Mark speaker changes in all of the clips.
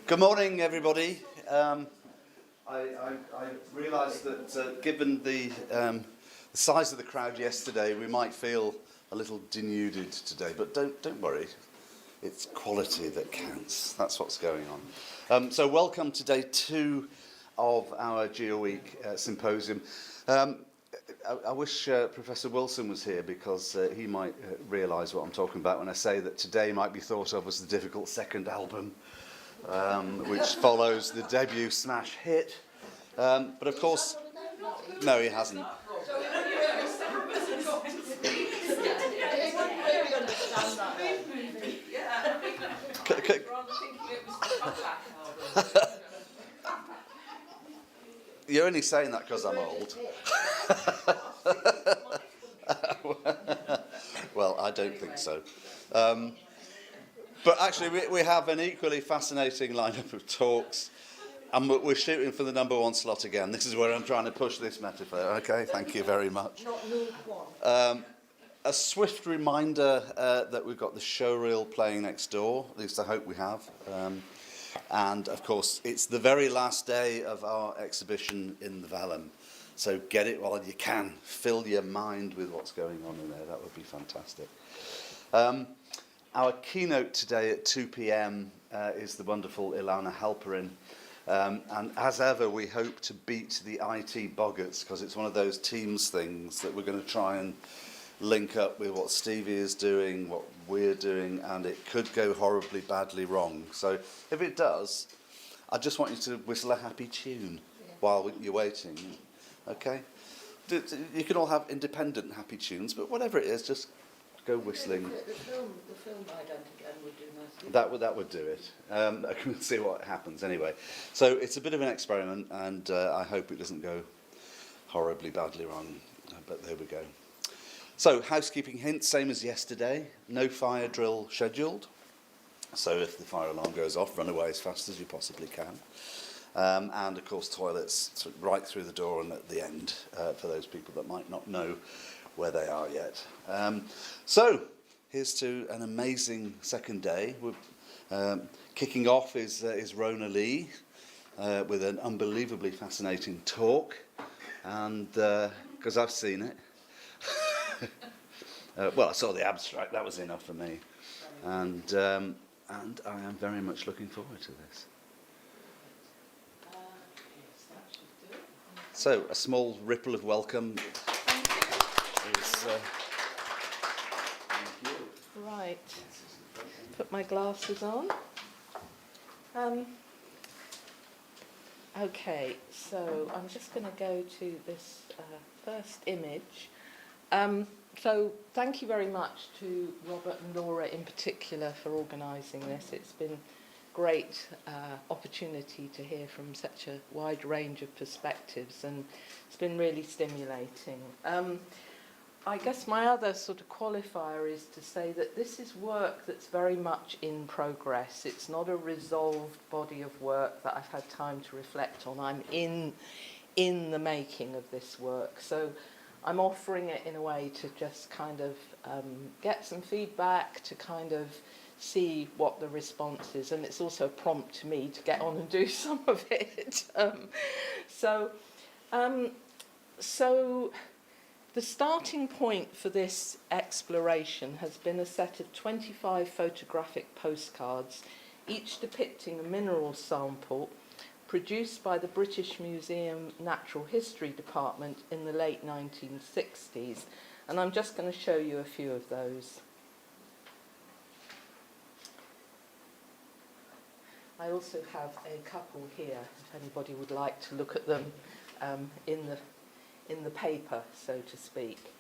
Speaker 1: Good morning, everybody. I realised that given the size of the crowd yesterday, we might feel a little denuded today, but don't worry. It's quality that counts. That's what's going on. So welcome to day 2 of our GeoWeek symposium. I wish Professor Wilson was here because he might realise what I'm talking about when I say that today might be thought of as the difficult second album, which follows the debut smash hit. But of course, no, he hasn't. You're only saying that because I'm old. Well, I don't think so. But actually, we have an equally fascinating lineup of talks, and we're shooting for the number 1 slot again. This is where I'm trying to push this metaphor. Okay, thank you very much. A swift reminder that we've got the showreel playing next door. At least I hope we have. And of course, it's the very last day of our exhibition in the Vallum. So get it while you can. Fill your mind with what's going on in there. That would be fantastic. Our keynote today at 2 p.m. Is the wonderful Ilana Halperin. And as ever, we hope to beat the IT boggarts, because it's one of those Teams things that we're going to try and link up with what Stevie is doing, what we're doing, and it could go horribly badly wrong. So if it does, I just want you to whistle a happy tune while you're waiting. Okay? You can all have independent happy tunes, but whatever it is, just go whistling.
Speaker 2: The film ident again would do nicely.
Speaker 1: That would do it. I can see what happens anyway. So it's a bit of an experiment, and I hope it doesn't go horribly badly wrong. But there we go. So housekeeping hints, same as yesterday. No fire drill scheduled. So if the fire alarm goes off, run away as fast as you possibly can. And of course, toilets right through the door and at the end for those people that might not know where they are yet. So here's to an amazing second day. Kicking off is Rona Lee with an unbelievably fascinating talk, and because I've seen it. Well, I saw the abstract. That was enough for me, and I am very much looking forward to this. So, a small ripple of welcome.
Speaker 2: Right. Put my glasses on. Okay, so I'm just going to go to this first image. So thank you very much to Robert and Laura in particular for organising this. It's been great opportunity to hear from such a wide range of perspectives, and it's been really stimulating. I guess my other sort of qualifier is to say that this is work that's very much in progress. It's not a resolved body of work that I've had time to reflect on. I'm in the making of this work. So I'm offering it in a way to just kind of get some feedback, to kind of see what the response is, and it's also a prompt to me to get on and do some of it. So the starting point for this exploration has been a set of 25 photographic postcards, each depicting a mineral sample produced by the British Museum Natural History Department in the late 1960s. And I'm just going to show you a few of those. I also have a couple here, if anybody would like to look at them in the paper, so to speak.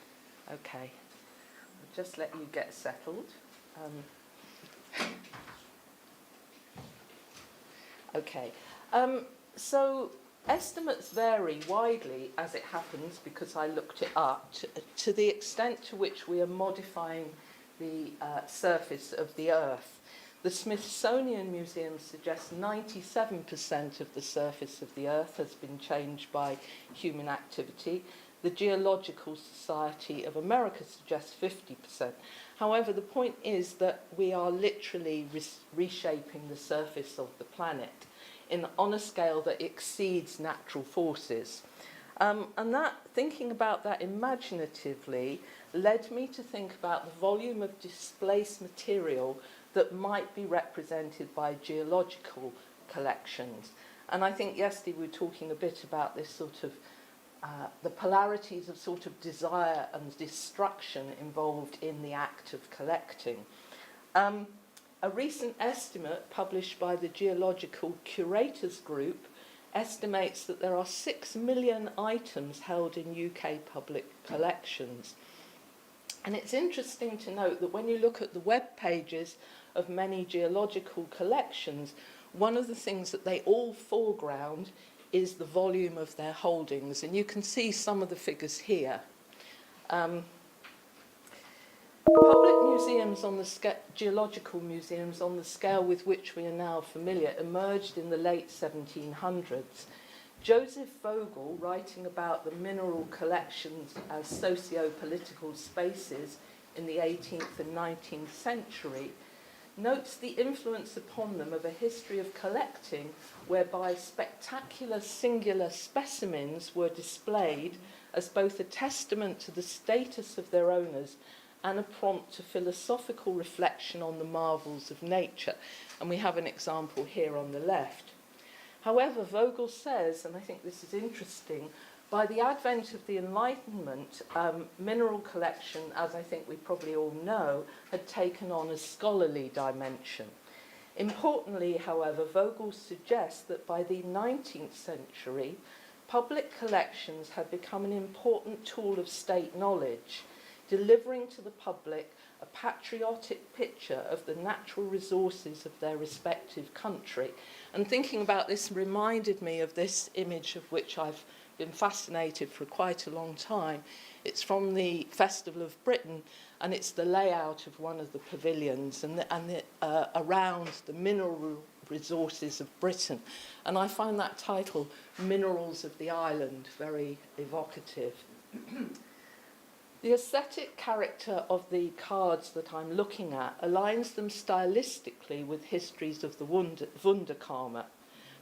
Speaker 2: Okay, I'll just let you get settled. Okay. So estimates vary widely, as it happens, because I looked it up, to the extent to which we are modifying the surface of the Earth. The Smithsonian Museum suggests 97% of the surface of the Earth has been changed by human activity. The Geological Society of America suggests 50%. However, the point is that we are literally reshaping the surface of the planet on a scale that exceeds natural forces. And that, thinking about that imaginatively, led me to think about the volume of displaced material that might be represented by geological collections. And I think yesterday we were talking a bit about this sort of the polarities of sort of desire and destruction involved in the act of collecting. A recent estimate published by the Geological Curators Group estimates that there are 6 million items held in UK public collections. And it's interesting to note that when you look at the web pages of many geological collections, one of the things that they all foreground is the volume of their holdings. And you can see some of the figures here. Public museums on the geological museums on the scale with which we are now familiar emerged in the late 1700s. Joseph Vogel, writing about the mineral collections as socio-political spaces in the 18th and 19th century, notes the influence upon them of a history of collecting whereby spectacular singular specimens were displayed as both a testament to the status of their owners and a prompt to philosophical reflection on the marvels of nature. And we have an example here on the left. However, Vogel says, and I think this is interesting, by the advent of the Enlightenment, mineral collection, as I think we probably all know, had taken on a scholarly dimension. Importantly, however, Vogel suggests that by the 19th century, public collections had become an important tool of state knowledge, delivering to the public a patriotic picture of the natural resources of their respective country. And thinking about this reminded me of this image of which I've been fascinated for quite a long time. It's from the Festival of Britain, and it's the layout of one of the pavilions and around the mineral resources of Britain. And I find that title, Minerals of the Island, very evocative. The aesthetic character of the cards that I'm looking at aligns them stylistically with histories of the Wunderkammer,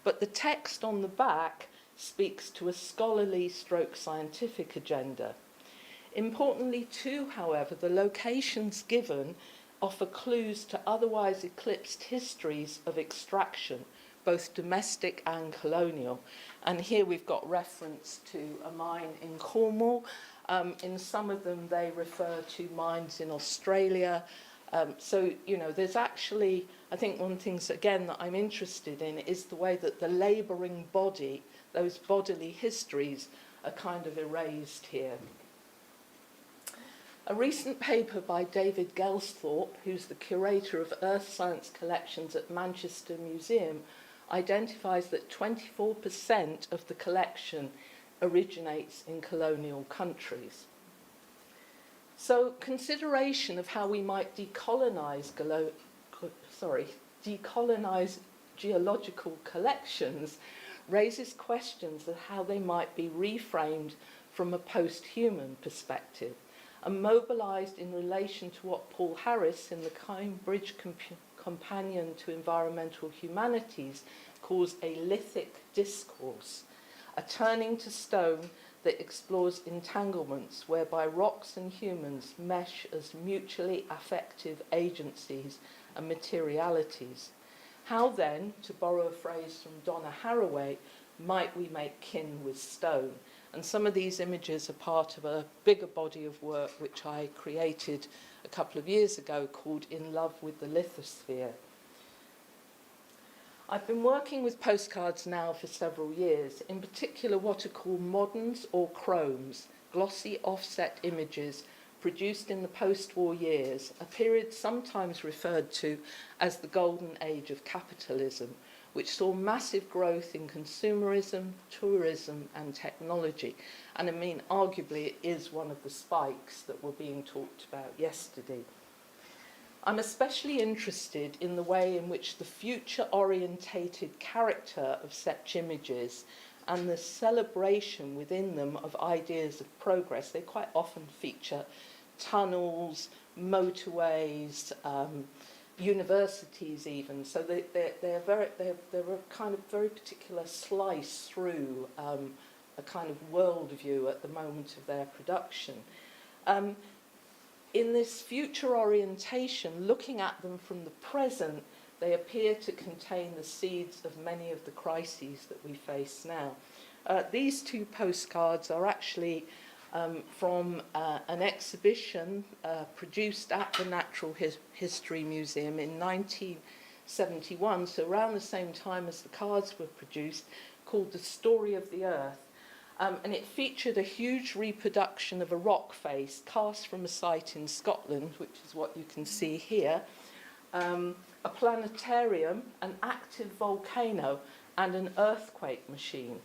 Speaker 2: but the text on the back speaks to a scholarly stroke scientific agenda. Importantly too, however, the locations given offer clues to otherwise eclipsed histories of extraction, both domestic and colonial. And here we've got reference to a mine in Cornwall. In some of them, they refer to mines in Australia. So, you know, there's actually, I think one of the things, again, that I'm interested in is the way that the labouring body, those bodily histories, are kind of erased here. A recent paper by David Gelsthorpe, who's the curator of Earth Science collections at Manchester Museum, identifies that 24% of the collection originates in colonial countries. So consideration of how we might decolonize geological collections raises questions of how they might be reframed from a post-human perspective and mobilized in relation to what Paul Harris in the Cambridge Companion to Environmental Humanities calls a lithic discourse, a turning to stone that explores entanglements whereby rocks and humans mesh as mutually affective agencies and materialities. How then, to borrow a phrase from Donna Haraway, might we make kin with stone? And some of these images are part of a bigger body of work which I created a couple of years ago called In Love with the Lithosphere. I've been working with postcards now for several years, in particular what are called moderns or chromes, glossy offset images produced in the post-war years, a period sometimes referred to as the golden age of capitalism, which saw massive growth in consumerism, tourism and technology. And I mean, arguably it is one of the spikes that were being talked about yesterday. I'm especially interested in the way in which the future-orientated character of such images and the celebration within them of ideas of progress. They quite often feature tunnels, motorways, universities even. So they're a kind of very particular slice through a kind of worldview at the moment of their production. In this future orientation, looking at them from the present, they appear to contain the seeds of many of the crises that we face now. These two postcards are actually from an exhibition produced at the Natural History Museum in 1971, so around the same time as the cards were produced, called The Story of the Earth. And it featured a huge reproduction of a rock face cast from a site in Scotland, which is what you can see here, a planetarium, an active volcano, and an earthquake machine.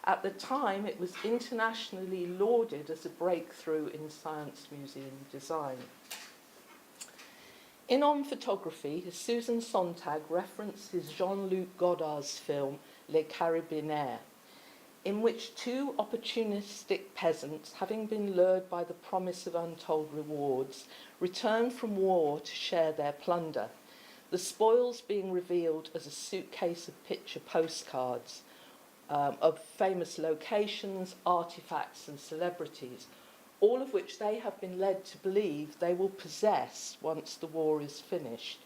Speaker 2: At the time, it was internationally lauded as a breakthrough in science museum design. In On Photography, Susan Sontag references Jean-Luc Godard's film Les Carabiniers, in which two opportunistic peasants, having been lured by the promise of untold rewards, return from war to share their plunder, the spoils being revealed as a suitcase of picture postcards of famous locations, artifacts and celebrities, all of which they have been led to believe they will possess once the war is finished.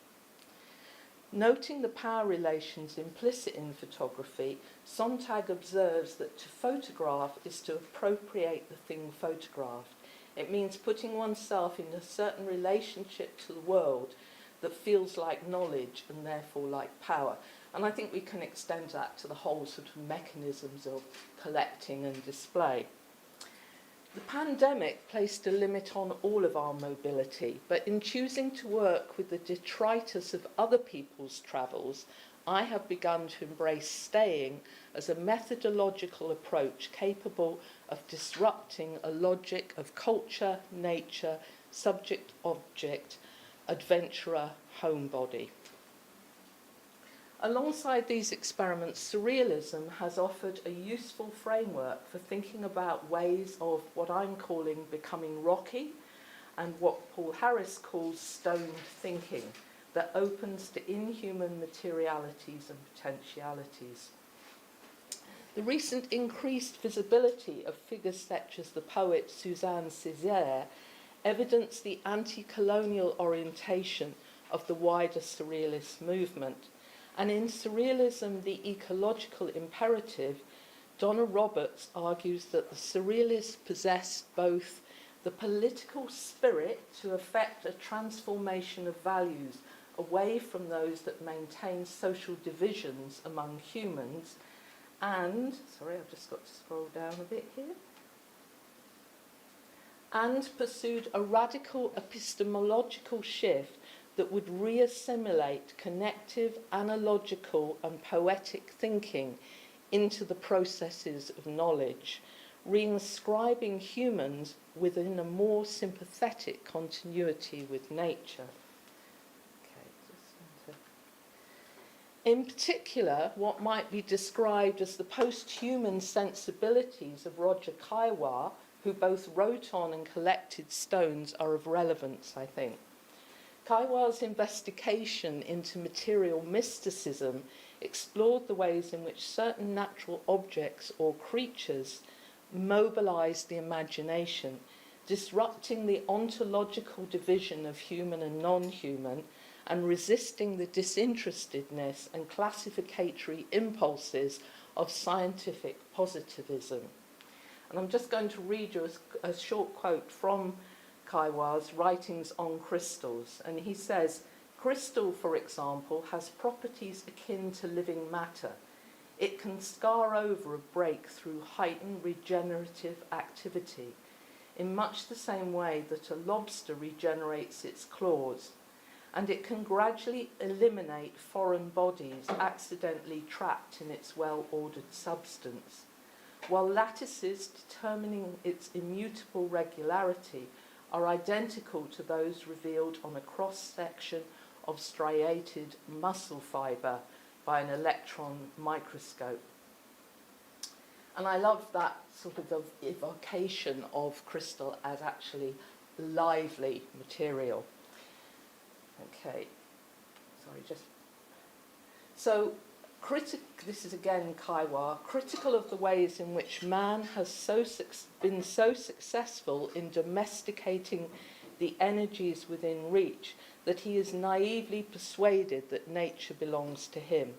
Speaker 2: Noting the power relations implicit in photography, Sontag observes that to photograph is to appropriate the thing photographed. It means putting oneself in a certain relationship to the world that feels like knowledge and therefore like power. And I think we can extend that to the whole sort of mechanisms of collecting and display. The pandemic placed a limit on all of our mobility, but in choosing to work with the detritus of other people's travels, I have begun to embrace staying as a methodological approach capable of disrupting a logic of culture, nature, subject-object, adventurer, homebody. Alongside these experiments, surrealism has offered a useful framework for thinking about ways of what I'm calling becoming rocky and what Paul Harris calls stoned thinking that opens to inhuman materialities and potentialities. The recent increased visibility of figures such as the poet Suzanne Césaire evidence the anti-colonial orientation of the wider surrealist movement. And in Surrealism, the Ecological Imperative, Donna Roberts argues that the surrealists possessed both the political spirit to effect a transformation of values away from those that maintain social divisions among humans, and, sorry, I've just got to scroll down a bit here, and pursued a radical epistemological shift that would reassimilate connective, analogical and poetic thinking into the processes of knowledge, reinscribing humans within a more sympathetic continuity with nature. In particular, what might be described as the post-human sensibilities of Roger Caillois, who both wrote on and collected stones, are of relevance, I think. Caillois' investigation into material mysticism explored the ways in which certain natural objects or creatures mobilized the imagination, disrupting the ontological division of human and non-human, and resisting the disinterestedness and classificatory impulses of scientific positivism. And I'm just going to read you a short quote from Caillois' writings on crystals, and he says, "Crystal, for example, has properties akin to living matter. It can scar over a break through heightened regenerative activity, in much the same way that a lobster regenerates its claws, and it can gradually eliminate foreign bodies accidentally trapped in its well-ordered substance, while lattices determining its immutable regularity are identical to those revealed on a cross-section of striated muscle fibre by an electron microscope." And I love that sort of evocation of crystal as actually lively material. Okay, sorry, just... So, this is again Kaiwa, critical of the ways in which man has been so successful in domesticating the energies within reach that he is naively persuaded that nature belongs to him.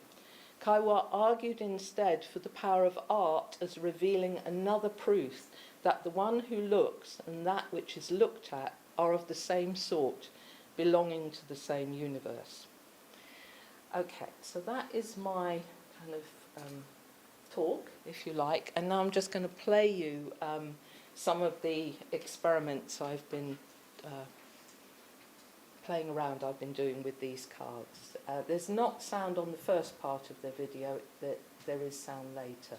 Speaker 2: Kaiwa argued instead for the power of art as revealing another proof that the one who looks and that which is looked at are of the same sort, belonging to the same universe. Okay, so that is my kind of talk, if you like, and now I'm just going to play you some of the experiments I've been playing around, I've been doing with these cards. There's not sound on the first part of the video, there is sound later.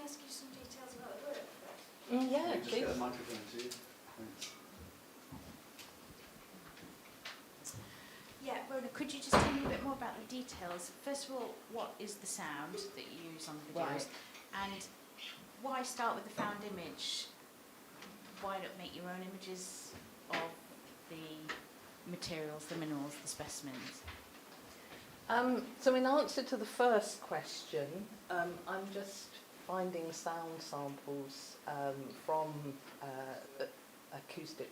Speaker 3: ask you some details about the work?
Speaker 2: Yeah,
Speaker 1: Just get a
Speaker 2: please.
Speaker 1: microphone to you. Thanks.
Speaker 3: Yeah, Rona, could you just tell me a bit more about the details? First of all, what is the sound that you use on the videos?
Speaker 2: Right.
Speaker 3: And why start with the found image? Why not make your own images of the materials, the minerals, the specimens?
Speaker 2: So in answer to the first question, I'm just finding sound samples from acoustic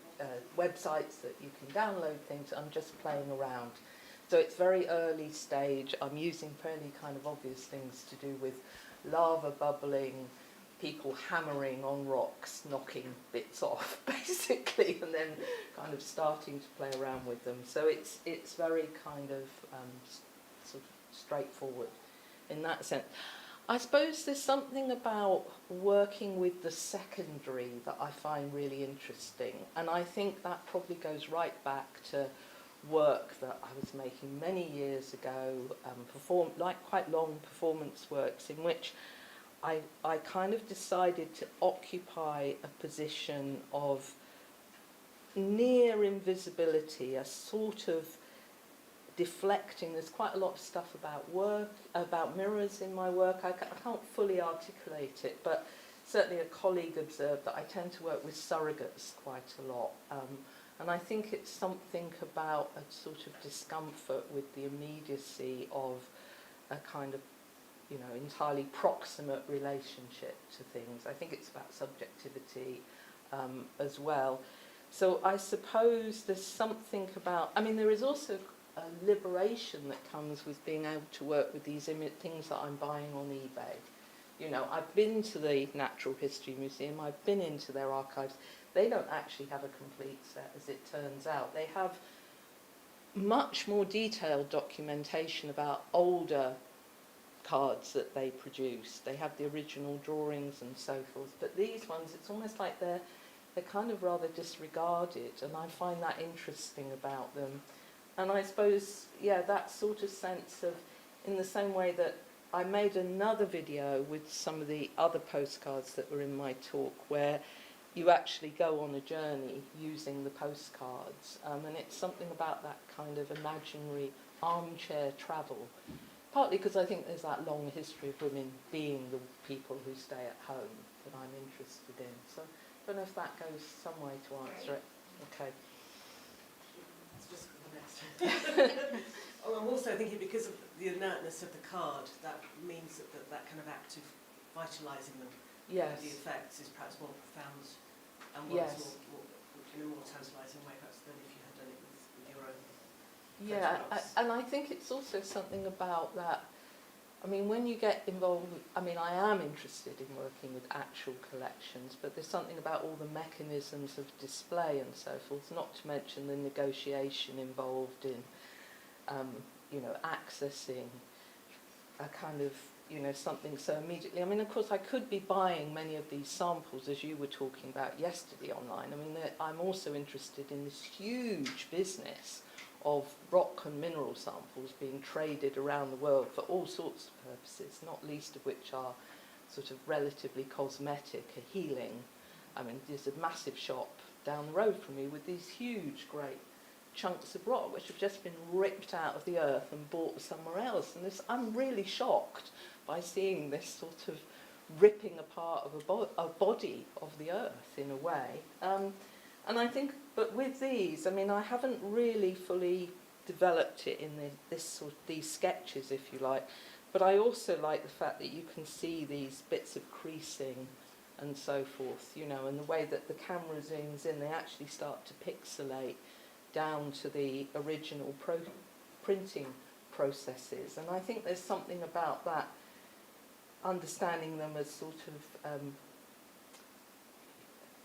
Speaker 2: websites that you can download things. I'm just playing around. So it's very early stage. I'm using fairly kind of obvious things to do with lava bubbling, people hammering on rocks, knocking bits off, basically, and then kind of starting to play around with them. So it's very kind of sort of straightforward in that sense. I suppose there's something about working with the secondary that I find really interesting, and I think that probably goes right back to work that I was making many years ago, quite long performance works in which I kind of decided to occupy a position of near invisibility, a sort of deflecting. There's quite a lot of stuff about mirrors in my work. I can't fully articulate it, but certainly a colleague observed that I tend to work with surrogates quite a lot. And I think it's something about a sort of discomfort with the immediacy of a kind of, entirely proximate relationship to things. I think it's about subjectivity as well. So I suppose there's something about, there is also a liberation that comes with being able to work with these things that I'm buying on eBay. I've been to the Natural History Museum, I've been into their archives. They don't actually have a complete set, as it turns out. They have much more detailed documentation about older cards that they produce. They have the original drawings and so forth. But these ones, it's almost like they're kind of rather disregarded, and I find that interesting about them. And I suppose, that sort of sense of, in the same way that I made another video with some of the other postcards that were in my talk, where you actually go on a journey using the postcards, and it's something about that kind of imaginary armchair travel, partly because I think there's that long history of women being the people who stay at home that I'm interested in. So I don't know if that goes some way to answer it. Okay.
Speaker 4: It's just for the next. I'm also thinking because of the inertness of the card, that means that kind of act of vitalising them,
Speaker 2: Yes.
Speaker 4: the effects is perhaps more profound and
Speaker 2: Yes.
Speaker 4: more in a more tantalising way perhaps than if you had done it with your own.
Speaker 2: Yeah,
Speaker 4: photographs.
Speaker 2: and I think it's also something about that. When you get involved, I am interested in working with actual collections, but there's something about all the mechanisms of display and so forth, not to mention the negotiation involved in, accessing a kind of, something so immediately. Of course, I could be buying many of these samples, as you were talking about yesterday online. I'm also interested in this huge business of rock and mineral samples being traded around the world for all sorts of purposes, not least of which are sort of relatively cosmetic, a healing. There's a massive shop down the road from me with these huge, great chunks of rock which have just been ripped out of the earth and bought somewhere else. And I'm really shocked by seeing this sort of ripping apart of a body of the earth in a way. And I think, but with these, I haven't really fully developed it in these sketches, if you like. But I also like the fact that you can see these bits of creasing and so forth, and the way that the camera zooms in, they actually start to pixelate down to the original printing processes. And I think there's something about that, understanding them as sort of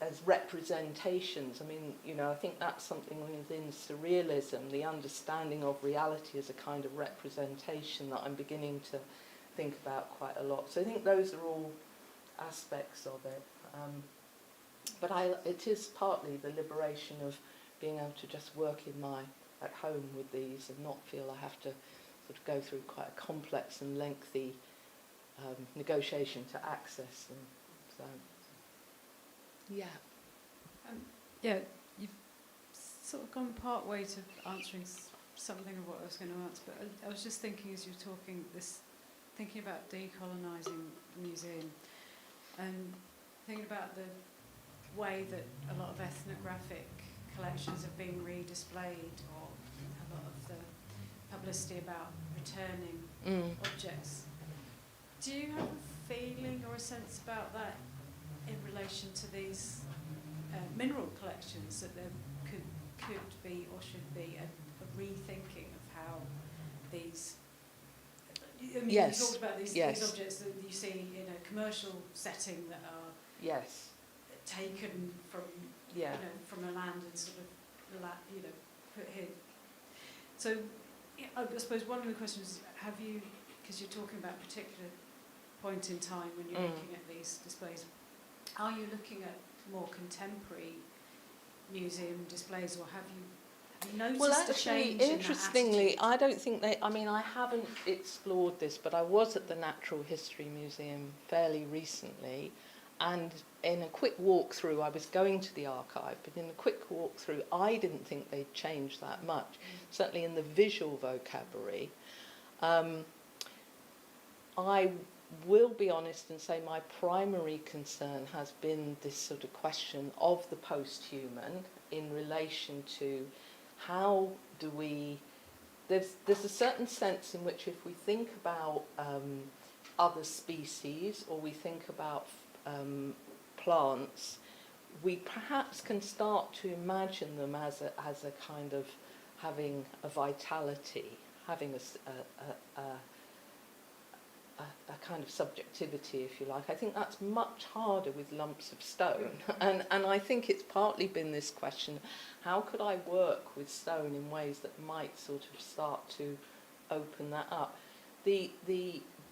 Speaker 2: as representations. I think that's something within surrealism, the understanding of reality as a kind of representation that I'm beginning to think about quite a lot. So I think those are all aspects of it. But it is partly the liberation of being able to just work at home with these and not feel I have to sort of go through quite a complex and lengthy negotiation to access them. So, yeah.
Speaker 5: Yeah, you've sort of gone part way to answering something of what I was going to answer, but I was just thinking as you were talking, thinking about decolonising the museum, and thinking about the way that a lot of ethnographic collections have been redisplayed, or a lot of the publicity about returning objects. Do you have a feeling or a sense about that in relation to these mineral collections, that there could be or should be a rethinking of how these... I mean,
Speaker 2: Yes.
Speaker 5: you talked about these objects that you see in a commercial setting that are
Speaker 2: Yes.
Speaker 5: taken from from a land and sort of put here. So I suppose one of the questions is, have you, because you're talking about a particular point in time when you're looking at these displays, are you looking at more contemporary museum displays, or have you noticed
Speaker 2: Well,
Speaker 5: a
Speaker 2: actually,
Speaker 5: change in that
Speaker 2: interestingly,
Speaker 5: attitude?
Speaker 2: I don't think I mean, I haven't explored this, but I was at the Natural History Museum fairly recently, and in a quick walkthrough, I was going to the archive, but in a quick walkthrough, I didn't think they'd changed that much, certainly in the visual vocabulary. I will be honest and say my primary concern has been this sort of question of the post-human in relation to how do we... There's a certain sense in which if we think about other species, or we think about plants, we perhaps can start to imagine them as a kind of having a vitality, having a kind of subjectivity, if you like. I think that's much harder with lumps of stone. And I think it's partly been this question, how could I work with stone in ways that might sort of start to open that up? The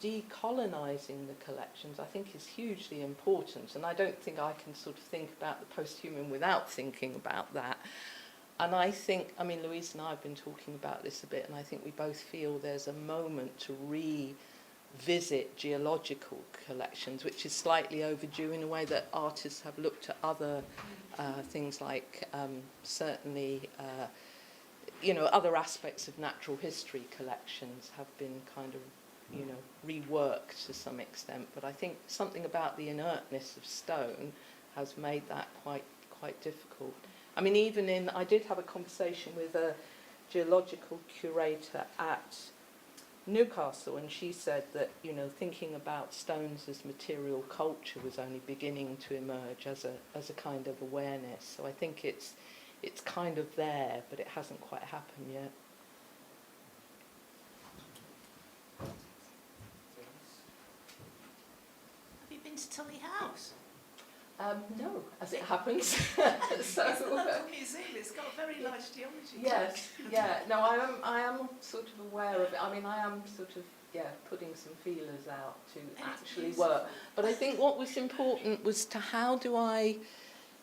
Speaker 2: decolonising the collections, I think, is hugely important, and I don't think I can sort of think about the post-human without thinking about that. And I think, I mean, Louise and I have been talking about this a bit, and I think we both feel there's a moment to revisit geological collections, which is slightly overdue in a way that artists have looked at other things like certainly other aspects of natural history collections have been kind of reworked to some extent, but I think something about the inertness of stone has made that quite difficult. I mean, I did have a conversation with a geological curator at Newcastle, and she said that thinking about stones as material culture was only beginning to emerge as a kind of awareness. So I think it's kind of there, but it hasn't quite happened yet.
Speaker 3: Have you been to Tully House?
Speaker 2: No, as it happens.
Speaker 3: So, it's a local museum. It's got a very large geology.
Speaker 2: Yes, yeah. No, I am sort of aware of it. I mean, I am sort of putting some feelers out to actually work. But I think what was important was to how do I,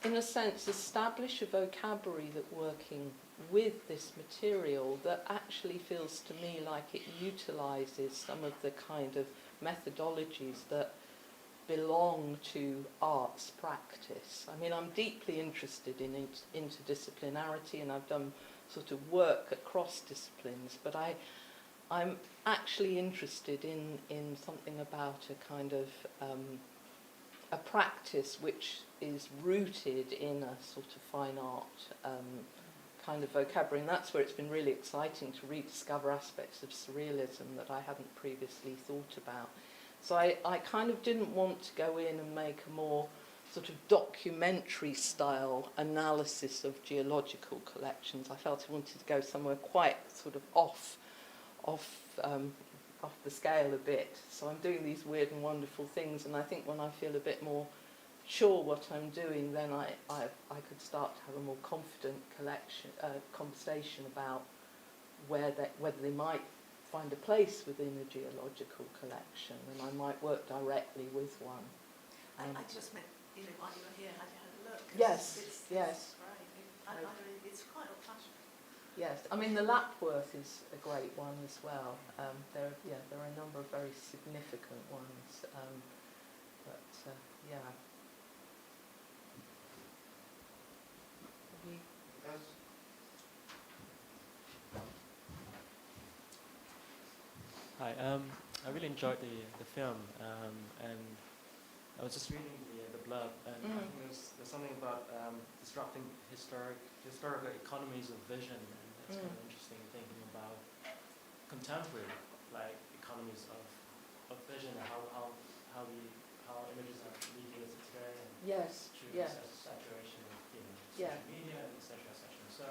Speaker 2: in a sense, establish a vocabulary that working with this material that actually feels to me like it utilises some of the kind of methodologies that belong to arts practice. I mean, I'm deeply interested in interdisciplinarity, and I've done sort of work across disciplines, but I'm actually interested in something about a kind of a practice which is rooted in a sort of fine art kind of vocabulary, and that's where it's been really exciting to rediscover aspects of surrealism that I hadn't previously thought about. So I kind of didn't want to go in and make a more sort of documentary style analysis of geological collections. I felt I wanted to go somewhere quite sort of off the scale a bit. So I'm doing these weird and wonderful things, and I think when I feel a bit more sure what I'm doing, then I could start to have a more confident conversation about whether they might find a place within a geological collection, and I might work directly with one.
Speaker 3: I just meant, while you were here, had you had a look?
Speaker 2: Yes,
Speaker 3: It's
Speaker 2: yes.
Speaker 3: great. It's quite old-fashioned.
Speaker 2: Yes, I mean the Lapworth is a great one as well. There are a number of very significant ones, but yeah. Have you-
Speaker 6: Hi, I really enjoyed the film, and I was just reading the blurb, and I think there's something about disrupting historical economies of vision, and that's kind of interesting, thinking about contemporary economies of vision, and how images are mediated today, and
Speaker 2: Yes,
Speaker 6: through
Speaker 2: yes,
Speaker 6: the saturation of
Speaker 2: yeah.
Speaker 6: social media, and etc. etc. So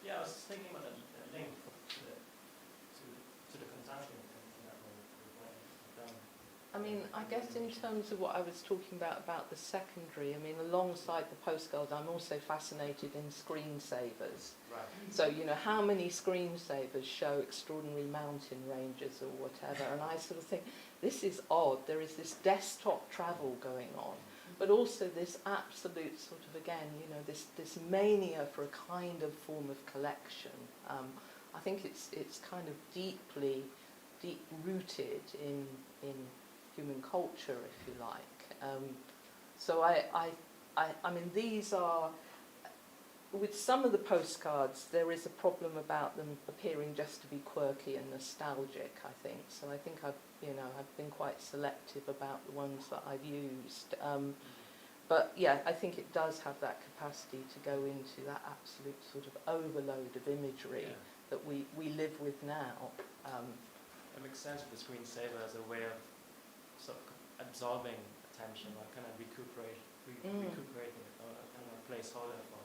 Speaker 6: yeah, I was just thinking about the link to the consumption in that way.
Speaker 2: I mean, I guess in terms of what I was talking about the secondary, I mean, alongside the postcards, I'm also fascinated in screensavers.
Speaker 6: Right.
Speaker 2: So, you know, how many screensavers show extraordinary mountain ranges or whatever? And I sort of think, this is odd. There is this desktop travel going on, but also this absolute sort of, again, you know, this mania for a kind of form of collection. I think it's kind of deep rooted in human culture, if you like. So I mean, these are, with some of the postcards, there is a problem about them appearing just to be quirky and nostalgic, I think. So I think I've been quite selective about the ones that I've used. But yeah, I think it does have that capacity to go into that absolute sort of overload of imagery that we live with now.
Speaker 6: It makes sense with the screensaver as a way of sort of absorbing attention, or kind of recuperating it, or kind of a placeholder for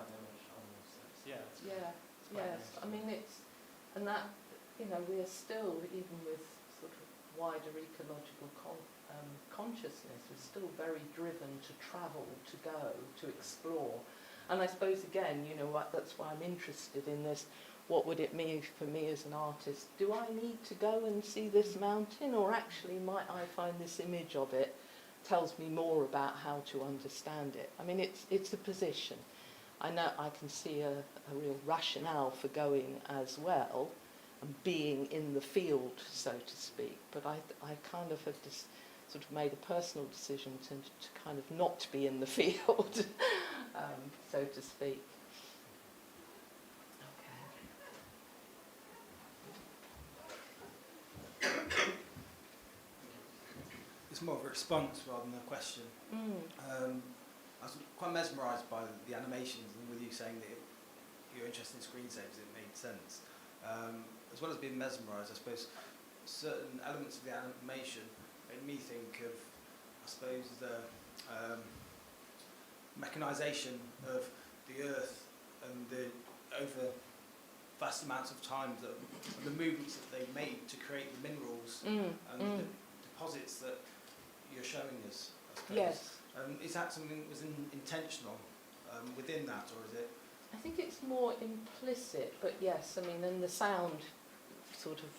Speaker 6: an image almost. It's quite
Speaker 2: Yes.
Speaker 6: nice.
Speaker 2: I mean, and that, you know, we are still, even with sort of wider ecological consciousness, we're still very driven to travel, to go, to explore. And I suppose, again, you know, that's why I'm interested in this. What would it mean for me as an artist? Do I need to go and see this mountain, or actually might I find this image of it tells me more about how to understand it? I mean, it's a position. I know I can see a real rationale for going as well and being in the field, so to speak, but I kind of have just sort of made a personal decision to kind of not be in the field, so to speak.
Speaker 7: It's more of a response rather than a question. I was quite mesmerised by the animations, and with you saying that you're interested in screensavers, it made sense. As well as being mesmerised, I suppose certain elements of the animation made me think of, I suppose, the mechanisation of the earth and over vast amounts of time, and the movements that they made to create the minerals and the deposits that you're showing us, I suppose.
Speaker 2: Yes.
Speaker 7: Is that something that was intentional within that, or is it?
Speaker 2: I think it's more implicit, but yes, I mean, and the sound sort of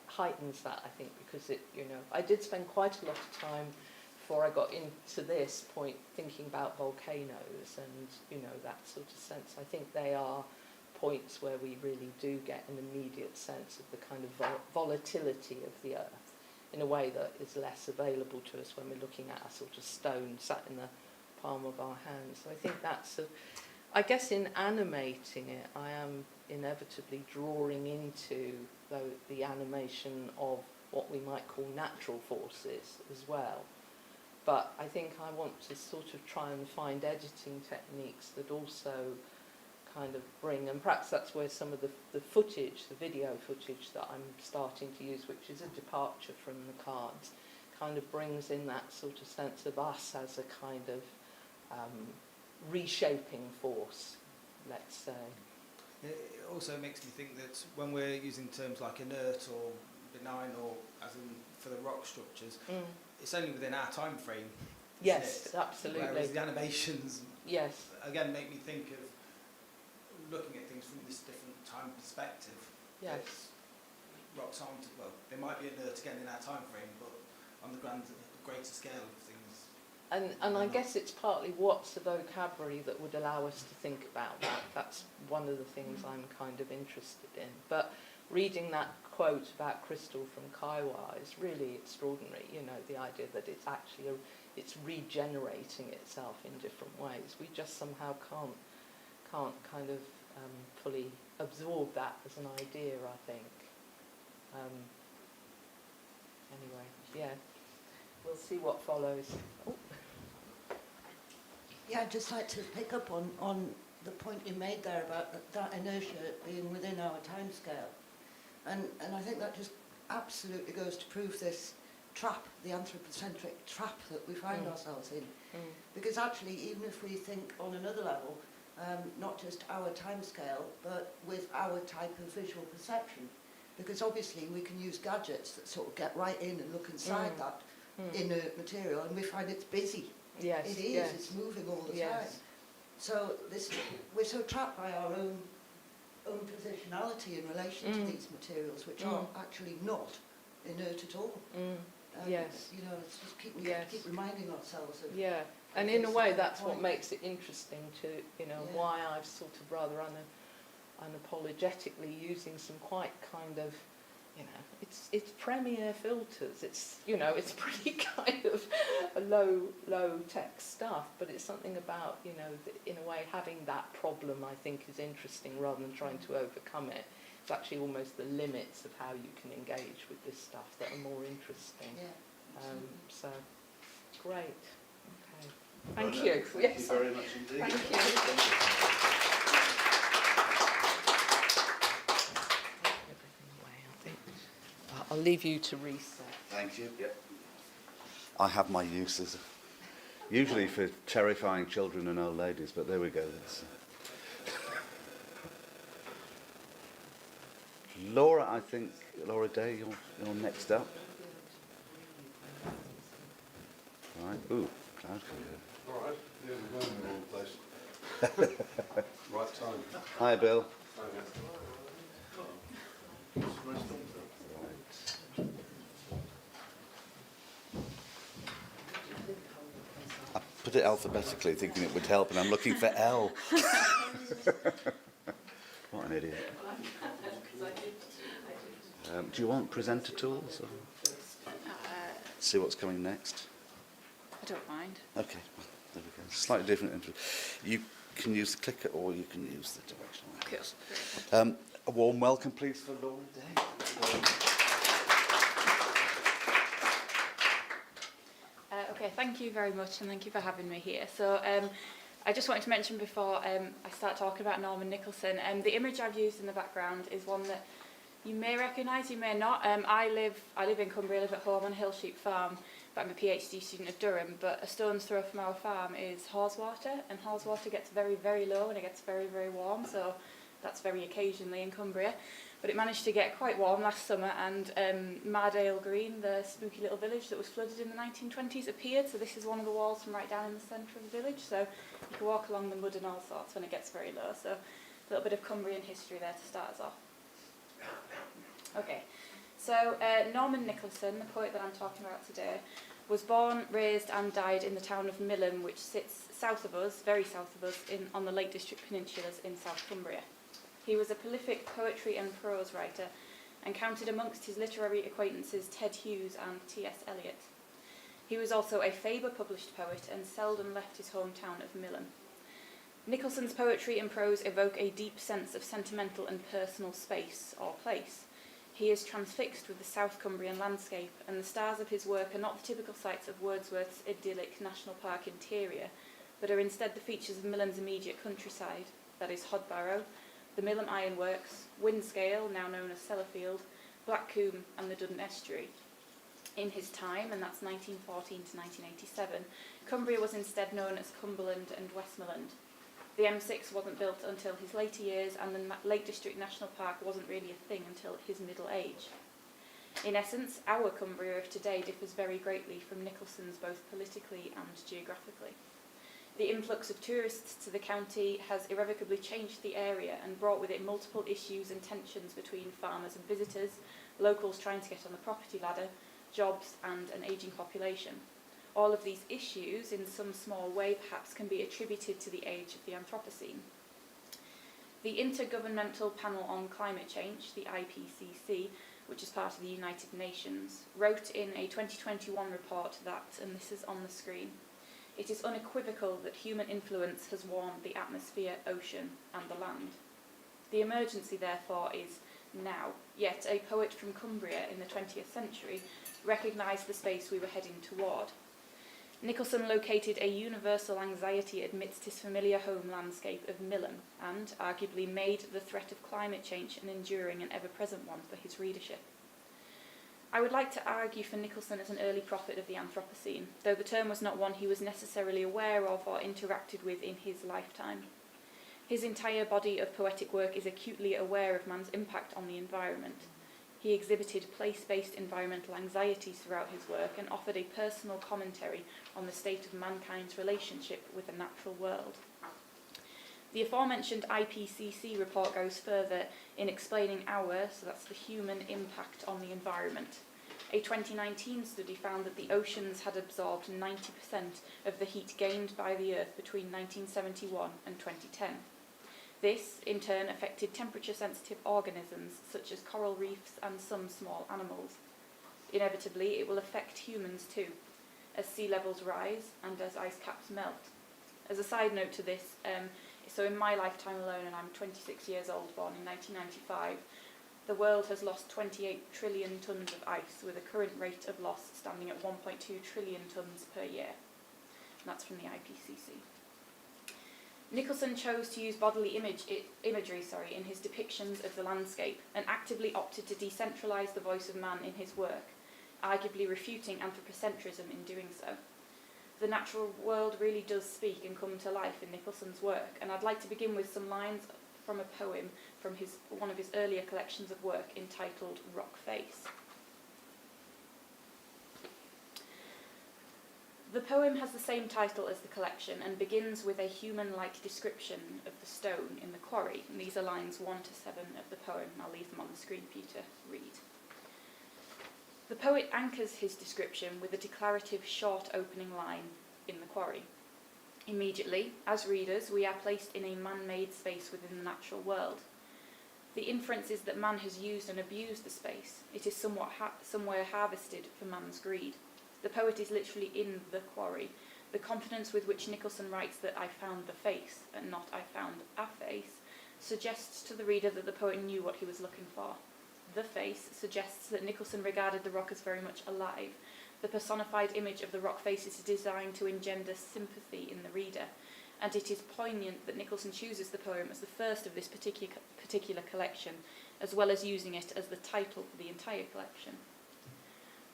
Speaker 2: heightens that, I think, because it, you know, I did spend quite a lot of time before I got into this point thinking about volcanoes and, you know, that sort of sense. I think they are points where we really do get an immediate sense of the kind of volatility of the earth in a way that is less available to us when we're looking at a sort of stone sat in the palm of our hand. So I think that's I guess in animating it, I am inevitably drawing into the animation of what we might call natural forces as well. But I think I want to sort of try and find editing techniques that also kind of bring, and perhaps that's where some of the footage, the video footage that I'm starting to use, which is a departure from the cards, kind of brings in that sort of sense of us as a kind of reshaping force, let's say.
Speaker 7: It also makes me think that when we're using terms like inert or benign, or as in for the rock structures, it's only within our time frame.
Speaker 2: Yes, absolutely.
Speaker 7: Whereas the animations,
Speaker 2: yes,
Speaker 7: again, make me think of looking at things from this different time perspective.
Speaker 2: yes,
Speaker 7: Rocks aren't, well, they might be inert again in our time frame, but on the greater scale of things,
Speaker 2: And I guess it's partly what's the vocabulary that would allow us to think about that. That's one of the things I'm kind of interested in. But reading that quote about crystal from Kaiwa is really extraordinary. You know, the idea that it's actually it's regenerating itself in different ways. We just somehow can't kind of fully absorb that as an idea, I think. Anyway, yeah, we'll see what follows. Oh.
Speaker 8: Yeah, I'd just like to pick up on the point you made there about that inertia being within our timescale. And I think that just absolutely goes to prove this trap, the anthropocentric trap that we find ourselves in. Because actually, even if we think on another level, not just our timescale, but with our type of visual perception, because obviously we can use gadgets that sort of get right in and look inside that inert material, and we find it's busy.
Speaker 2: Yes,
Speaker 8: it is,
Speaker 2: yes.
Speaker 8: it's moving all the
Speaker 2: Yes.
Speaker 8: time. So we're so trapped by our own positionality in relation to these materials, which are actually not inert at all.
Speaker 2: Yes.
Speaker 8: You know, it's just keep reminding ourselves of.
Speaker 2: Yeah, and in a way that's what makes it interesting to, you know,
Speaker 8: Yeah.
Speaker 2: why I've sort of rather unapologetically using some quite kind of, you know, it's Premiere filters, it's, you know, it's pretty kind of a low tech stuff, but it's something about, you know, in a way having that problem I think is interesting rather than trying to overcome it. It's actually almost the limits of how you can engage with this stuff that are more interesting.
Speaker 8: Yeah.
Speaker 2: So, great. Okay.
Speaker 1: Well
Speaker 2: Thank
Speaker 1: done.
Speaker 2: you.
Speaker 1: Thank you very much indeed.
Speaker 2: Thank you. I'll leave you to reset.
Speaker 1: Thank you. Yep. I have my uses, usually for terrifying children and old ladies, but there we go. Laura, I think, Laura Day, you're next up. Right. Ooh, cloud cover.
Speaker 9: All right. Yeah, we're going in the wrong place. Right time.
Speaker 1: Hi, Bill. I put it alphabetically, thinking it would help, and I'm looking for L. What an idiot. Do you want presenter tools? Or see what's coming next?
Speaker 3: I don't mind.
Speaker 1: Okay, well, there we go. Slightly different. You can use the clicker or you can use the directional arrows. A warm welcome, please, for Laura Day.
Speaker 10: Okay, thank you very much, and thank you for having me here. So I just wanted to mention before I start talking about Norman Nicholson, the image I've used in the background is one that you may recognise, you may not. I live in Cumbria, I live at home on Hillsheep Farm, but I'm a PhD student at Durham, but a stone's throw from our farm is Haweswater, and Haweswater gets very, very low and it gets very, very warm, so that's very occasionally in Cumbria. But it managed to get quite warm last summer, and Mardale Green, the spooky little village that was flooded in the 1920s, appeared. So this is one of the walls from right down in the centre of the village. So you can walk along the mud and all sorts when it gets very low. So a little bit of Cumbrian history there to start us off. Okay, so Norman Nicholson, the poet that I'm talking about today, was born, raised and died in the town of Milham, which sits south of us, very south of us, on the Lake District peninsulas in South Cumbria. He was a prolific poetry and prose writer and counted amongst his literary acquaintances Ted Hughes and T.S. Eliot. He was also a Faber-published poet and seldom left his hometown of Milham. Nicholson's poetry and prose evoke a deep sense of sentimental and personal space or place. He is transfixed with the South Cumbrian landscape, and the stars of his work are not the typical sights of Wordsworth's idyllic national park interior, but are instead the features of Milham's immediate countryside, that is Hodbarrow, the Milham Ironworks, Windscale, now known as Sellafield, Blackcomb and the Duddon Estuary. In his time, and that's 1914 to 1987, Cumbria was instead known as Cumberland and Westmoreland. The M6 wasn't built until his later years, and the Lake District National Park wasn't really a thing until his middle age. In essence, our Cumbria of today differs very greatly from Nicholson's both politically and geographically. The influx of tourists to the county has irrevocably changed the area and brought with it multiple issues and tensions between farmers and visitors, locals trying to get on the property ladder, jobs and an ageing population. All of these issues, in some small way perhaps, can be attributed to the age of the Anthropocene. The Intergovernmental Panel on Climate Change, the IPCC, which is part of the United Nations, wrote in a 2021 report that, and this is on the screen, it is unequivocal that human influence has warmed the atmosphere, ocean, and the land. The emergency, therefore, is now. Yet a poet from Cumbria in the 20th century recognised the space we were heading toward. Nicholson located a universal anxiety amidst his familiar home landscape of Millen and, arguably, made the threat of climate change an enduring and ever-present one for his readership. I would like to argue for Nicholson as an early prophet of the Anthropocene, though the term was not one he was necessarily aware of or interacted with in his lifetime. His entire body of poetic work is acutely aware of man's impact on the environment. He exhibited place-based environmental anxieties throughout his work and offered a personal commentary on the state of mankind's relationship with the natural world. The aforementioned IPCC report goes further in explaining so that's the human impact on the environment. A 2019 study found that the oceans had absorbed 90% of the heat gained by the Earth between 1971 and 2010. This, in turn, affected temperature-sensitive organisms such as coral reefs and some small animals. Inevitably, it will affect humans too, as sea levels rise and as ice caps melt. As a side note to this, so in my lifetime alone, and I'm 26 years old, born in 1995, the world has lost 28 trillion tonnes of ice, with a current rate of loss standing at 1.2 trillion tonnes per year. And that's from the IPCC. Nicholson chose to use bodily imagery in his depictions of the landscape and actively opted to decentralise the voice of man in his work, arguably refuting anthropocentrism in doing so. The natural world really does speak and come to life in Nicholson's work, and I'd like to begin with some lines from a poem from one of his earlier collections of work entitled Rock Face. The poem has the same title as the collection and begins with a human-like description of the stone in the quarry. And these are lines 1 to 7 of the poem. I'll leave them on the screen for you to read. The poet anchors his description with a declarative short opening line, in the quarry. Immediately, as readers, we are placed in a man-made space within the natural world. The inference is that man has used and abused the space. It is somewhere harvested for man's greed. The poet is literally in the quarry. The confidence with which Nicholson writes that I found the face, and not I found a face, suggests to the reader that the poet knew what he was looking for. The face suggests that Nicholson regarded the rock as very much alive. The personified image of the rock face is designed to engender sympathy in the reader, and it is poignant that Nicholson chooses the poem as the first of this particular collection, as well as using it as the title for the entire collection.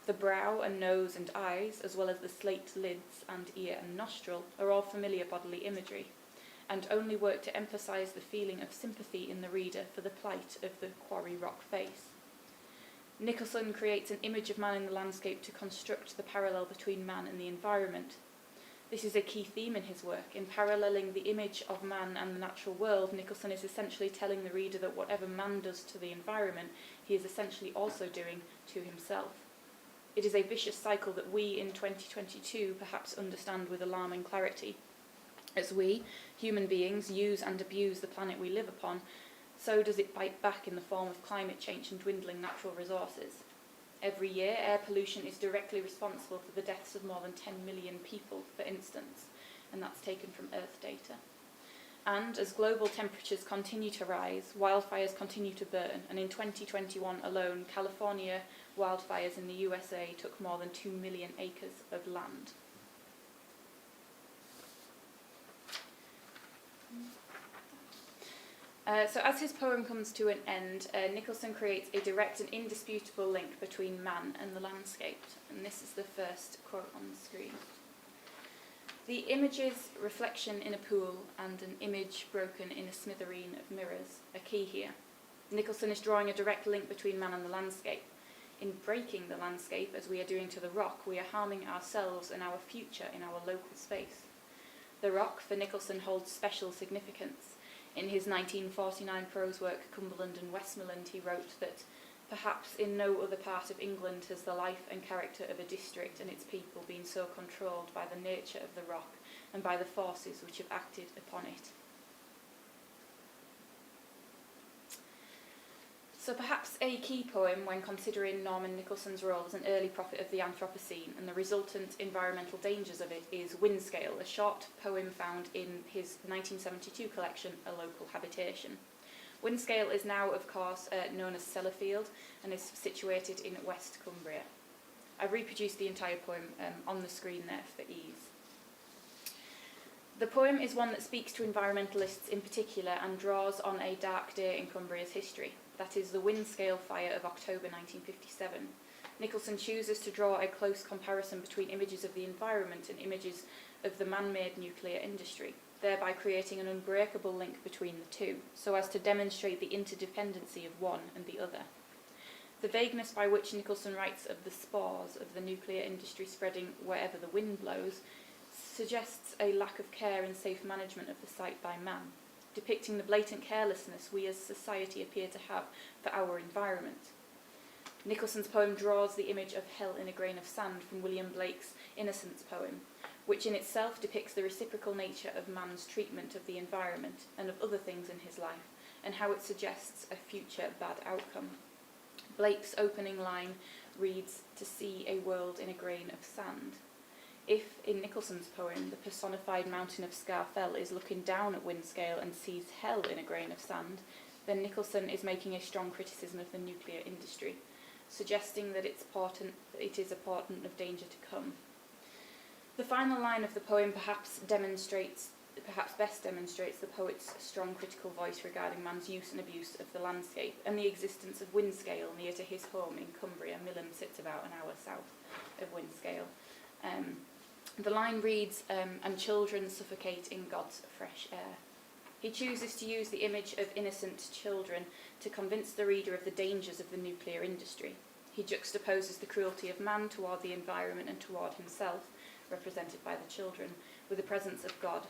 Speaker 10: The brow and nose and eyes, as well as the slate lids and ear and nostril, are all familiar bodily imagery, and only work to emphasise the feeling of sympathy in the reader for the plight of the quarry rock face. Nicholson creates an image of man in the landscape to construct the parallel between man and the environment. This is a key theme in his work. In paralleling the image of man and the natural world, Nicholson is essentially telling the reader that whatever man does to the environment, he is essentially also doing to himself. It is a vicious cycle that we in 2022 perhaps understand with alarming clarity. As we, human beings, use and abuse the planet we live upon, so does it bite back in the form of climate change and dwindling natural resources. Every year, air pollution is directly responsible for the deaths of more than 10 million people, for instance, and that's taken from Earth data. And as global temperatures continue to rise, wildfires continue to burn, and in 2021 alone, California wildfires in the USA took more than 2 million acres of land. So as his poem comes to an end, Nicholson creates a direct and indisputable link between man and the landscape, and this is the first quote on the screen. The images, reflection in a pool and an image broken in a smithereen of mirrors, are key here. Nicholson is drawing a direct link between man and the landscape. In breaking the landscape, as we are doing to the rock, we are harming ourselves and our future in our local space. The rock, for Nicholson, holds special significance. In his 1949 prose work, Cumberland and Westmoreland, he wrote that Perhaps in no other part of England has the life and character of a district and its people been so controlled by the nature of the rock and by the forces which have acted upon it. So perhaps a key poem when considering Norman Nicholson's role as an early prophet of the Anthropocene and the resultant environmental dangers of it is Windscale, a short poem found in his 1972 collection, A Local Habitation. Windscale is now, of course, known as Sellafield and is situated in West Cumbria. I've reproduced the entire poem on the screen there for ease. The poem is one that speaks to environmentalists in particular and draws on a dark day in Cumbria's history. That is the Windscale fire of October 1957. Nicholson chooses to draw a close comparison between images of the environment and images of the man-made nuclear industry, thereby creating an unbreakable link between the two, so as to demonstrate the interdependency of one and the other. The vagueness by which Nicholson writes of the spores of the nuclear industry spreading wherever the wind blows suggests a lack of care and safe management of the site by man, depicting the blatant carelessness we as society appear to have for our environment. Nicholson's poem draws the image of hell in a grain of sand from William Blake's Innocence poem, which in itself depicts the reciprocal nature of man's treatment of the environment and of other things in his life, and how it suggests a future bad outcome. Blake's opening line reads, "To see a world in a grain of sand." If, in Nicholson's poem, the personified mountain of Scafell is looking down at Windscale and sees hell in a grain of sand, then Nicholson is making a strong criticism of the nuclear industry, suggesting that it is a portent of danger to come. The final line of the poem perhaps best demonstrates the poet's strong critical voice regarding man's use and abuse of the landscape and the existence of Windscale near to his home in Cumbria. Milham sits about an hour south of Windscale. The line reads, "And children suffocate in God's fresh air." He chooses to use the image of innocent children to convince the reader of the dangers of the nuclear industry. He juxtaposes the cruelty of man toward the environment and toward himself, represented by the children, with the presence of God.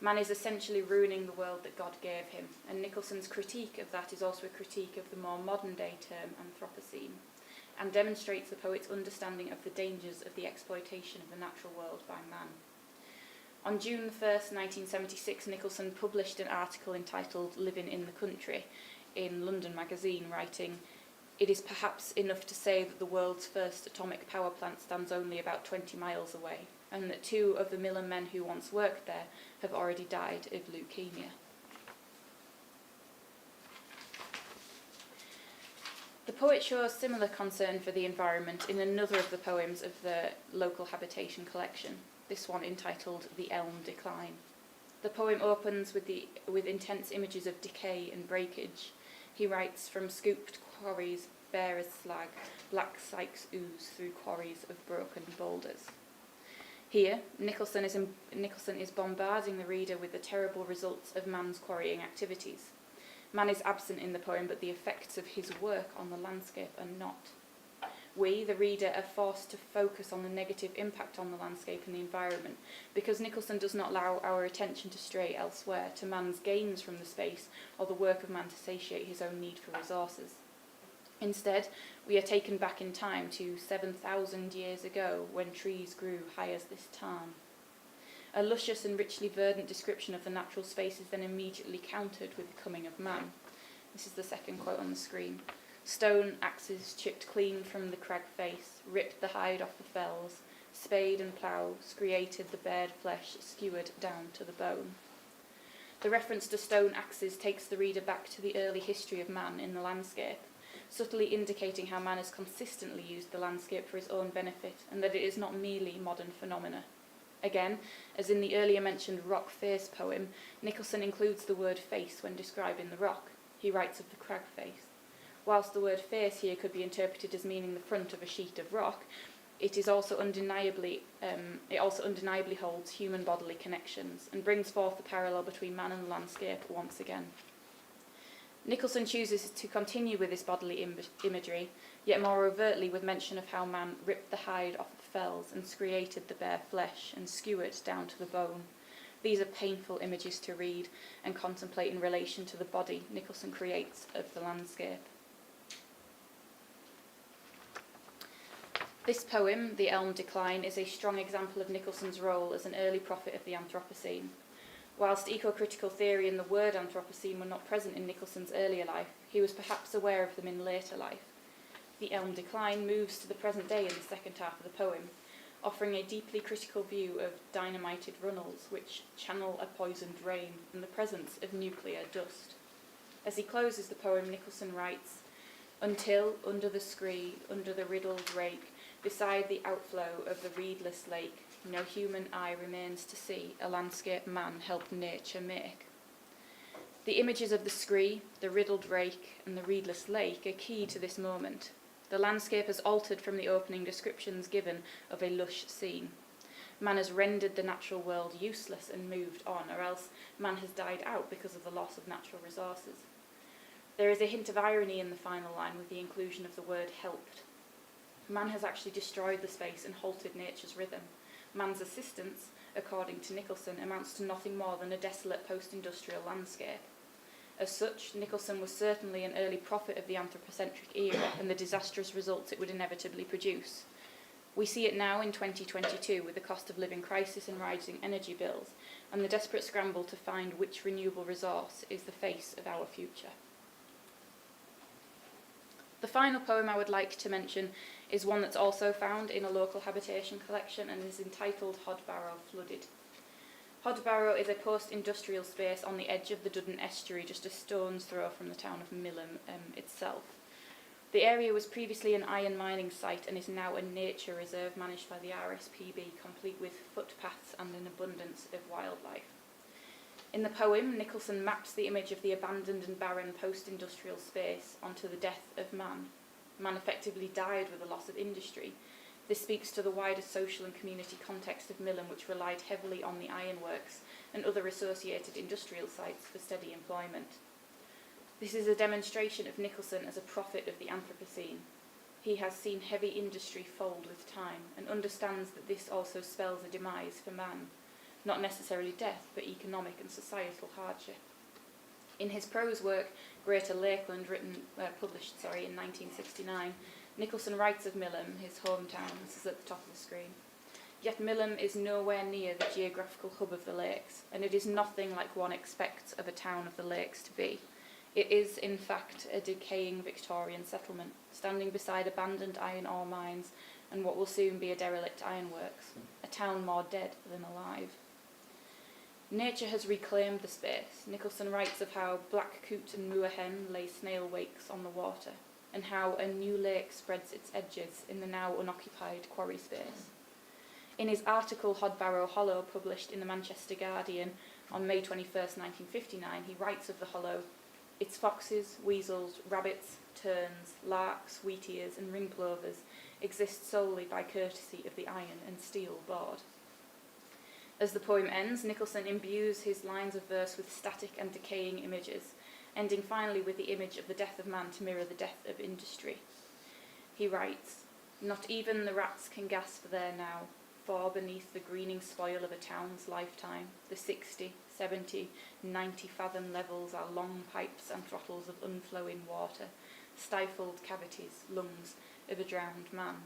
Speaker 10: Man is essentially ruining the world that God gave him, and Nicholson's critique of that is also a critique of the more modern-day term Anthropocene, and demonstrates the poet's understanding of the dangers of the exploitation of the natural world by man. On June 1st, 1976, Nicholson published an article entitled "Living in the Country" in London Magazine, writing, "It is perhaps enough to say that the world's first atomic power plant stands only about 20 miles away, and that 2 of the Milham men who once worked there have already died of leukemia." The poet shows similar concern for the environment in another of the poems of the Local Habitation collection, this one entitled "The Elm Decline." The poem opens with intense images of decay and breakage. He writes, "From scooped quarries bare as slag, black sykes ooze through quarries of broken boulders." Here, Nicholson is bombarding the reader with the terrible results of man's quarrying activities. Man is absent in the poem, but the effects of his work on the landscape are not. We, the reader, are forced to focus on the negative impact on the landscape and the environment, because Nicholson does not allow our attention to stray elsewhere, to man's gains from the space, or the work of man to satiate his own need for resources. Instead, we are taken back in time to 7,000 years ago, when trees grew high as this tarn. A luscious and richly verdant description of the natural space is then immediately countered with the coming of man. This is the second quote on the screen. "Stone axes chipped clean from the crag face, ripped the hide off the fells, spade and plough, screated the bared flesh, skewered down to the bone." The reference to stone axes takes the reader back to the early history of man in the landscape, subtly indicating how man has consistently used the landscape for his own benefit, and that it is not merely modern phenomena. Again, as in the earlier mentioned Rock Face poem, Nicholson includes the word face when describing the rock. He writes of the crag face. Whilst the word face here could be interpreted as meaning the front of a sheet of rock, it also undeniably holds human bodily connections and brings forth the parallel between man and the landscape once again. Nicholson chooses to continue with this bodily imagery, yet more overtly with mention of how man ripped the hide off the fells and screated the bare flesh and skewered down to the bone. These are painful images to read and contemplate in relation to the body Nicholson creates of the landscape. This poem, The Elm Decline, is a strong example of Nicholson's role as an early prophet of the Anthropocene. Whilst eco-critical theory and the word Anthropocene were not present in Nicholson's earlier life, he was perhaps aware of them in later life. The Elm Decline moves to the present day in the second half of the poem, offering a deeply critical view of dynamited runnels which channel a poisoned rain and the presence of nuclear dust. As he closes the poem, Nicholson writes, "Until, under the scree, under the riddled rake, beside the outflow of the reedless lake, no human eye remains to see a landscape man helped nature make." The images of the scree, the riddled rake, and the reedless lake are key to this moment. The landscape has altered from the opening descriptions given of a lush scene. Man has rendered the natural world useless and moved on, or else man has died out because of the loss of natural resources. There is a hint of irony in the final line with the inclusion of the word helped. Man has actually destroyed the space and halted nature's rhythm. Man's assistance, according to Nicholson, amounts to nothing more than a desolate post-industrial landscape. As such, Nicholson was certainly an early prophet of the anthropocentric era and the disastrous results it would inevitably produce. We see it now in 2022 with the cost of living crisis and rising energy bills, and the desperate scramble to find which renewable resource is the face of our future. The final poem I would like to mention is one that's also found in a local habitation collection and is entitled Hodbarrow Flooded. Hodbarrow is a post-industrial space on the edge of the Duddon estuary, just a stone's throw from the town of Millom itself. The area was previously an iron mining site and is now a nature reserve managed by the RSPB, complete with footpaths and an abundance of wildlife. In the poem, Nicholson maps the image of the abandoned and barren post-industrial space onto the death of man. Man effectively died with the loss of industry. This speaks to the wider social and community context of Millom, which relied heavily on the ironworks and other associated industrial sites for steady employment. This is a demonstration of Nicholson as a prophet of the Anthropocene. He has seen heavy industry fold with time and understands that this also spells a demise for man, not necessarily death, but economic and societal hardship. In his prose work, Greater Lakeland, published in 1969, Nicholson writes of Millom, his hometown. This is at the top of the screen. Yet Millom is nowhere near the geographical hub of the lakes, and it is nothing like one expects of a town of the lakes to be. It is, in fact, a decaying Victorian settlement, standing beside abandoned iron ore mines and what will soon be a derelict ironworks, a town more dead than alive. Nature has reclaimed the space. Nicholson writes of how blackcoot and moorhen lay snail wakes on the water, and how a new lake spreads its edges in the now unoccupied quarry space. In his article Hodbarrow Hollow, published in the Manchester Guardian on May 21st, 1959, he writes of the hollow, "Its foxes, weasels, rabbits, terns, larks, wheatears and ring plovers exist solely by courtesy of the iron and steel board." As the poem ends, Nicholson imbues his lines of verse with static and decaying images, ending finally with the image of the death of man to mirror the death of industry. He writes, "Not even the rats can gasp there now, for beneath the greening spoil of a town's lifetime, the 60, 70, 90 fathom levels are long pipes and throttles of unflowing water, stifled cavities, lungs of a drowned man."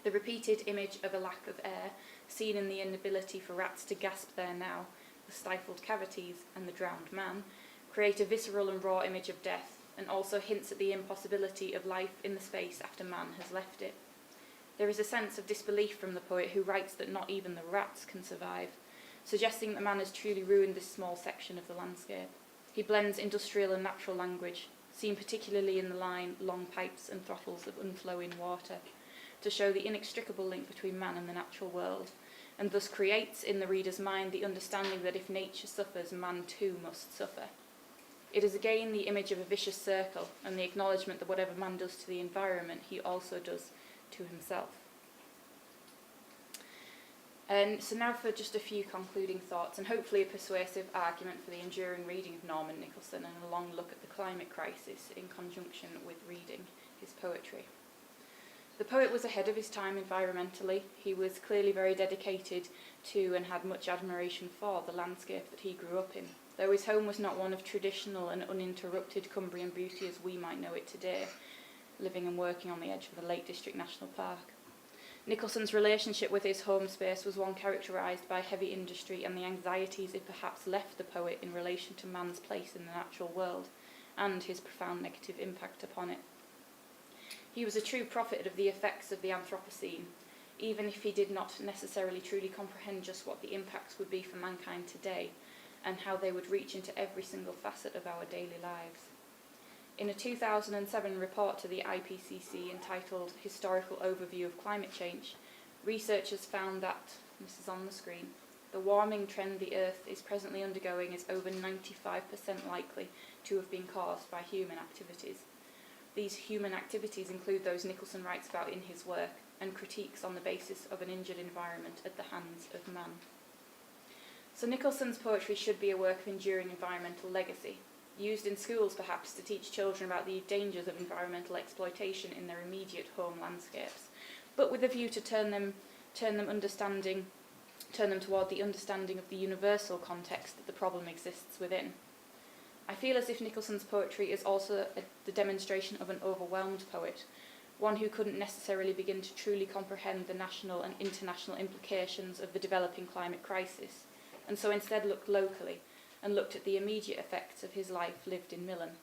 Speaker 10: The repeated image of a lack of air, seen in the inability for rats to gasp there now, the stifled cavities and the drowned man, create a visceral and raw image of death, and also hints at the impossibility of life in the space after man has left it. There is a sense of disbelief from the poet, who writes that not even the rats can survive, suggesting that man has truly ruined this small section of the landscape. He blends industrial and natural language, seen particularly in the line "long pipes and throttles of unflowing water," to show the inextricable link between man and the natural world, and thus creates in the reader's mind the understanding that if nature suffers, man too must suffer. It is again the image of a vicious circle, and the acknowledgement that whatever man does to the environment, he also does to himself. And so now for just a few concluding thoughts, and hopefully a persuasive argument for the enduring reading of Norman Nicholson, and a long look at the climate crisis in conjunction with reading his poetry. The poet was ahead of his time environmentally. He was clearly very dedicated to and had much admiration for the landscape that he grew up in, though his home was not one of traditional and uninterrupted Cumbrian beauty as we might know it today, living and working on the edge of the Lake District National Park. Nicholson's relationship with his home space was one characterised by heavy industry and the anxieties it perhaps left the poet in relation to man's place in the natural world and his profound negative impact upon it. He was a true prophet of the effects of the Anthropocene, even if he did not necessarily truly comprehend just what the impacts would be for mankind today and how they would reach into every single facet of our daily lives. In a 2007 report to the IPCC entitled Historical Overview of Climate Change, researchers found that, this is on the screen, the warming trend the Earth is presently undergoing is over 95% likely to have been caused by human activities. These human activities include those Nicholson writes about in his work and critiques on the basis of an injured environment at the hands of man. So Nicholson's poetry should be a work of enduring environmental legacy, used in schools perhaps to teach children about the dangers of environmental exploitation in their immediate home landscapes, but with a view to turn them toward the understanding of the universal context that the problem exists within. I feel as if Nicholson's poetry is also the demonstration of an overwhelmed poet, one who couldn't necessarily begin to truly comprehend the national and international implications of the developing climate crisis, and so instead looked locally and looked at the immediate effects of his life lived in Millen.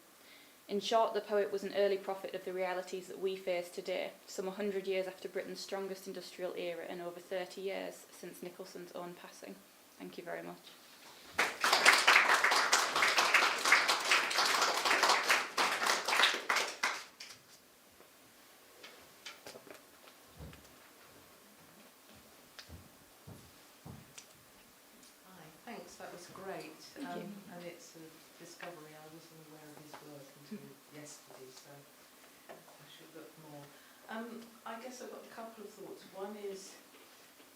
Speaker 10: In short, the poet was an early prophet of the realities that we face today, some 100 years after Britain's strongest industrial era and over 30 years since Nicholson's own passing. Thank you very much.
Speaker 2: Hi, thanks, that was great.
Speaker 10: Thank you.
Speaker 2: And it's a discovery. I wasn't aware of his work until yesterday, so I should look more. I guess I've got a couple of thoughts. One is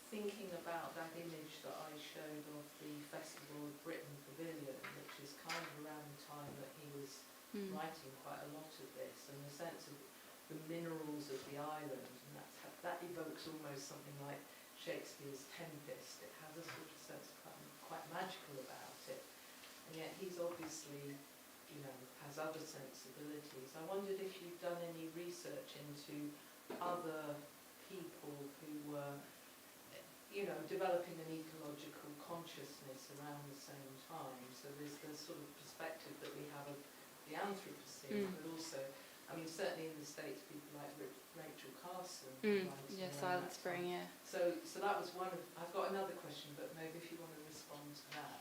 Speaker 2: thinking about that image that I showed of the Festival of Britain Pavilion, which is kind of around the time that he was writing quite a lot of this, and the sense of the minerals of the island, and that evokes almost something like Shakespeare's Tempest. It has a sort of sense of quite magical about it, and yet he's obviously, has other sensibilities. I wondered if you've done any research into other people who were, developing an ecological consciousness around the same time. So there's the sort of perspective that we have of the Anthropocene, but also, certainly in the States, people like Rachel Carson.
Speaker 10: Yeah, Silent Spring, yeah.
Speaker 2: So that was one of, I've got another question, but maybe if you want to respond to that.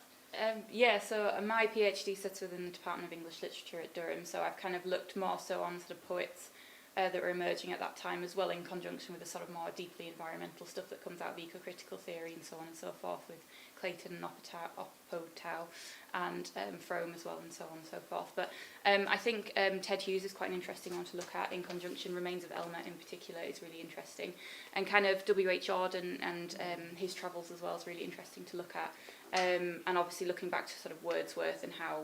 Speaker 10: So my PhD sits within the Department of English Literature at Durham, so I've kind of looked more so on sort of poets that were emerging at that time as well, in conjunction with the sort of more deeply environmental stuff that comes out of eco-critical theory and so on and so forth, with Clayton and Oppotow and Frome as well, and so on and so forth. But I think Ted Hughes is quite an interesting one to look at in conjunction. Remains of Elmer in particular is really interesting, and kind of W.H. Auden and his travels as well is really interesting to look at. And obviously looking back to sort of Wordsworth and how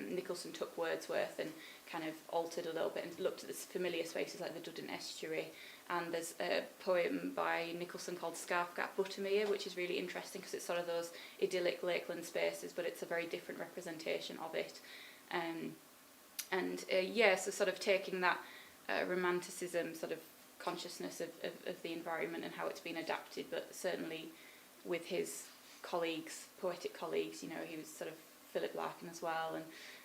Speaker 10: Nicholson took Wordsworth and kind of altered a little bit and looked at the familiar spaces like the Duddon Estuary. And there's a poem by Nicholson called Scarf Gap Buttermere, which is really interesting because it's sort of those idyllic lakeland spaces, but it's a very different representation of it. So sort of taking that romanticism sort of consciousness of the environment and how it's been adapted, but certainly with his colleagues, poetic colleagues, he was sort of Philip Larkin as well,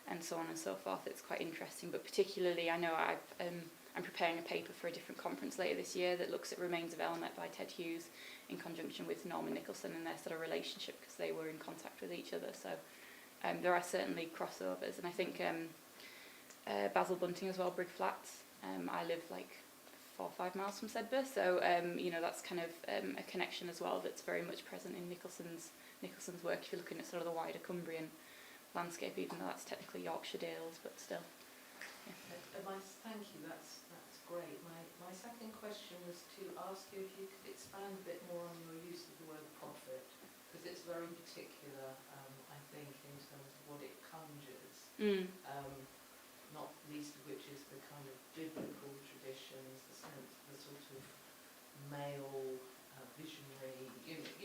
Speaker 10: and so on and so forth. It's quite interesting, but particularly I know I'm preparing a paper for a different conference later this year that looks at Remains of Elmet by Ted Hughes in conjunction with Norman Nicholson and their sort of relationship, because they were in contact with each other. So there are certainly crossovers, and I think Basil Bunting as well, Brig Flats. I live like 4 or 5 miles from Sedbergh, so that's kind of a connection as well that's very much present in Nicholson's work. If you're looking at sort of the wider Cumbrian landscape, even though that's technically Yorkshire Dales, but still. Yeah.
Speaker 2: Thank you. That's great. My second question was to ask you if you could expand a bit more on your use of the word prophet, because it's very particular, I think, in terms of what it conjures. Not least of which is the kind of biblical traditions, the sort of male visionary.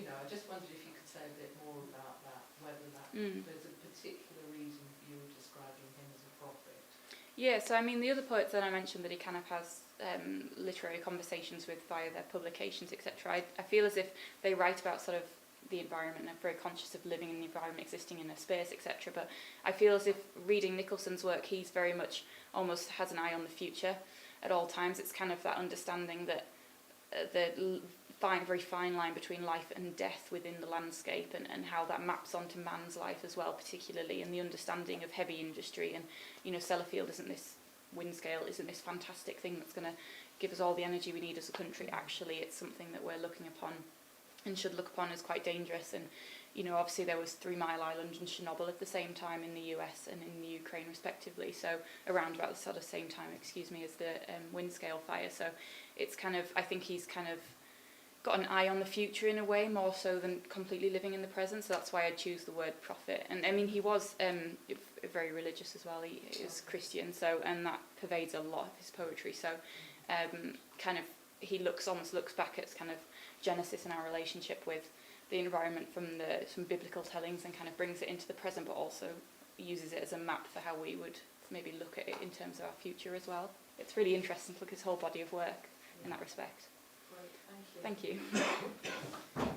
Speaker 2: I just wondered if you could say a bit more about that, whether that there's a particular reason for you describing him as a prophet.
Speaker 10: Yeah, so I mean, the other poets that I mentioned that he kind of has literary conversations with via their publications, etc., I feel as if they write about sort of the environment and are very conscious of living in the environment, existing in a space, etc. But I feel as if reading Nicholson's work, he's very much almost has an eye on the future at all times. It's kind of that understanding that very fine line between life and death within the landscape, and how that maps onto man's life as well, particularly, and the understanding of heavy industry. And, you know, Sellafield isn't this fantastic thing that's going to give us all the energy we need as a country. Actually, it's something that we're looking upon and should look upon as quite dangerous. And, you know, obviously there was 3 Mile Island and Chernobyl at the same time in the US and in the Ukraine respectively, so around about the sort of same time, as the Windscale fire. So it's kind of, I think he's kind of got an eye on the future in a way, more so than completely living in the present. So that's why I choose the word prophet. And I mean, he was very religious as well. He is Christian, so, and that pervades a lot of his poetry. So kind of he almost looks back at kind of Genesis and our relationship with the environment from biblical tellings, and kind of brings it into the present, but also uses it as a map for how we would maybe look at it in terms of our future as well. It's really interesting to look at his whole body of work in that respect. Thank you.
Speaker 1: I'll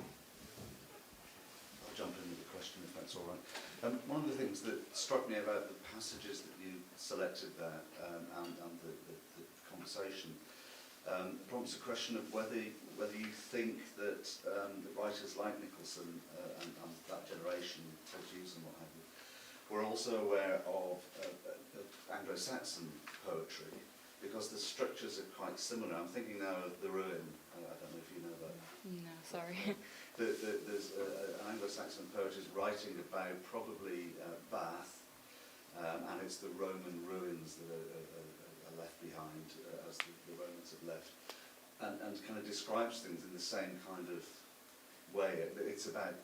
Speaker 1: jump in with a question if that's all right. One of the things that struck me about the passages that you selected there and the conversation prompts a question of whether you think that writers like Nicholson and that generation, Hughes and what have you, were also aware of Anglo-Saxon poetry, because the structures are quite similar. I'm thinking now of The Ruin. I don't know if you know that.
Speaker 10: No, sorry.
Speaker 1: There's an Anglo-Saxon poet who's writing about probably Bath, and it's the Roman ruins that are left behind as the Romans have left, and kind of describes things in the same kind of way. It's about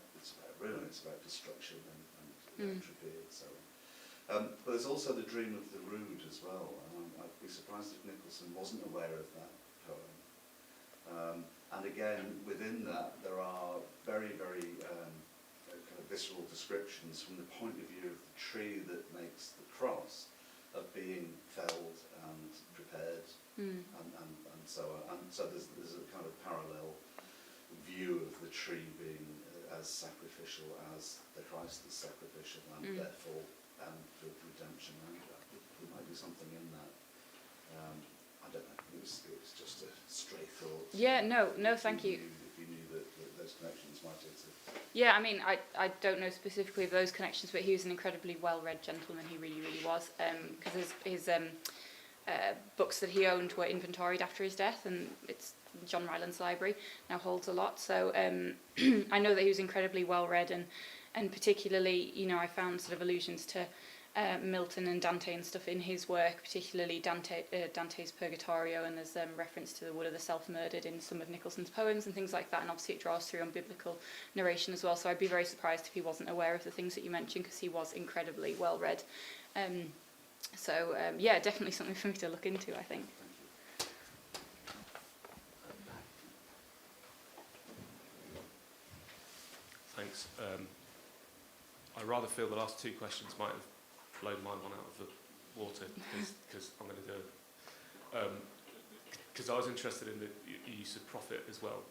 Speaker 1: ruin, it's about destruction and entropy and so on. But there's also The Dream of the Rood as well, and I'd be surprised if Nicholson wasn't aware of that poem. And again, within that, there are very, very kind of visceral descriptions from the point of view of the tree that makes the cross, of being felled and prepared, and so on. And so there's a kind of parallel view of the tree being as sacrificial as the Christ is sacrificial, and therefore for redemption. And there might be something in that. I don't know. It's just a stray thought.
Speaker 10: Yeah. No. Thank you.
Speaker 1: If you knew that those connections might exist.
Speaker 10: Yeah, I mean, I don't know specifically of those connections, but he was an incredibly well-read gentleman. He really, really was. Because his books that he owned were inventoried after his death, and it's John Ryland's library now holds a lot. So I know that he was incredibly well-read, and particularly, you know, I found sort of allusions to Milton and Dante and stuff in his work, particularly Dante's Purgatorio, and there's reference to the Wood of the Self-Murdered in some of Nicholson's poems and things like that, and obviously it draws through on biblical narration as well, so I'd be very surprised if he wasn't aware of the things that you mentioned, because he was incredibly well read. Yeah, definitely something for me to look into, I think.
Speaker 11: Thanks. I rather feel the last 2 questions might have blown my one out of the water, because I'm going to do it. Because I was interested in the use of prophet as well,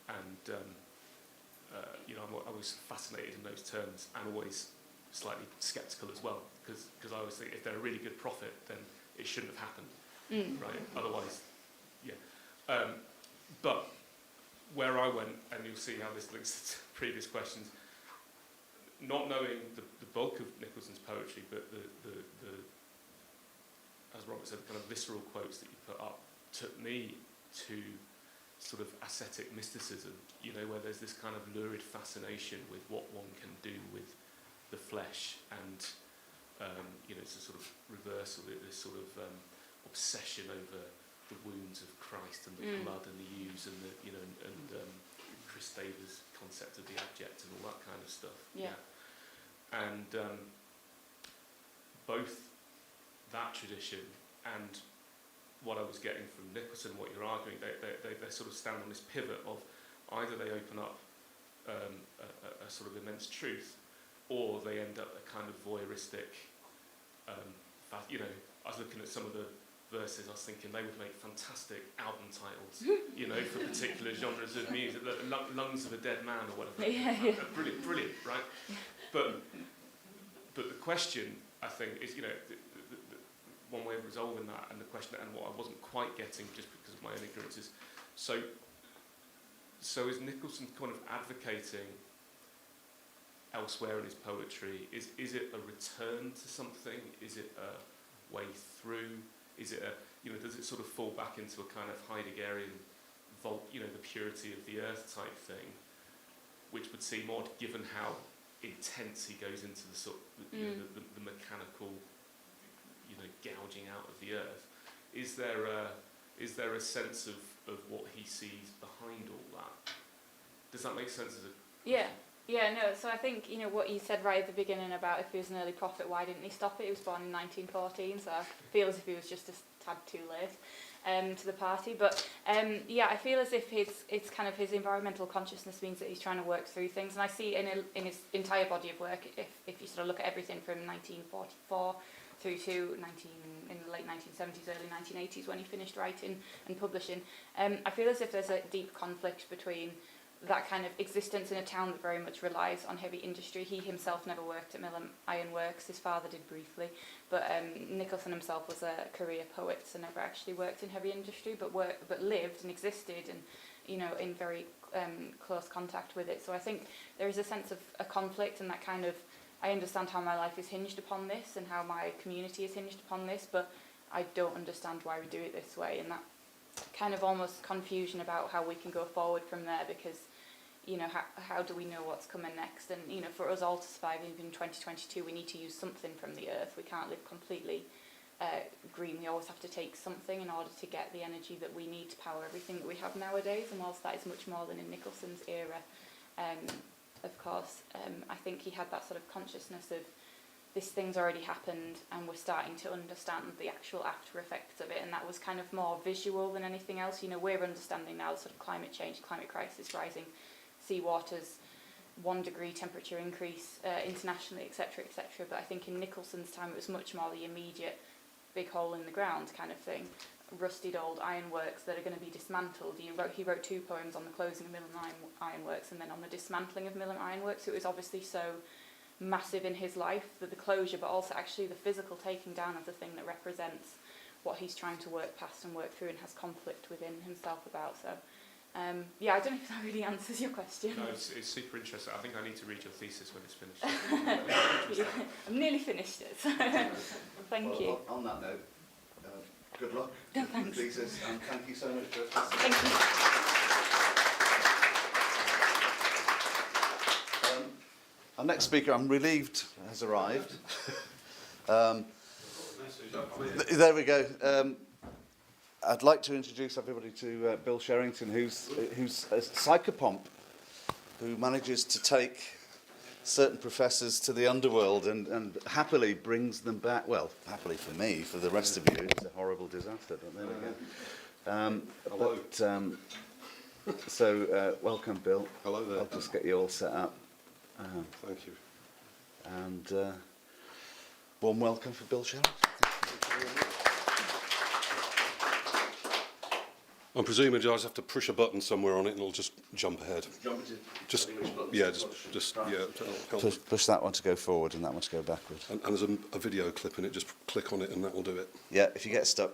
Speaker 11: and you know, I'm always fascinated in those terms, and always slightly sceptical as well, because I always think if they're a really good prophet, then it shouldn't have happened, right? Otherwise, yeah. But where I went, and you'll see how this links to previous questions, not knowing the bulk of Nicholson's poetry, but the as Robert said, the kind of visceral quotes that you put up took me to sort of ascetic mysticism, you know, where there's this kind of lurid fascination with what one can do with the flesh, and you know, it's a sort of reversal, this sort of obsession over the wounds of Christ and the blood and the ewes and the, you know, and Chris Davis' concept of the abject and all that kind of stuff.
Speaker 10: Yeah.
Speaker 11: And both that tradition and what I was getting from Nicholson, what you're arguing, they sort of stand on this pivot of either they open up a sort of immense truth, or they end up a kind of voyeuristic you know, I was looking at some of the verses, I was thinking they would make fantastic album titles, you know, for particular genres of music, the Lungs of a Dead Man or whatever.
Speaker 10: Yeah.
Speaker 11: Brilliant, brilliant, right? But the question, I think, is, you know, the one way of resolving that, and the question, and what I wasn't quite getting just because of my own ignorance is, so is Nicholson kind of advocating elsewhere in his poetry? Is it a return to something? Is it a way through? Is it a, you know, does it sort of fall back into a kind of Heideggerian vault, you know, the purity of the earth type thing, which would seem odd given how intense he goes into the sort of, you know, the mechanical, you know, gouging out of the earth. Is there a sense of what he sees behind all that? Does that make sense as a
Speaker 10: Yeah, no, so I think, you know, what you said right at the beginning about if he was an early prophet, why didn't he stop it? He was born in 1914, so I feel as if he was just a tad too late to the party. But yeah, I feel as if it's kind of his environmental consciousness means that he's trying to work through things. And I see in his entire body of work, if you sort of look at everything from 1944 through to in the late 1970s, early 1980s when he finished writing and publishing, I feel as if there's a deep conflict between that kind of existence in a town that very much relies on heavy industry. He himself never worked at Mill and Iron Works. His father did briefly, but Nicholson himself was a career poet, so never actually worked in heavy industry, but lived and existed, and, you know, in very close contact with it. So I think there is a sense of a conflict, and that kind of, I understand how my life is hinged upon this and how my community is hinged upon this, but I don't understand why we do it this way, and that kind of almost confusion about how we can go forward from there, because, you know, how do we know what's coming next? And, you know, for us all to survive even in 2022, we need to use something from the earth. We can't live completely green. We always have to take something in order to get the energy that we need to power everything that we have nowadays. And whilst that is much more than in Nicholson's era, of course, I think he had that sort of consciousness of this thing's already happened and we're starting to understand the actual after effects of it, and that was kind of more visual than anything else. You know, we're understanding now the sort of climate change, climate crisis, rising sea waters, 1 degree temperature increase internationally, etc., etc. But I think in Nicholson's time it was much more the immediate big hole in the ground kind of thing. Rusted old ironworks that are going to be dismantled. He wrote 2 poems on the closing of Mill and Iron Works and then on the dismantling of Mill and Iron Works. It was obviously so massive in his life, that the closure, but also actually the physical taking down of the thing that represents what he's trying to work past and work through and has conflict within himself about. So yeah, I don't know if that really answers your question.
Speaker 11: No, it's super interesting. I think I need to read your thesis when it's finished.
Speaker 10: I'm nearly finished it, so thank you.
Speaker 1: On that note, good luck
Speaker 10: No,
Speaker 1: with the
Speaker 10: thanks.
Speaker 1: thesis, and thank you so much for
Speaker 10: Thank you.
Speaker 1: Our next speaker, I'm relieved, has arrived. There we go. I'd like to introduce everybody to Bill Sherrington, who's a psychopomp who manages to take certain professors to the underworld and happily brings them back. Well, happily for me, for the rest of you, it's a horrible disaster, but there we go. But, so, welcome, Bill.
Speaker 9: Hello there.
Speaker 1: I'll just get you all set up.
Speaker 9: Thank you.
Speaker 1: And warm welcome for Bill Sherrington.
Speaker 9: I'm presuming I just have to push a button somewhere on it and it'll just jump ahead. Just yeah, just yeah.
Speaker 1: Push that one to go forward and that one to go backward.
Speaker 9: And there's a video clip in it. Just click on it and that will do it.
Speaker 1: Yeah, if you get stuck,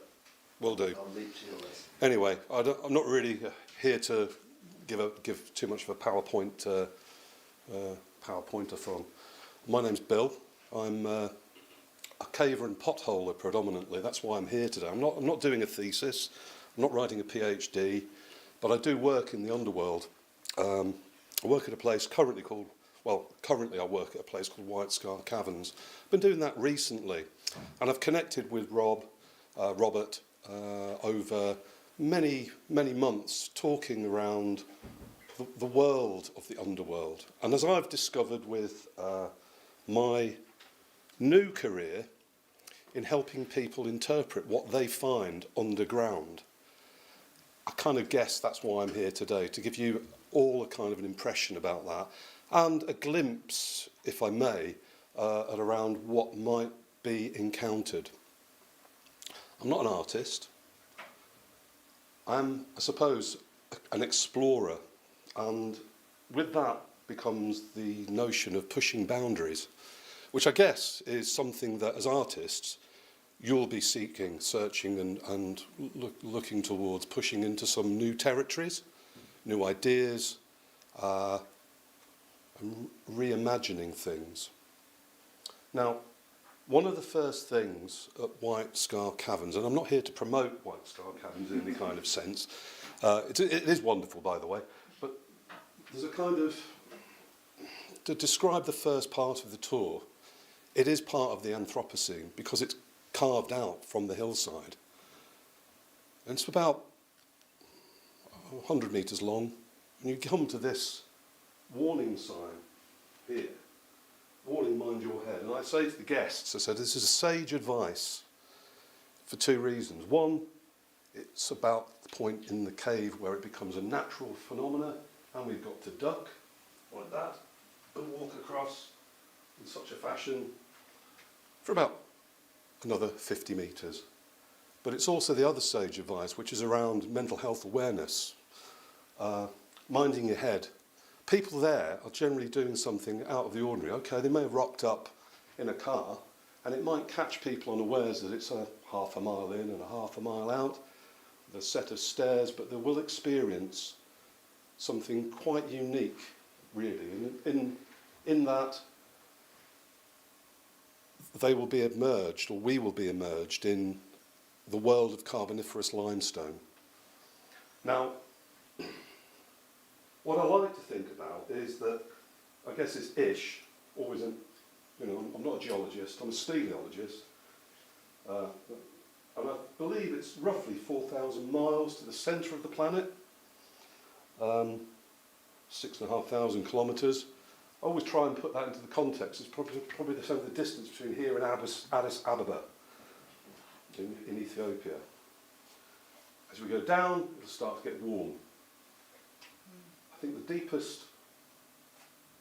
Speaker 9: Will do.
Speaker 1: I'll leap to your list.
Speaker 9: Anyway, I'm not really here to give too much of a PowerPointer from. My name's Bill. I'm a caver and potholer predominantly. That's why I'm here today. I'm not doing a thesis. I'm not writing a PhD, but I do work in the underworld. I work at a place currently I work at a place called White Scar Caverns. I've been doing that recently, and I've connected with Robert, over many months, talking around the world of the underworld. And as I've discovered with my new career in helping people interpret what they find underground, I kind of guess that's why I'm here today, to give you all a kind of an impression about that and a glimpse, if I may, at around what might be encountered. I'm not an artist. I'm, I suppose, an explorer, and with that becomes the notion of pushing boundaries, which I guess is something that as artists you'll be seeking, searching and looking towards, pushing into some new territories, new ideas, and reimagining things. Now, one of the first things at White Scar Caverns, and I'm not here to promote White Scar Caverns in any kind of sense, it is wonderful, by the way, but there's a kind of, to describe the first part of the tour, it is part of the Anthropocene because it's carved out from the hillside. And it's about 100 metres long, and you come to this warning sign here. Warning, mind your head. And I say to the guests, I said, this is a sage advice for two reasons. One, it's about the point in the cave where it becomes a natural phenomena, and we've got to duck like that and walk across in such a fashion for about another 50 metres. But it's also the other sage advice, which is around mental health awareness, minding your head. People there are generally doing something out of the ordinary. Okay, they may have rocked up in a car, and it might catch people unawares that it's a half a mile in and a half a mile out, with a set of stairs, but they will experience something quite unique, really, in that they will be immersed, or we will be immersed, in the world of Carboniferous limestone. Now, what I like to think about is that, I guess it's ish, always in, you know, I'm not a geologist, I'm a speleologist, and I believe it's roughly 4,000 miles to the centre of the planet, 6,500 kilometres. I always try and put that into the context. It's probably the same the distance between here and Addis Ababa in Ethiopia. As we go down, it'll start to get warm. I think the deepest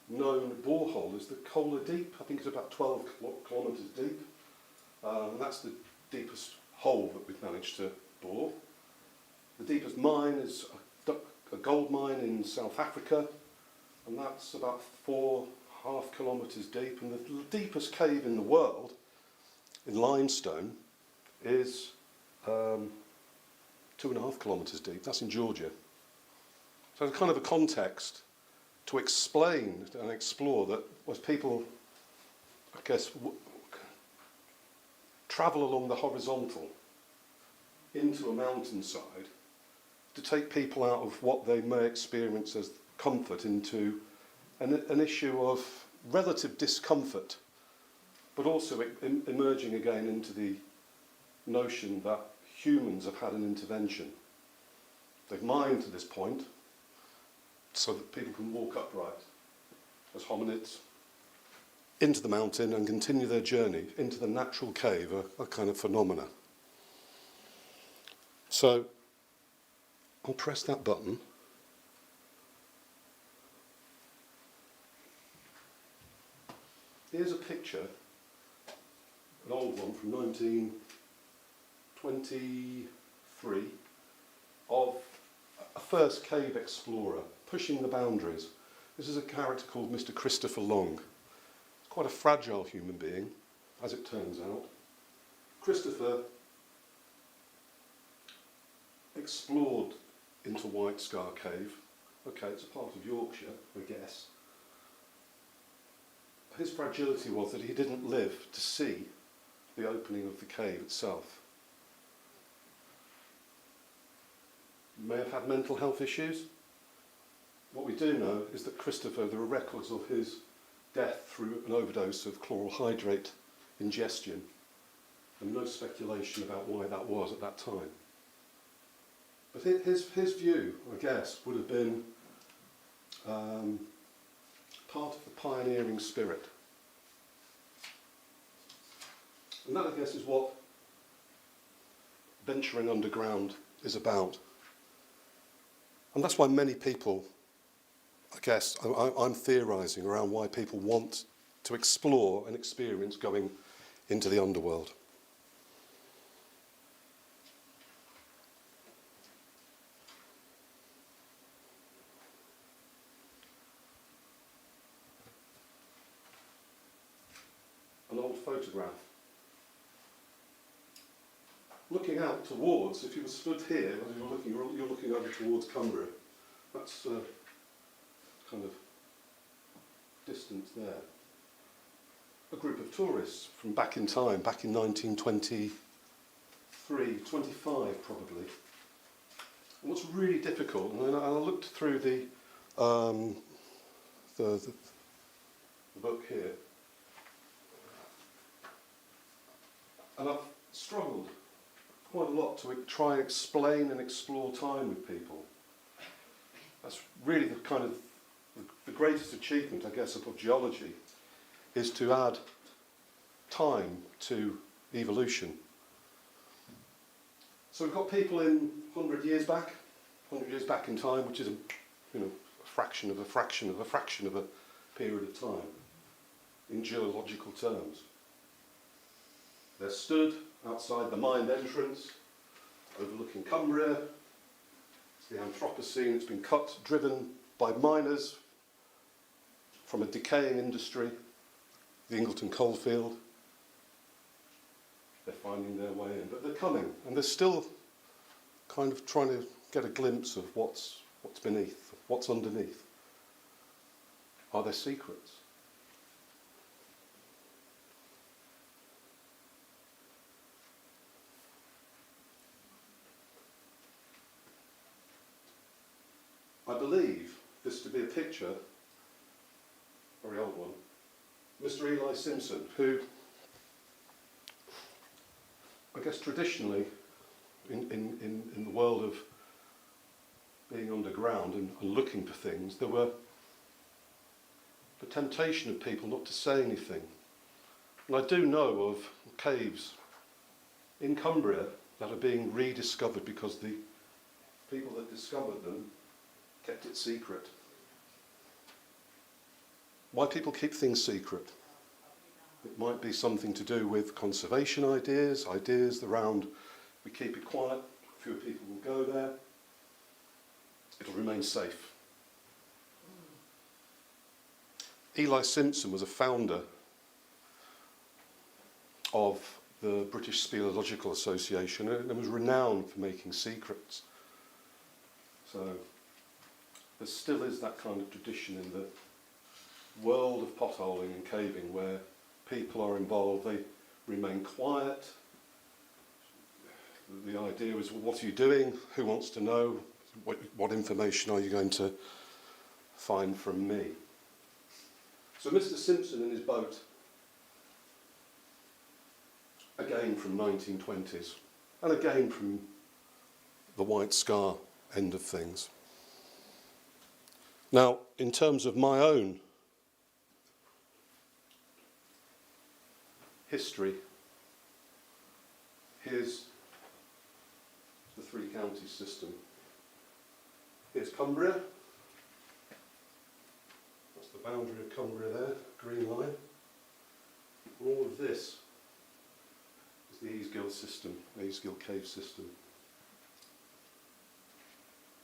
Speaker 9: known borehole is the Kola Deep. I think it's about 12 kilometres deep. And that's the deepest hole that we've managed to bore. The deepest mine is a gold mine in South Africa, and that's about 4.5 kilometres deep. And the deepest cave in the world, in limestone, is 2.5 kilometres deep. That's in Georgia. So it's kind of a context to explain and explore that as people, I guess, travel along the horizontal into a mountainside, to take people out of what they may experience as comfort into an issue of relative discomfort, but also emerging again into the notion that humans have had an intervention. They've mined to this point so that people can walk upright as hominids into the mountain and continue their journey into the natural cave, a kind of phenomena. So I'll press that button. Here's a picture, an old one from 1923, of a first cave explorer pushing the boundaries. This is a character called Mr. Christopher Long. He's quite a fragile human being, as it turns out. Christopher explored into White Scar Cave. Okay, it's a part of Yorkshire, I guess. His fragility was that he didn't live to see the opening of the cave itself. He may have had mental health issues. What we do know is that Christopher, there are records of his death through an overdose of chloral hydrate ingestion, and no speculation about why that was at that time. But his view, I guess, would have been part of the pioneering spirit. And that, I guess, is what venturing underground is about. And that's why many people, I guess, I'm theorising around why people want to explore and experience going into the underworld. an old photograph. Looking out towards, if you were stood here, you're looking over towards Cumbria. That's kind of distance there. A group of tourists from back in time, back in 1923, 25 probably. And what's really difficult, and I looked through the book here, and I've struggled quite a lot to try and explain and explore time with people. That's really the kind of the greatest achievement, I guess, of geology, is to add time to evolution. So we've got people in 100 years back in time, which is a fraction of a fraction of a fraction of a period of time in geological terms. They're stood outside the mined entrance, overlooking Cumbria. It's the Anthropocene. It's been cut, driven by miners from a decaying industry, the Ingleton coalfield. They're finding their way in, but they're coming, and they're still kind of trying to get a glimpse of what's beneath, what's underneath. Are there secrets? I believe this to be a picture, very old one, Mr. Eli Simpson, who, I guess traditionally, in the world of being underground and looking for things, there were the temptation of people not to say anything. And I do know of caves in Cumbria that are being rediscovered because the people that discovered them kept it secret. Why people keep things secret? It might be something to do with conservation ideas around we keep it quiet, fewer people will go there, it'll remain safe. Eli Simpson was a founder of the British Speleological Association and was renowned for making secrets. So there still is that kind of tradition in the world of potholing and caving where people are involved, they remain quiet. The idea is, well, what are you doing? Who wants to know? What information are you going to find from me? So Mr. Simpson in his boat, again from 1920s, and again from the White Scar end of things. Now, in terms of my own history, here's the three counties system. Here's Cumbria. That's the boundary of Cumbria there, green line. And all of this is the Easgill system, the Easgill cave system.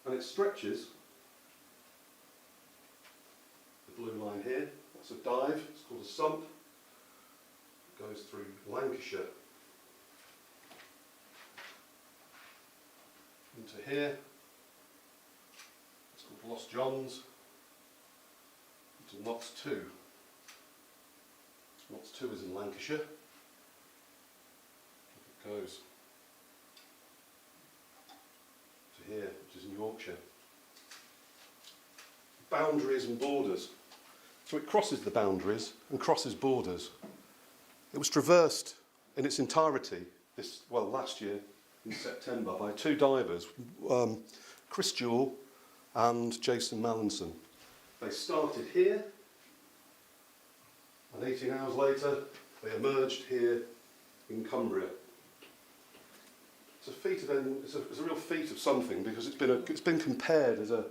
Speaker 9: And it stretches, the blue line here, that's a dive, it's called a sump. It goes through Lancashire into here, it's called Lost Johns, into Knots 2. Knots 2 is in Lancashire. It goes to here, which is in Yorkshire. Boundaries and borders. So it crosses the boundaries and crosses borders. It was traversed in its entirety last year in September by two divers, Chris Jewell and Jason Mallinson. They started here, and 18 hours later they emerged here in Cumbria. It's a feat of it's a real feat of something, because it's been compared as a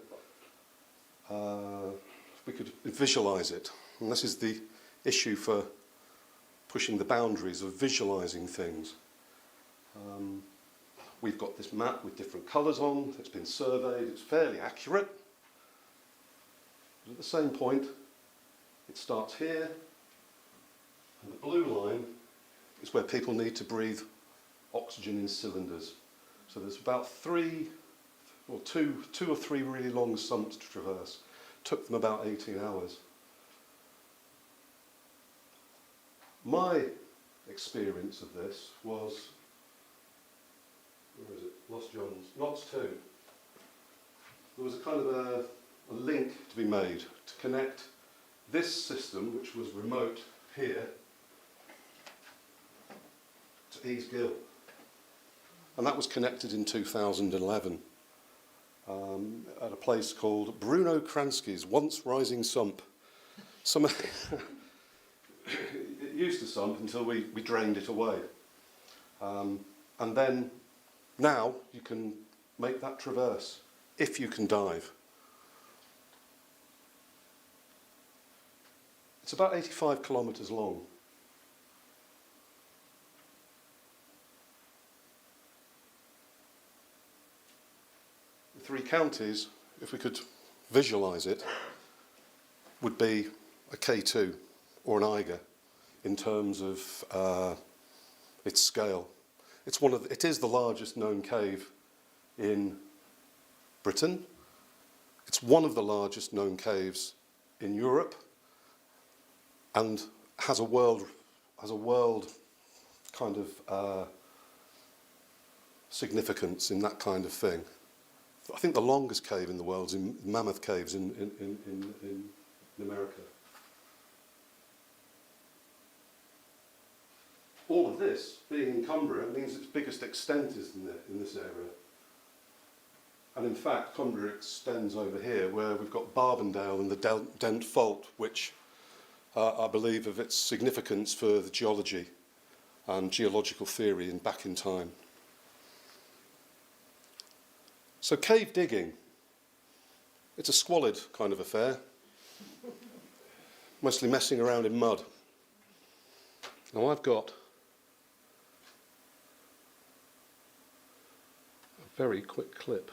Speaker 9: we could visualise it, and this is the issue for pushing the boundaries of visualising things. We've got this map with different colours on, it's been surveyed, it's fairly accurate. But at the same point, it starts here, And the blue line is where people need to breathe oxygen in cylinders. So there's about two or three really long sumps to traverse. Took them about 18 hours. My experience of this was, where is it? Lost Johns, Knots 2. There was a kind of a link to be made to connect this system, which was remote here, to East Gill. And that was connected in 2011 at a place called Bruno Kransky's Once Rising Sump. It used to sump until we drained it away. And then now you can make that traverse if you can dive. It's about 85 kilometres long. The 3 counties, if we could visualise it, would be a K2 or an Eiger in terms of its scale. It is the largest known cave in Britain. It's one of the largest known caves in Europe, and has a world kind of significance in that kind of thing. I think the longest cave in the world is in Mammoth Caves in America. All of this, being in Cumbria, means its biggest extent is in this area. And in fact, Cumbria extends over here, where we've got Barbendale and the Dent Fault, which I believe of its significance for the geology and geological theory back in time. So cave digging, it's a squalid kind of affair, mostly messing around in mud. Now I've got a very quick clip.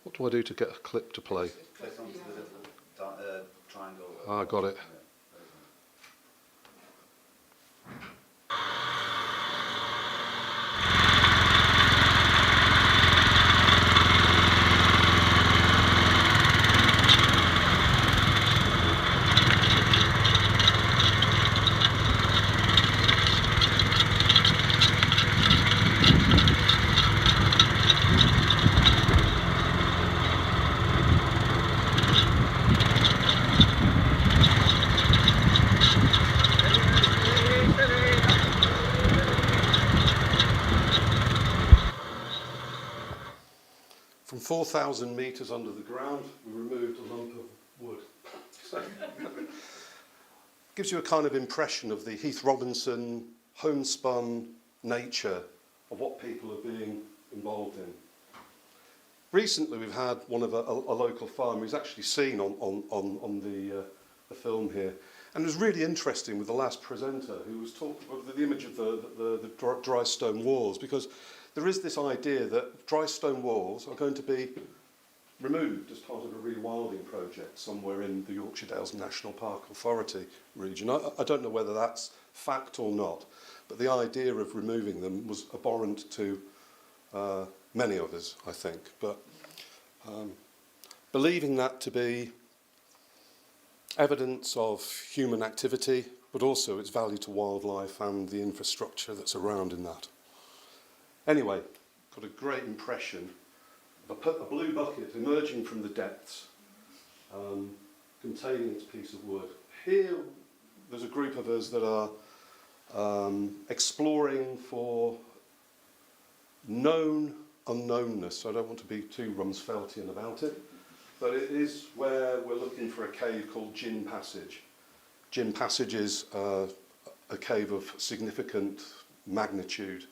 Speaker 9: What do I do to get a clip to play?
Speaker 1: Click onto the little triangle.
Speaker 9: Ah, got it. From 4,000 metres under the ground, we removed a lump of wood. So, gives you a kind of impression of the Heath Robinson, homespun nature of what people are being involved in. Recently, we've had one of a local farmer who's actually seen on the film here, and it was really interesting with the last presenter who was talking about the image of the dry stone walls, because there is this idea that dry stone walls are going to be removed as part of a rewilding project somewhere in the Yorkshire Dales National Park Authority region. I don't know whether that's fact or not, but the idea of removing them was abhorrent to many of us, I think. But believing that to be evidence of human activity, but also its value to wildlife and the infrastructure that's around in that. Anyway, got a great impression of a blue bucket emerging from the depths, containing its piece of wood. Here, there's a group of us that are exploring for known unknownness. So I don't want to be too Rumsfeldian about it, but it is where we're looking for a cave called Gin Passage. Gin Passage is a cave of significant magnitude,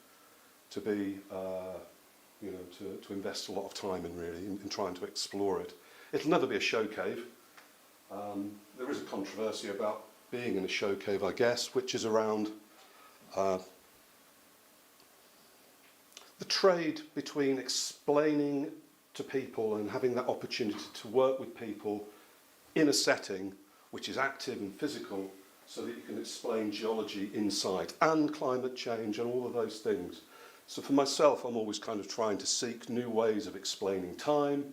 Speaker 9: to be, to invest a lot of time in, really, in trying to explore it. It'll never be a show cave. There is a controversy about being in a show cave, I guess, which is around the trade between explaining to people and having that opportunity to work with people in a setting which is active and physical, so that you can explain geology inside and climate change and all of those things. So for myself, I'm always kind of trying to seek new ways of explaining time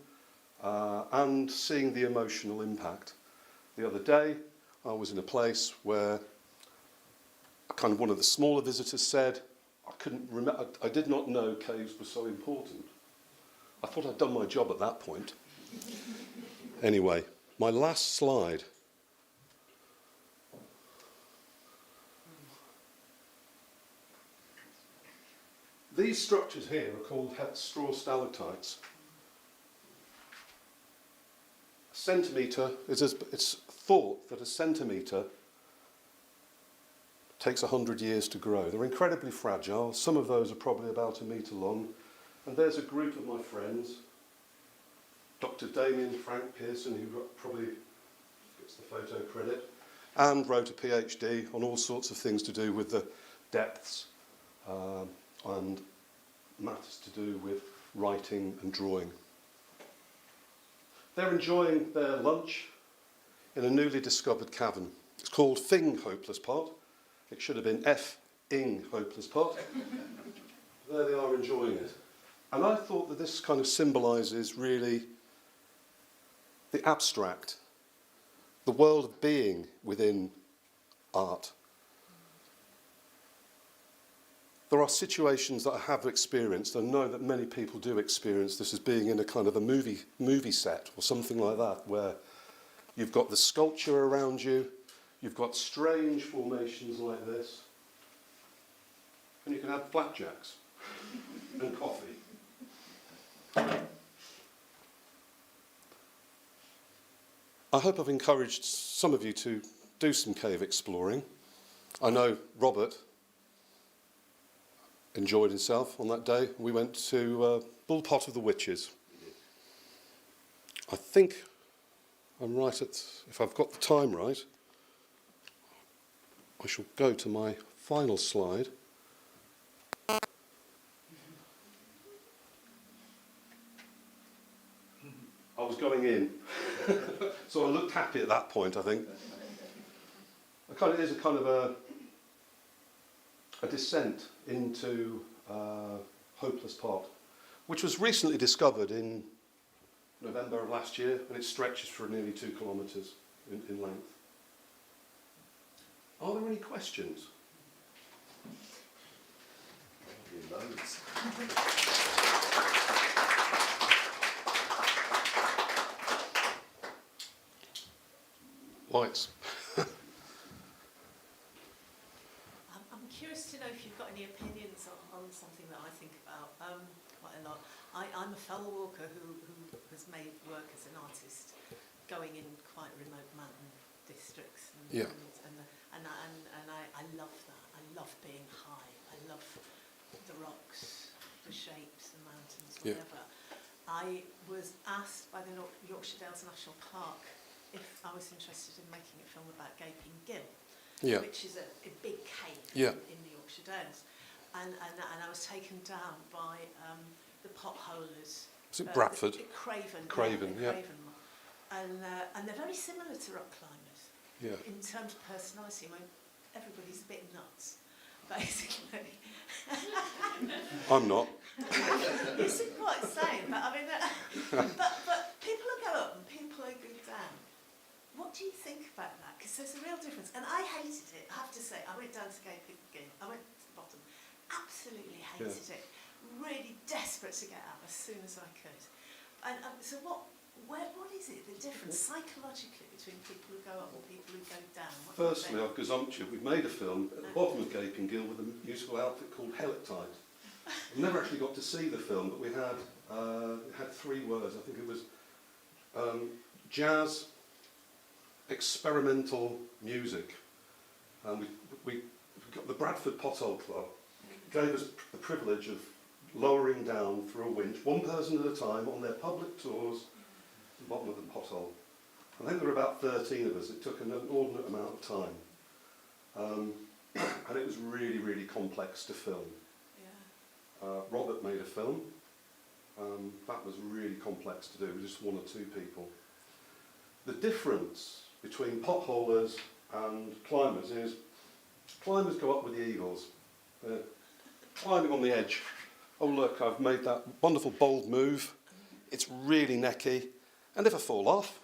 Speaker 9: and seeing the emotional impact. The other day, I was in a place where kind of one of the smaller visitors said, I did not know caves were so important. I thought I'd done my job at that point. Anyway, my last slide. These structures here are called straw stalactites. A centimetre, it's thought that a centimetre takes 100 years to grow. They're incredibly fragile. Some of those are probably about 1 metre long. And there's a group of my friends, Dr. Damien Frank Pearson, who probably gets the photo credit, and wrote a PhD on all sorts of things to do with the depths and matters to do with writing and drawing. They're enjoying their lunch in a newly discovered cavern. It's called Fing Hopeless Pot. It should have been F-ing Hopeless Pot. There they are enjoying it. And I thought that this kind of symbolises really the abstract, the world of being within art. There are situations that I have experienced, and know that many people do experience this as being in a kind of a movie set or something like that, where you've got the sculpture around you, you've got strange formations like this, and you can have blackjacks and coffee. I hope I've encouraged some of you to do some cave exploring. I know Robert enjoyed himself on that day. We went to Bull Pot of the Witches. I think I'm right if I've got the time right, I shall go to my final slide. I was going in, so I looked happy at that point, I think. It is a kind of a descent into Hopeless Pot, which was recently discovered in November of last year, and it stretches for nearly 2 kilometres in length. Are there any questions?
Speaker 1: Loads.
Speaker 9: Lights.
Speaker 4: I'm curious to know if you've got any opinions on something that I think about quite a lot. I'm a fellow walker who has made work as an artist going in quite remote mountain districts. And I love that. I love being high. I love the rocks, the shapes, the mountains, whatever. Yeah. I was asked by the Yorkshire Dales National Park if I was interested in making a film about Gaping Gill, which is a big cave in the Yorkshire Dales. And I was taken down by the potholers.
Speaker 9: Is it Bradford?
Speaker 4: Craven.
Speaker 9: Craven, yeah.
Speaker 4: Craven. And they're very similar to rock climbers in terms of personality. I mean, everybody's a bit nuts, basically.
Speaker 9: I'm not.
Speaker 4: You seem quite sane, but I mean, but people who go up and people who go down. What do you think about that? Because there's a real difference. And I hated it, I have to say. I went down to Gaping Gill. I went to the bottom. Absolutely hated it. Really desperate to get out as soon as I could. And so what is it, the difference psychologically between people who go up and people who go down?
Speaker 9: Firstly, I've gazumptured. We've made a film at the bottom of Gaping Gill with a musical outfit called Helictite. I've never actually got to see the film, but we had it had 3 words. I think it was jazz, experimental music, and we got the Bradford Pothole Club gave us the privilege of lowering down through a winch, 1 person at a time, on their public tours to the bottom of the pothole. I think there were about 13 of us. It took an inordinate amount of time, and it was really, really complex to film. Robert made a film. That was really complex to do with just 1 or 2 people. The difference between potholers and climbers is climbers go up with the eagles. They're climbing on the edge. Oh look, I've made that wonderful bold move. It's really necky. And if I fall off,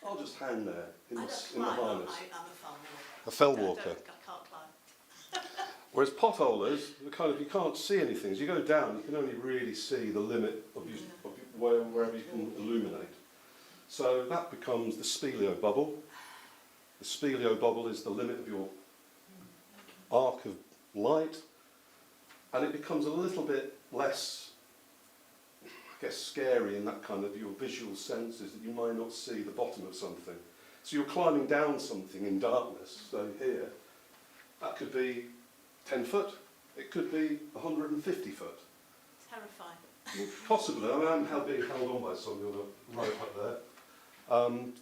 Speaker 9: I'll just hang there in the harness.
Speaker 4: I'm a fell walker.
Speaker 9: A fell walker.
Speaker 4: I can't climb.
Speaker 9: Whereas potholers, you can't see anything. As you go down, you can only really see the limit of, wherever you can illuminate. So that becomes the speleo bubble. The speleo bubble is the limit of your arc of light, and it becomes a little bit less, I guess, scary in that kind of your visual senses, that you might not see the bottom of something. So you're climbing down something in darkness. So here, that could be 10 foot, it could be 150 foot.
Speaker 4: Terrifying.
Speaker 9: Well, possibly. I mean, I'm being held on by somebody on a rope up there.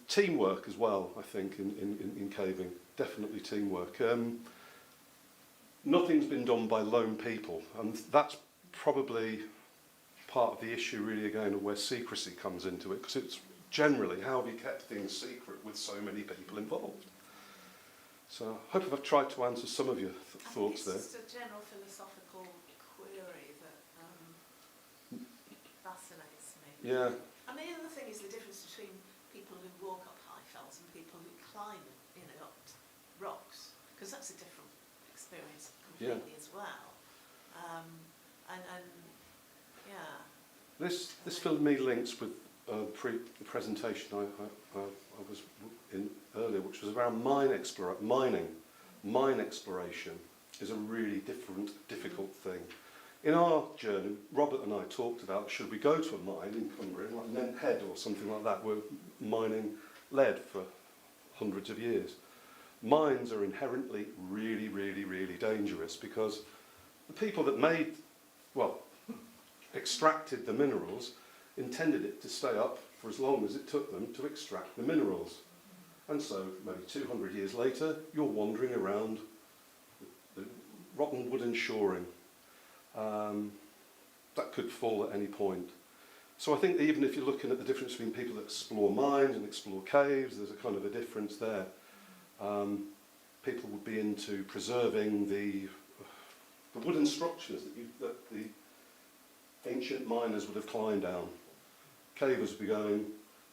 Speaker 9: Teamwork as well, I think, in caving. Definitely teamwork. Nothing's been done by lone people, and that's probably part of the issue, really, again, of where secrecy comes into it, because it's generally, how have you kept things secret with so many people involved? So I hope I've tried to answer some of your thoughts there.
Speaker 4: It's just a general philosophical query that fascinates me.
Speaker 9: Yeah.
Speaker 4: And the other thing is the difference between people who walk up high fells and people who climb, up rocks, because that's a different experience completely as well.
Speaker 9: This filled me links with the presentation I was in earlier, which was around mining. Mine exploration is a really difficult thing. In our journey, Robert and I talked about, should we go to a mine in Cumbria, like Nent Head or something like that, we're mining lead for hundreds of years. Mines are inherently really, really, really dangerous, because the people that extracted the minerals intended it to stay up for as long as it took them to extract the minerals. And so, maybe 200 years later, you're wandering around the rotten wooden shoring. That could fall at any point. So I think that even if you're looking at the difference between people that explore mines and explore caves, there's a kind of a difference there. People would be into preserving the wooden structures that the ancient miners would have climbed down. Cavers would be going,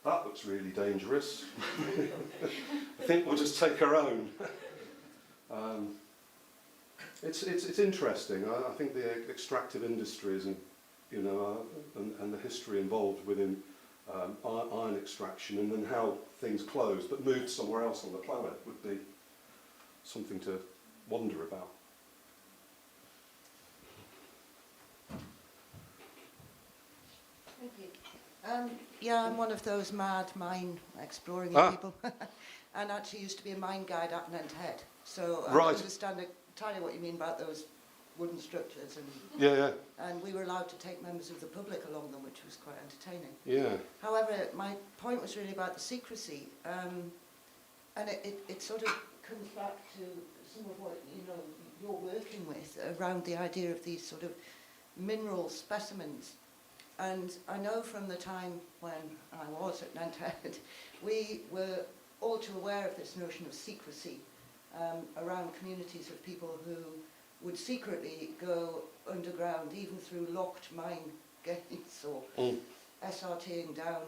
Speaker 9: that looks really dangerous. I think we'll just take our own. It's interesting. I think the extractive industries and the history involved within iron extraction, and then how things closed but moved somewhere else on the planet, would be something to wonder about.
Speaker 8: Thank you. Yeah, I'm one of those mad mine exploring people, and actually used to be a mine guide at Nent Head. So I understand entirely what you mean about those wooden structures, and and we were allowed to take members of the public along them, which was quite entertaining.
Speaker 9: Yeah.
Speaker 8: However, my point was really about the secrecy, and it sort of comes back to some of what you're working with around the idea of these sort of mineral specimens. And I know from the time when I was at Nent Head, we were all too aware of this notion of secrecy around communities of people who would secretly go underground, even through locked mine gates or SRTing down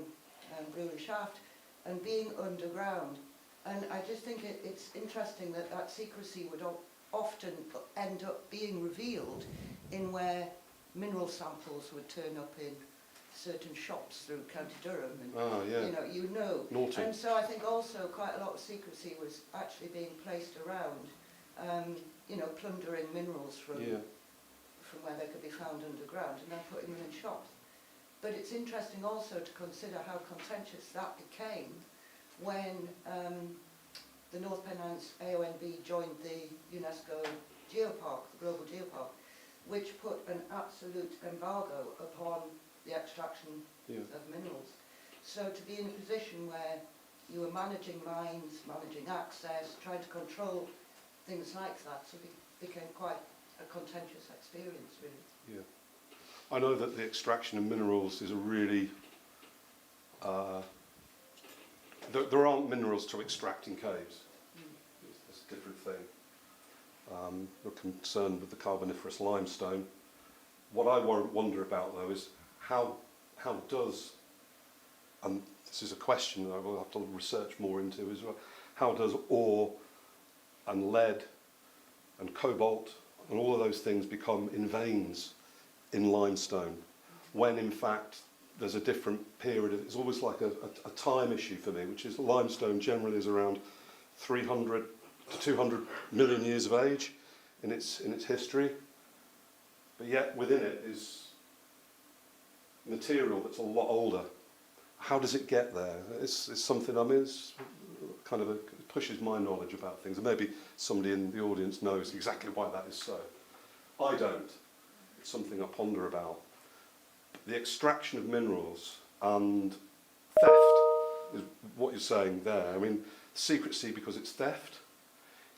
Speaker 8: Brewery Shaft and being underground. And I just think it's interesting that secrecy would often end up being revealed in where mineral samples would turn up in certain shops through County Durham, and
Speaker 9: Naughty.
Speaker 8: And so I think also quite a lot of secrecy was actually being placed around, plundering minerals from where they could be found underground, and then putting them in shops. But it's interesting also to consider how contentious that became when the North Pennines AONB joined the UNESCO Geopark, the Global Geopark, which put an absolute embargo upon the extraction of minerals. So to be in a position where you were managing mines, managing access, trying to control things like that, so it became quite a contentious experience, really.
Speaker 9: Yeah. I know that the extraction of minerals is a really... there aren't minerals to extract in caves. We're concerned with the Carboniferous limestone. What I wonder about, though, is how does, and this is a question that I will have to research more into as well, how does ore and lead and cobalt and all of those things become in veins in limestone, when in fact there's a different period. It's always like a time issue for me, which is limestone generally is around 300 to 200 million years of age in its history, but yet within it is material that's a lot older. How does it get there? It's something, I mean, it's kind of it pushes my knowledge about things, and maybe somebody in the audience knows exactly why that is so. I don't. It's something I ponder about. The extraction of minerals and theft is what you're saying there. I mean, secrecy because it's theft.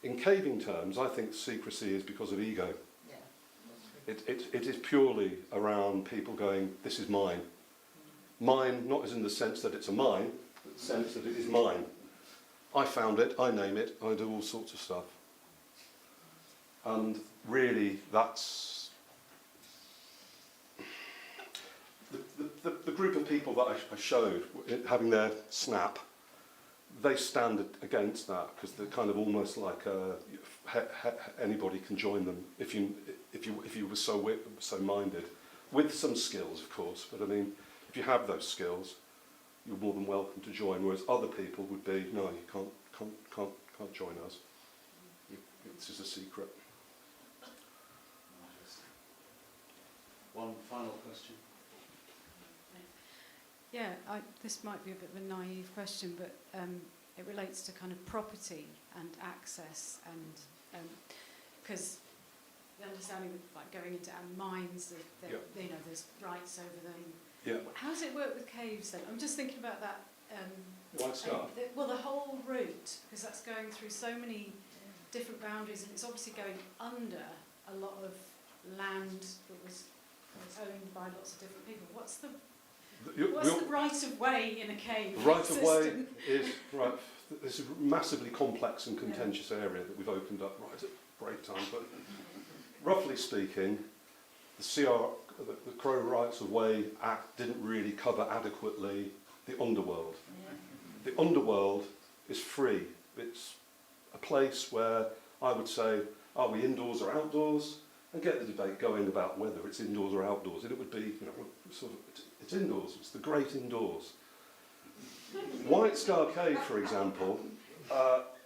Speaker 9: In caving terms, I think secrecy is because of ego.
Speaker 8: Yeah.
Speaker 9: It is purely around people going, this is mine. Mine, not as in the sense that it's a mine, but the sense that it is mine. I found it, I name it, I do all sorts of stuff. And really, that's... The group of people that I showed, having their snap, they stand against that, because they're kind of almost like anybody can join them if you were so minded, with some skills, of course. But I mean, if you have those skills, you're more than welcome to join. Whereas other people would be, no, you can't join us. This is a secret.
Speaker 1: One final question.
Speaker 5: Yeah, this might be a bit of a naive question, but it relates to kind of property and access, and because the understanding of like going into our mines, that you know, there's rights over them.
Speaker 9: Yeah.
Speaker 5: How does it work with caves then? I'm just thinking about that.
Speaker 9: White Star?
Speaker 5: The whole route, because that's going through so many different boundaries, and it's obviously going under a lot of land that was owned by lots of different people. What's the right of way in a cave?
Speaker 9: The right of way is, right, this is a massively complex and contentious area that we've opened up right at break time, but roughly speaking, the Crow Rights of Way Act didn't really cover adequately the underworld. The underworld is free. It's a place where I would say, are we indoors or outdoors? And get the debate going about whether it's indoors or outdoors. And it would be, you know, sort of, it's indoors. It's the great indoors. White Star Cave, for example,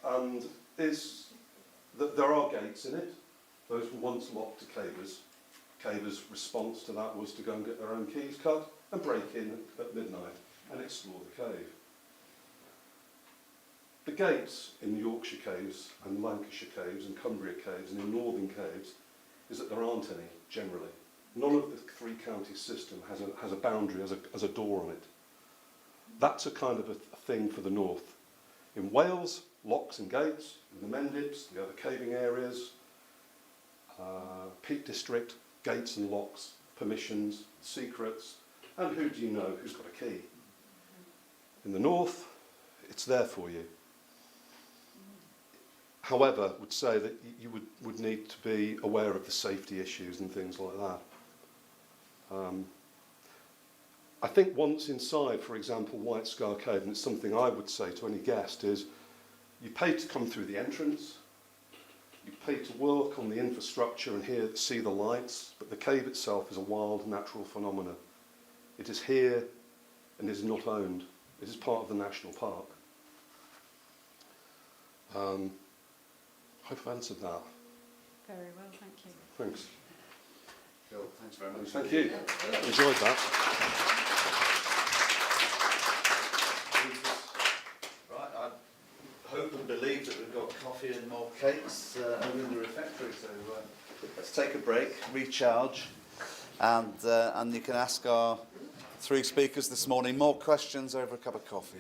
Speaker 9: and is that there are gates in it. Those were once locked to cavers. Cavers' response to that was to go and get their own keys cut and break in at midnight and explore the cave. The gates in Yorkshire caves and Lancashire caves and Cumbria caves and in northern caves is that there aren't any, generally. None of the three-county system has a boundary, has a door on it. That's a kind of a thing for the north. In Wales, locks and gates. In the Mendips, the other caving areas, Peak District, gates and locks, permissions, secrets, and who do you know who's got a key? In the north, it's there for you. However, I would say that you would need to be aware of the safety issues and things like that. I think once inside, for example, White Scar Cave, and it's something I would say to any guest, is you pay to come through the entrance, you pay to work on the infrastructure and see the lights, but the cave itself is a wild natural phenomenon. It is here and is not owned. It is part of the national park. I hope I've answered that.
Speaker 5: Very well, thank you.
Speaker 9: Thanks.
Speaker 1: Phil, thanks very much.
Speaker 9: Thank you. Enjoyed that.
Speaker 1: Right, I hope and believe that we've got coffee and more cakes over in the refectory, so let's take a break, recharge, and you can ask our three speakers this morning more questions over a cup of coffee.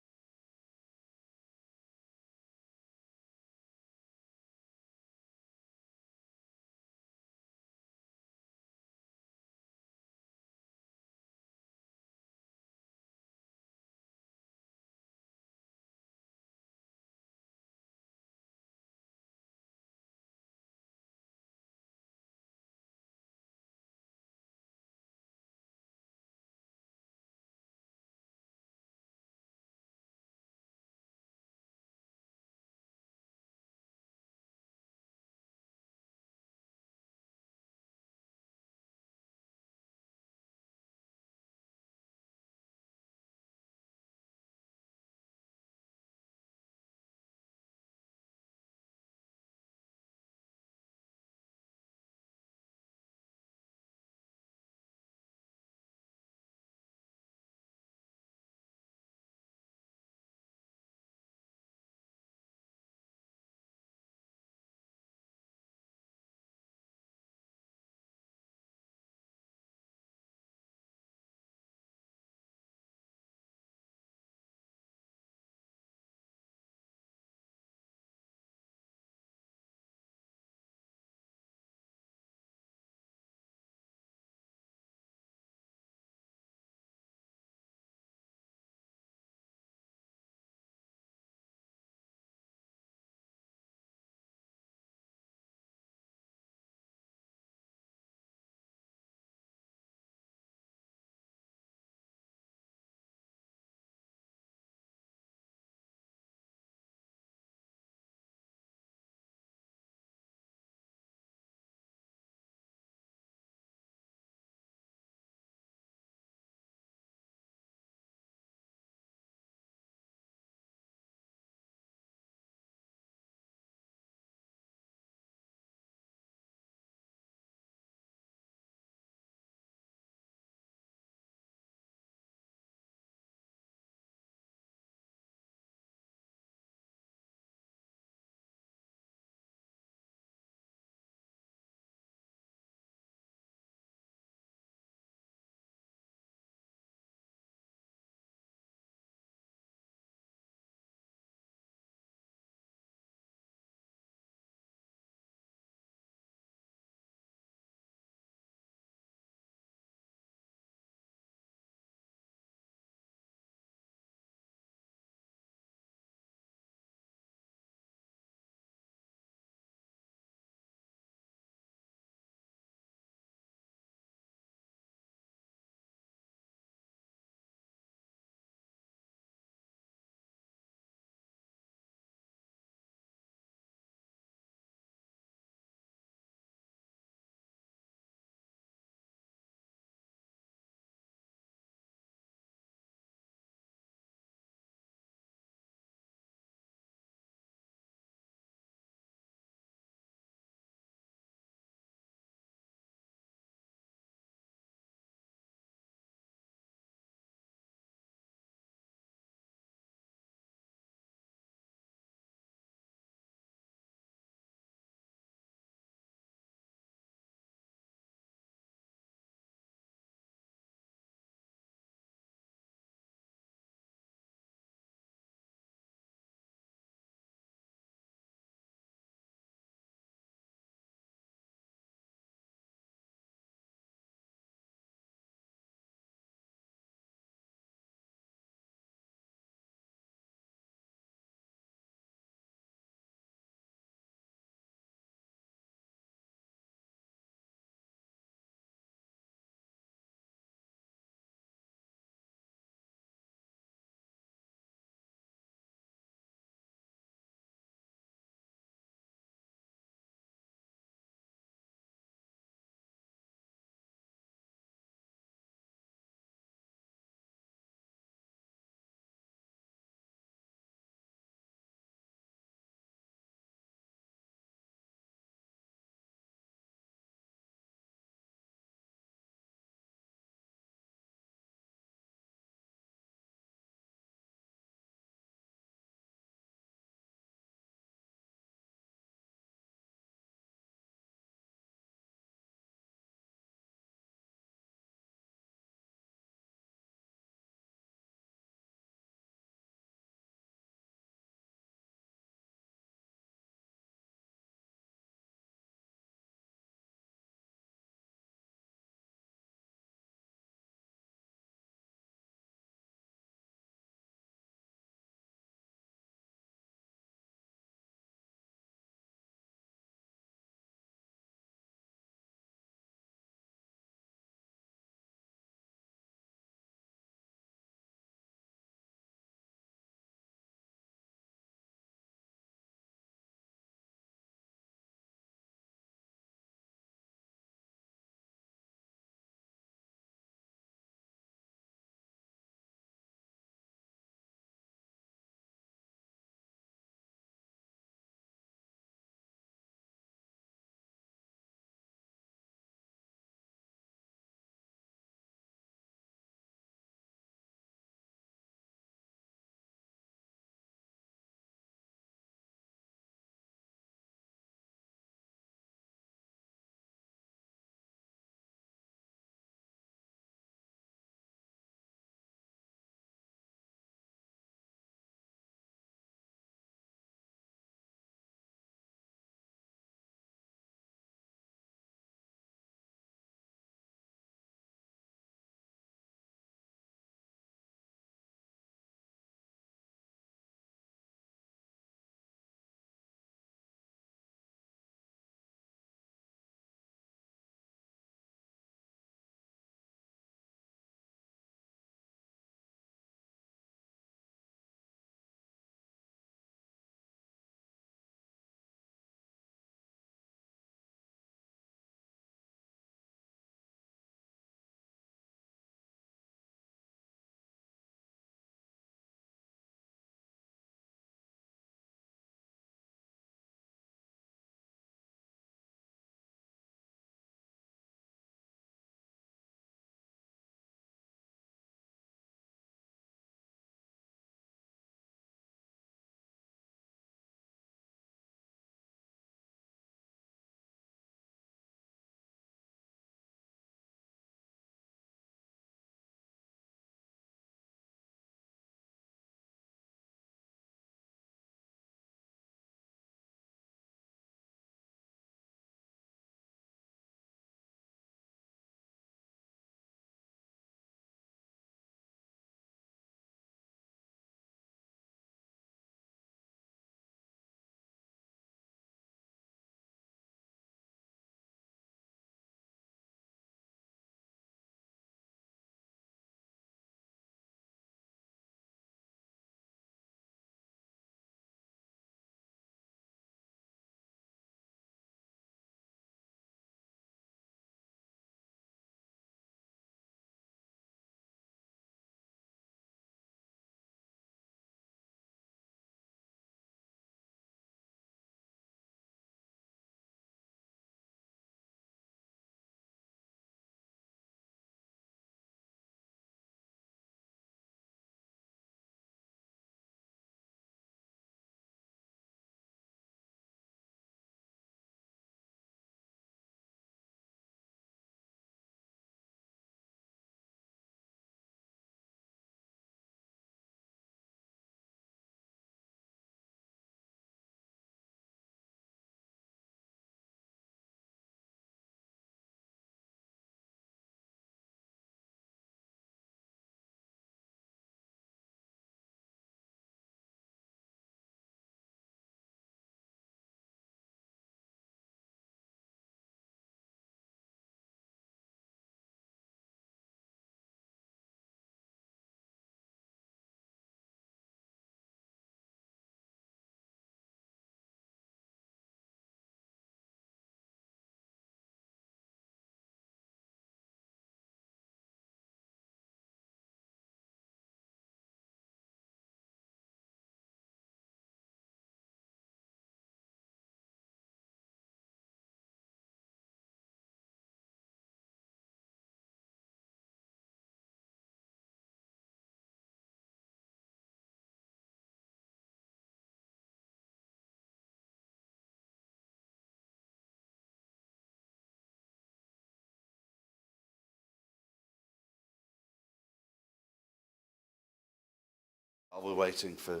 Speaker 1: while we're waiting for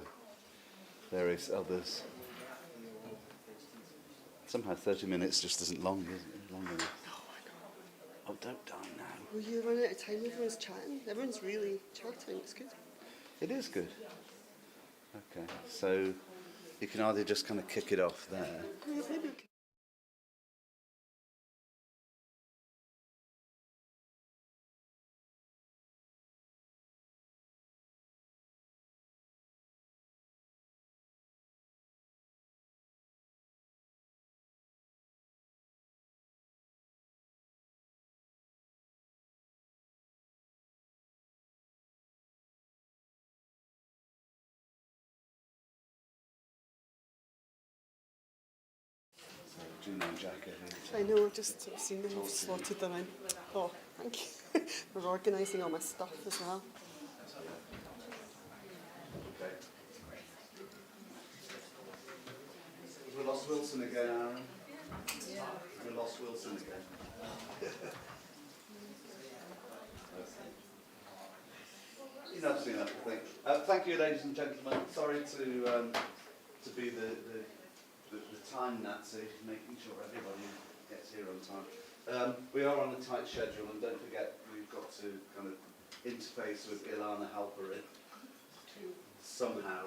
Speaker 1: various others. Somehow 30 minutes just isn't long, is it? Long enough. Oh, don't die now.
Speaker 12: Well, you run out of time, everyone's chatting. Everyone's really chatting, it's good.
Speaker 1: It is good. Okay, so you can either just kind of kick it off there.
Speaker 12: Yeah, maybe we can.
Speaker 1: Juno and Jack are
Speaker 12: I know, I've just sort of seen them, I've slotted them in. Oh, thank you. For organising all my stuff as well.
Speaker 1: Okay. We lost Wilson again, Aaron. Yeah. We lost Wilson again. Enough, I think. Thank you, ladies and gentlemen. Sorry to be the time Nazi, making sure everybody gets here on time. We are on a tight schedule, and don't forget we've got to kind of interface with Ilana Halperin somehow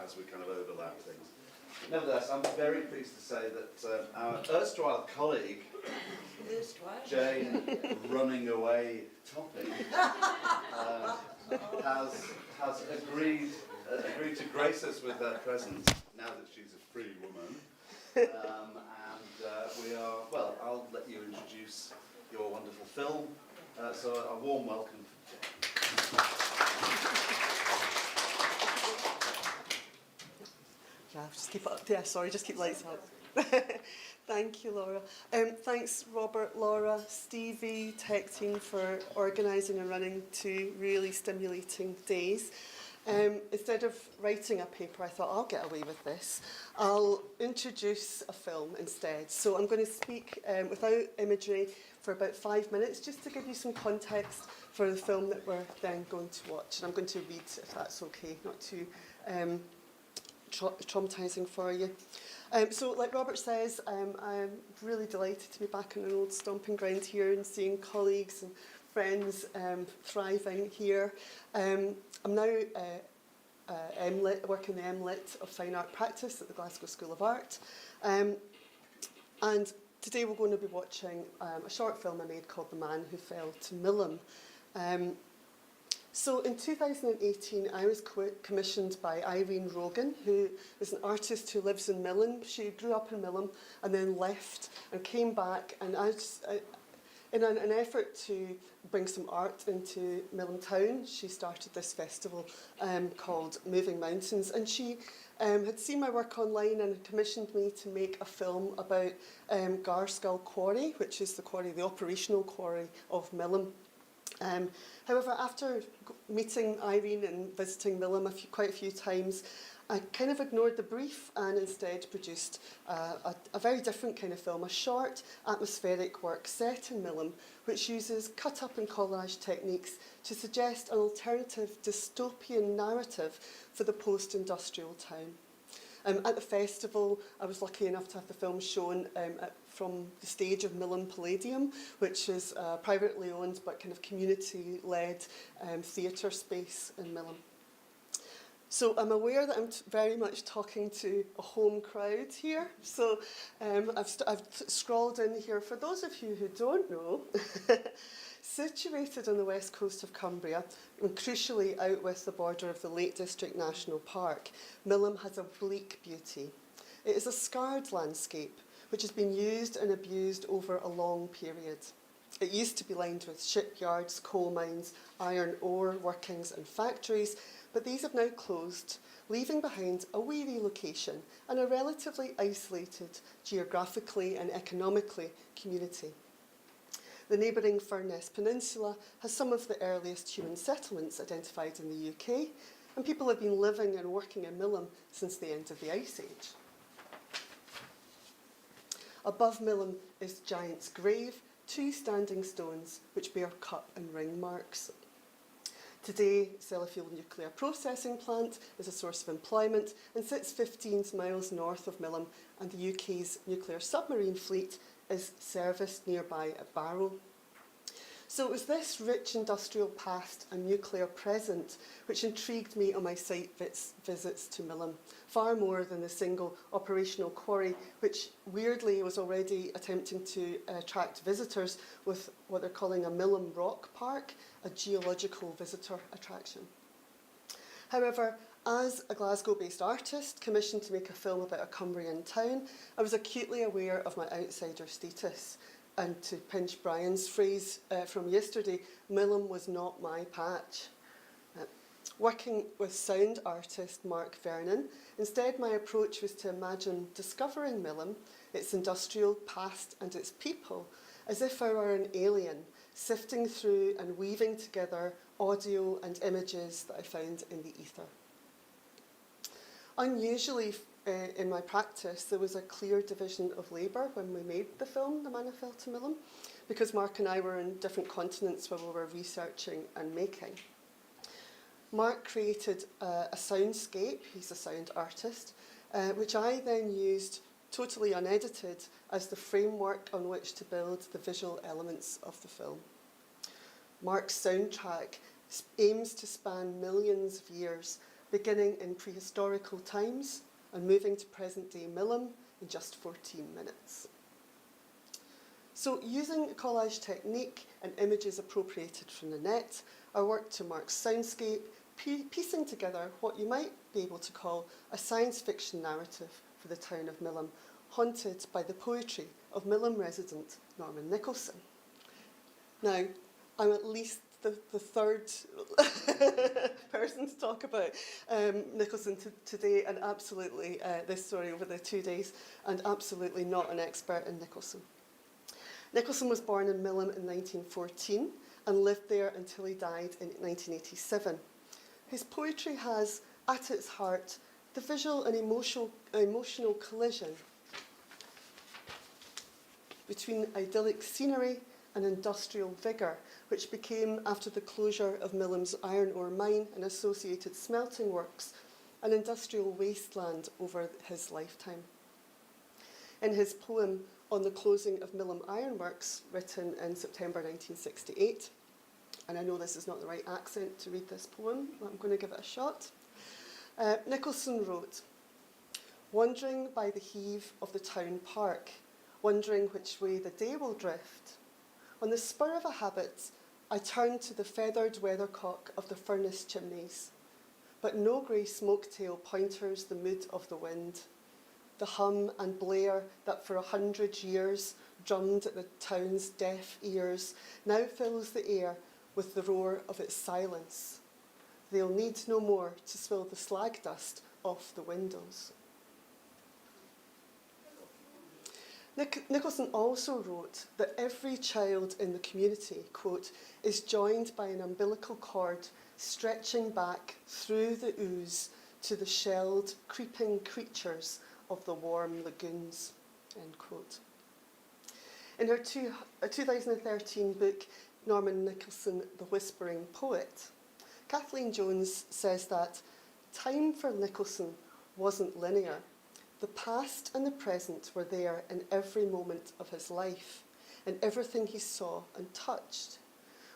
Speaker 1: as we kind of overlap things. Nevertheless, I'm very pleased to say that our erstwhile colleague, Jane Running Away Topping, has agreed to grace us with her presence now that she's a free woman. We are, well, I'll let you introduce your wonderful film. So a warm welcome.
Speaker 12: Yeah, just keep it up. Yeah, sorry, just keep lights up. Thank you, Laura. Thanks, Robert, Laura, Stevie, tech team for organising and running 2 really stimulating days. Instead of writing a paper, I thought I'll get away with this. I'll introduce a film instead. So I'm going to speak without imagery for about 5 minutes, just to give you some context for the film that we're then going to watch. And I'm going to read, if that's okay, not too traumatising for you. So, like Robert says, I'm really delighted to be back on an old stomping ground here and seeing colleagues and friends thriving here. I'm now working the MLit of Fine Art Practice at the Glasgow School of Art. And today we're going to be watching a short film I made called The Man Who Fell to Millam. So in 2018, I was commissioned by Irene Rogan, who is an artist who lives in Millam. She grew up in Millam and then left and came back. And in an effort to bring some art into Millam Town, she started this festival called Moving Mountains. And she had seen my work online and had commissioned me to make a film about Garskull Quarry, which is the quarry, the operational quarry of Millam. However, after meeting Irene and visiting Millam quite a few times, I kind of ignored the brief and instead produced a very different kind of film, a short atmospheric work set in Millam, which uses cut-up and collage techniques to suggest an alternative dystopian narrative for the post-industrial town. At the festival, I was lucky enough to have the film shown from the stage of Millam Palladium, which is a privately owned but kind of community-led theatre space in Millam. So I'm aware that I'm very much talking to a home crowd here. So I've scrolled in here. For those of you who don't know, situated on the west coast of Cumbria, and crucially out with the border of the Lake District National Park, Millam has a bleak beauty. It is a scarred landscape which has been used and abused over a long period. It used to be lined with shipyards, coal mines, iron ore workings and factories, but these have now closed, leaving behind a weary location and a relatively isolated geographically and economically community. The neighbouring Furness Peninsula has some of the earliest human settlements identified in the UK, and people have been living and working in Millam since the end of the Ice Age. Above Millam is Giant's Grave, 2 standing stones which bear cut and ring marks. Today, Sellafield Nuclear Processing Plant is a source of employment and sits 15 miles north of Milham, and the UK's nuclear submarine fleet is serviced nearby at Barrow. So it was this rich industrial past and nuclear present which intrigued me on my site visits to Milham, far more than the single operational quarry, which weirdly was already attempting to attract visitors with what they're calling a Milham Rock Park, a geological visitor attraction. However, as a Glasgow-based artist commissioned to make a film about a Cumbrian town, I was acutely aware of my outsider status. And to pinch Brian's phrase from yesterday, Milham was not my patch. Working with sound artist Mark Vernon, instead my approach was to imagine discovering Milham, its industrial past and its people, as if I were an alien, sifting through and weaving together audio and images that I found in the ether. Unusually in my practice, there was a clear division of labour when we made the film, The Man Who Fell to Milham, because Mark and I were in different continents while we were researching and making. Mark created a soundscape, he's a sound artist, which I then used totally unedited as the framework on which to build the visual elements of the film. Mark's soundtrack aims to span millions of years, beginning in prehistorical times and moving to present-day Milham in just 14 minutes. So using a collage technique and images appropriated from the net, I worked to Mark's soundscape, piecing together what you might be able to call a science fiction narrative for the town of Milham, haunted by the poetry of Milham resident Norman Nicholson. Now, I'm at least the third person to talk about Nicholson today, and absolutely this story over the 2 days, and absolutely not an expert in Nicholson. Nicholson was born in Milham in 1914 and lived there until he died in 1987. His poetry has, at its heart, the visual and emotional collision between idyllic scenery and industrial vigour, which became, after the closure of Milham's iron ore mine and associated smelting works, an industrial wasteland over his lifetime. In his poem on the closing of Milham Ironworks, written in September 1968, and I know this is not the right accent to read this poem, but I'm going to give it a shot. Nicholson wrote, "Wandering by the heave of the town park, wondering which way the day will drift, on the spur of a habit, I turned to the feathered weathercock of the furnace chimneys, but no grey smoketail pointers the mood of the wind. The hum and blare that for 100 years drummed at the town's deaf ears now fills the air with the roar of its silence. They'll need no more to swill the slag dust off the windows." Nicholson also wrote that every child in the community, quote, is joined by an umbilical cord stretching back through the ooze to the shelled, creeping creatures of the warm lagoons, end quote. In her 2013 book, Norman Nicholson, The Whispering Poet, Kathleen Jones says that time for Nicholson wasn't linear. The past and the present were there in every moment of his life, in everything he saw and touched.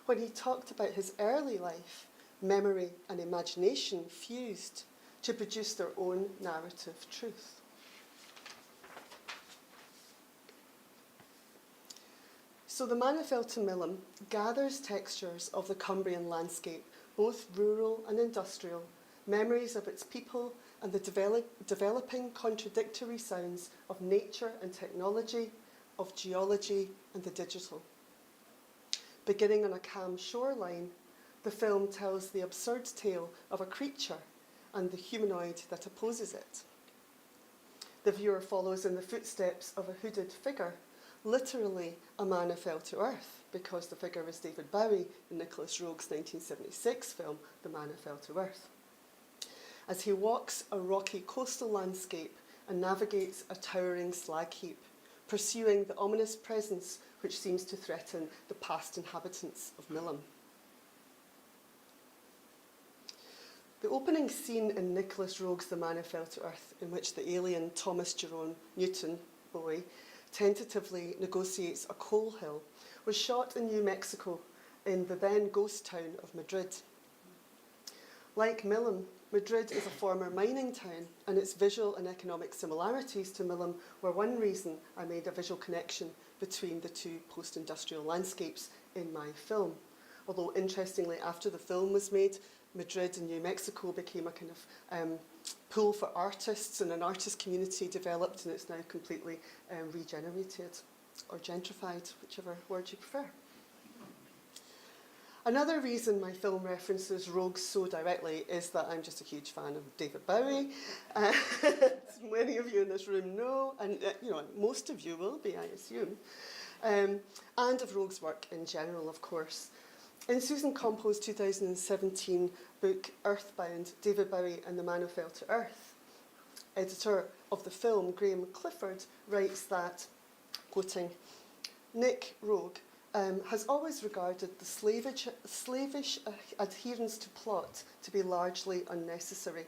Speaker 12: When he talked about his early life, memory and imagination fused to produce their own narrative truth. So The Man Who Fell to Milham gathers textures of the Cumbrian landscape, both rural and industrial, memories of its people and the developing contradictory sounds of nature and technology, of geology and the digital. Beginning on a calm shoreline, the film tells the absurd tale of a creature and the humanoid that opposes it. The viewer follows in the footsteps of a hooded figure, literally a man who fell to earth, because the figure was David Bowie in Nicholas Roeg's 1976 film, The Man Who Fell to Earth. As he walks a rocky coastal landscape and navigates a towering slag heap, pursuing the ominous presence which seems to threaten the past inhabitants of Milham. The opening scene in Nicholas Roeg's The Man Who Fell to Earth, in which the alien Thomas Jerome Newton, boy, tentatively negotiates a coal hill, was shot in New Mexico in the then ghost town of Madrid. Like Milam, Madrid is a former mining town, and its visual and economic similarities to Milam were one reason I made a visual connection between the two post-industrial landscapes in my film. Although, interestingly, after the film was made, Madrid and New Mexico became a kind of pool for artists, and an artist community developed, and it's now completely regenerated or gentrified, whichever word you prefer. Another reason my film references Roeg so directly is that I'm just a huge fan of David Bowie. As many of you in this room know, and most of you will be, I assume, and of Roeg's work in general, of course. In Susan Compo's 2017 book Earthbound, David Bowie and the Man Who Fell to Earth, editor of the film Graham Clifford writes that, quoting, Nick Roeg has always regarded the slavish adherence to plot to be largely unnecessary.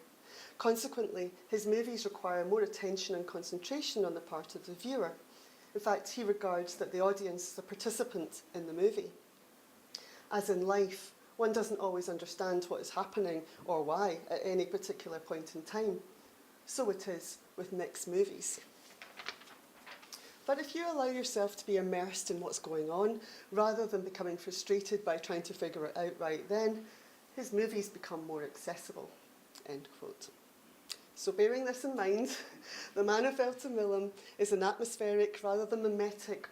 Speaker 12: Consequently, his movies require more attention and concentration on the part of the viewer. In fact, he regards that the audience is a participant in the movie. As in life, one doesn't always understand what is happening or why at any particular point in time. So it is with Nick's movies. But if you allow yourself to be immersed in what's going on, rather than becoming frustrated by trying to figure it out right then, his movies become more accessible. End quote. So bearing this in mind, The Man Who Fell to Milam is atmospheric rather than mimetic,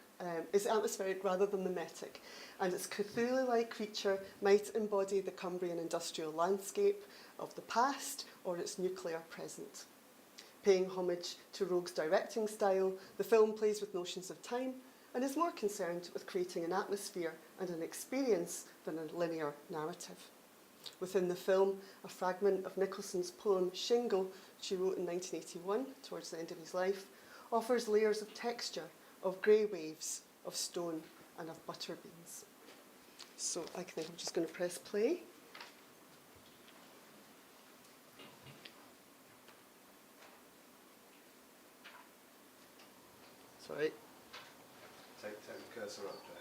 Speaker 12: and its Cthulhu-like creature might embody the Cumbrian industrial landscape of the past or its nuclear present. Paying homage to Roeg's directing style, the film plays with notions of time and is more concerned with creating an atmosphere and an experience than a linear narrative. Within the film, a fragment of Nicholson's poem Shingle, which he wrote in 1981, towards the end of his life, offers layers of texture, of grey waves, of stone and of butter beans. So I think I'm just going to press play. Sorry.
Speaker 1: Take the cursor up, Jane.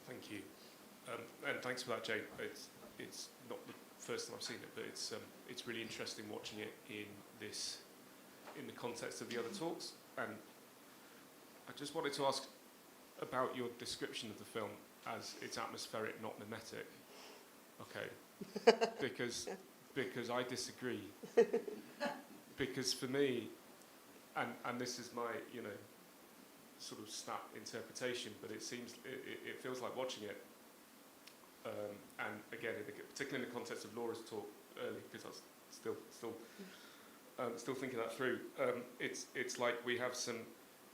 Speaker 11: Thank you. And thanks for that, Jay. It's not the first time I've seen it, but it's really interesting watching it in the context of the other talks. And I just wanted to ask about your description of the film as it's atmospheric, not mimetic. Okay, because I disagree. Because for me, and this is my sort of snap interpretation, but it feels like watching it. And again, particularly in the context of Laura's talk early, because I was still thinking that through. It's like we have some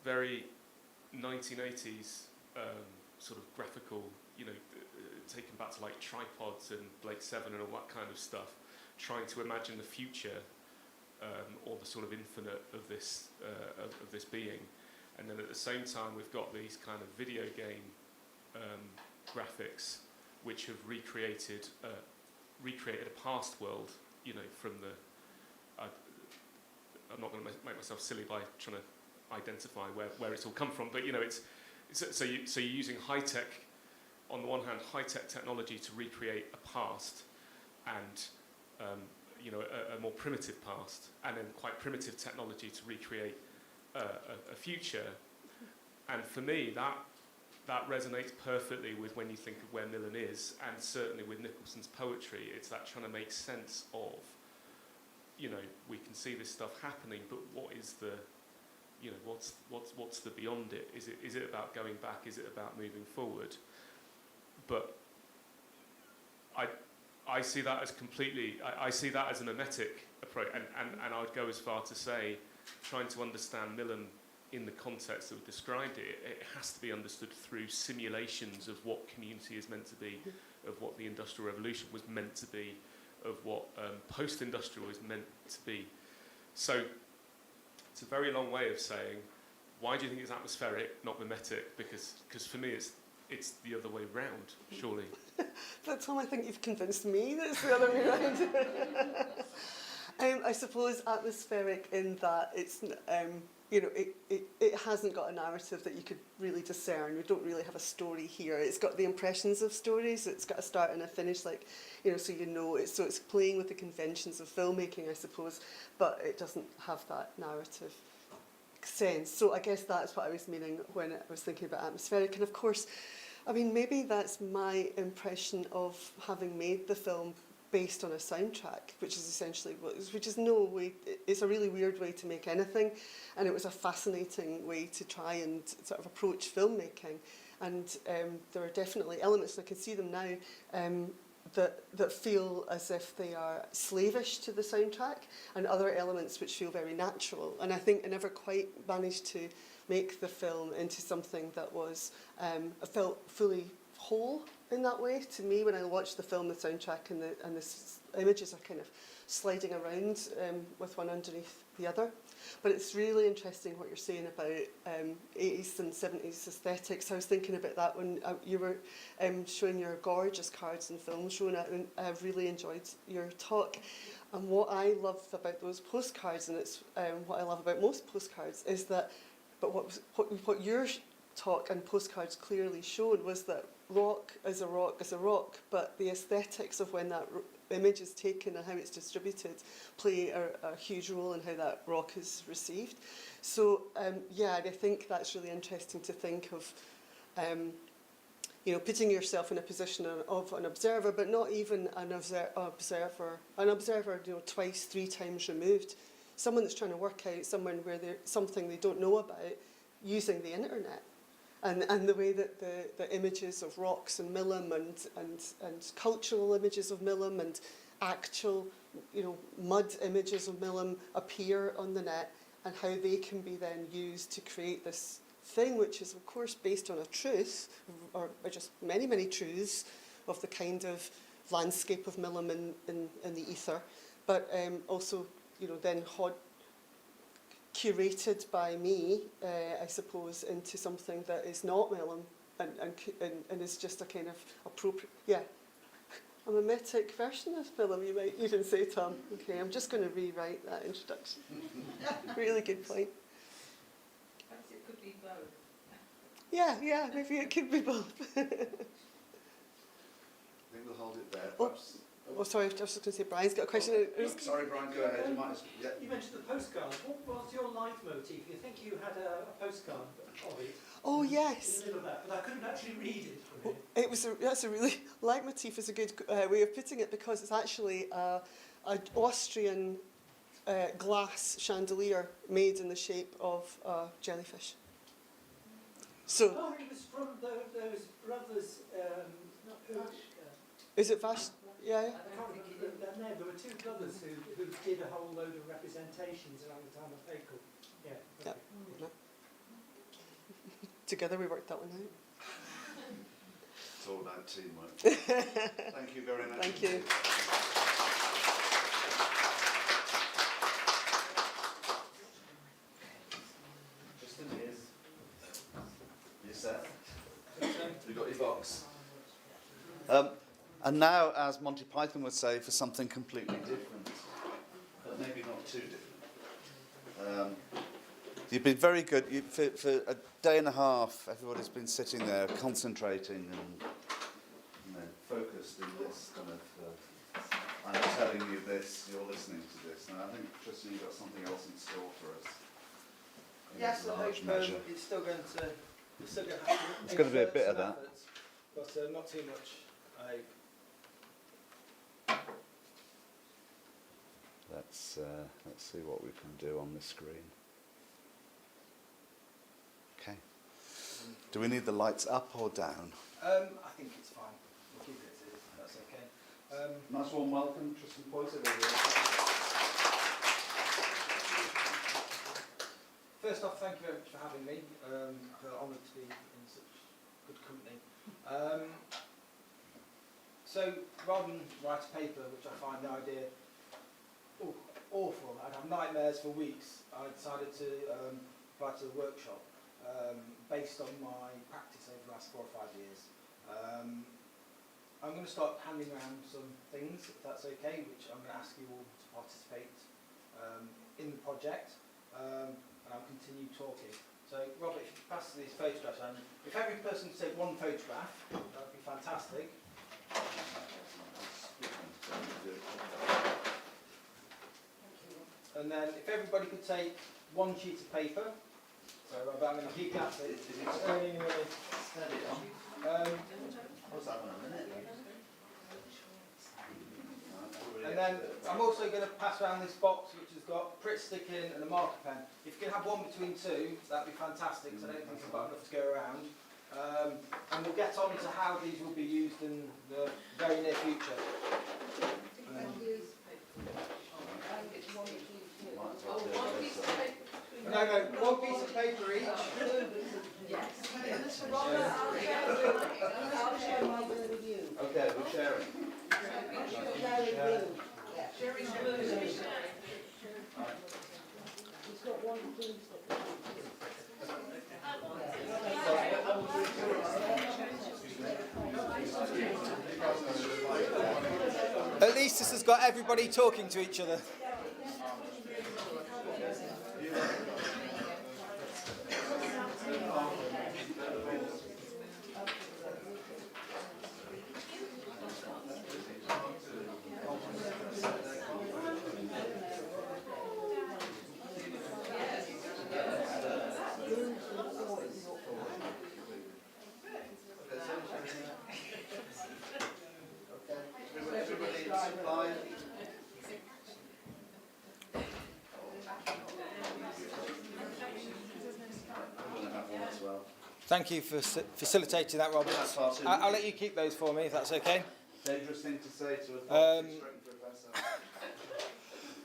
Speaker 11: very 1980s sort of graphical, taken back to like tripods and Blake 7 and all that kind of stuff, trying to imagine the future or the sort of infinite of this being. And then at the same time, we've got these kind of video game graphics, which have recreated a past world, from the. I'm not going to make myself silly by trying to identify where it's all come from, but so you're using high tech, on the one hand, high tech technology to recreate a past, and a more primitive past, and then quite primitive technology to recreate a future. And for me, that resonates perfectly with when you think of where Millen is, and certainly with Nicholson's poetry. It's that trying to make sense of, we can see this stuff happening, but what is the, what's the beyond it? Is it about going back? Is it about moving forward? But I see that as completely, I see that as a mimetic approach, and I would go as far to say, trying to understand Millen in the context that we described it has to be understood through simulations of what community is meant to be, of what the Industrial Revolution was meant to be, of what post-industrial is meant to be. So it's a very long way of saying, why do you think it's atmospheric, not mimetic? Because for me, it's the other way round, surely.
Speaker 12: That's all I think you've convinced me that it's the other way around. I suppose atmospheric in that it's you know, it hasn't got a narrative that you could really discern. We don't really have a story here. It's got the impressions of stories. It's got a start and a finish, like, you know, so you know it's, so it's playing with the conventions of filmmaking, I suppose, but it doesn't have that narrative sense. So I guess that's what I was meaning when I was thinking about atmospheric. And of course, I mean, maybe that's my impression of having made the film based on a soundtrack, which is essentially which is no way, it's a really weird way to make anything, and it was a fascinating way to try and sort of approach filmmaking. And there are definitely elements, and I can see them now, that feel as if they are slavish to the soundtrack, and other elements which feel very natural. And I think I never quite managed to make the film into something that was felt fully whole in that way. To me, when I watch the film, the soundtrack and the images are kind of sliding around with one underneath the other. But it's really interesting what you're saying about 80s and 70s aesthetics. I was thinking about that when you were showing your gorgeous cards and films, Rona, and I've really enjoyed your talk. And what I love about those postcards, and it's what I love about most postcards, is that, but what your talk and postcards clearly showed was that rock is a rock, but the aesthetics of when that image is taken and how it's distributed play a huge role in how that rock is received. So yeah, I think that's really interesting to think of, you know, putting yourself in a position of an observer, but not even an observer, you know, twice, 3 times removed. Someone that's trying to work out somewhere where there's something they don't know about using the internet. And the way that the images of rocks and Millam and cultural images of Millam and actual, you know, mud images of Millam appear on the net, and how they can be then used to create this thing, which is of course based on a truth, or just many, many truths of the kind of landscape of Millam in the ether, but also, you know, then curated by me, I suppose, into something that is not Millam and is just a kind of appropriate, yeah, a mimetic version of Millam, you might even say, Tom. Okay, I'm just going to rewrite that introduction. Really good point.
Speaker 13: Perhaps it could be both.
Speaker 12: Yeah, maybe it could be both.
Speaker 1: I think we'll hold it there. Perhaps.
Speaker 12: Oh, sorry, I was just going to say, Brian's got a question.
Speaker 1: Sorry, Brian, go ahead. You might. Yeah.
Speaker 14: You mentioned the postcards. What was your leitmotif? You think you had a postcard of it?
Speaker 12: Oh, yes.
Speaker 14: In the middle of that, but I couldn't actually read it from it.
Speaker 12: It was that's a really, leitmotif is a good way of putting it, because it's actually an Austrian glass chandelier made in the shape of a jellyfish. So.
Speaker 14: Oh, it was from those brothers.
Speaker 12: Is it Vash? Yeah.
Speaker 14: I can't remember their name. There were 2 brothers who did a whole load of representations around the time of Fakel. Yeah.
Speaker 12: Yep.
Speaker 14: Yeah.
Speaker 12: Together we worked that one out.
Speaker 1: It's all about teamwork. Thank you very much.
Speaker 12: Thank you.
Speaker 1: Just in here. You set? You got your box? And now, as Monty Python would say, for something completely different, but maybe not too different. You've been very good. For a day and a half, everybody's been sitting there concentrating and, you know, focused in this kind of, I'm telling you this, you're listening to this. And I think, Tristan, you've got something else in store for us.
Speaker 7: Yes, I hope it's still going to... It's
Speaker 1: going to be a bit of that.
Speaker 7: Efforts, but not too much, I hope.
Speaker 1: Let's see what we can do on the screen. Okay. Do we need the lights up or down?
Speaker 7: I think it's fine. We'll keep it as it is. That's okay.
Speaker 1: Nice warm welcome, Tristan Poyser.
Speaker 7: First off, thank you very much for having me. I'm honoured to be in such good company. So, rather than write a paper, which I find the idea awful, I'd have nightmares for weeks, I decided to apply to a workshop based on my practice over the last 4 or 5 years. I'm going to start handing around some things, if that's okay, which I'm going to ask you all to participate in the project. And I'll continue talking. So, Robert, if you pass these photographs around, if every person could take one photograph, that would be fantastic. And then if everybody could take one sheet of paper. So, Robert, I'm going to keep that.
Speaker 1: Is it steady on? What's that one, a minute?
Speaker 7: And then I'm also going to pass around this box which has got Pritt stick in and a marker pen. If you can have one between two, that'd be fantastic, because I don't think I've got enough to go around. And we'll get on to how these will be used in the very near future. No, one piece of paper each.
Speaker 8: Yes. Robert, I'll share my blue with you.
Speaker 1: Okay, we're sharing.
Speaker 8: Sharing blue. It's got one blue.
Speaker 7: At least this has got everybody talking to each other. Thank you for facilitating that, Robert. I'll let you keep those for me, if that's okay.
Speaker 1: Dangerous thing to say to a professor.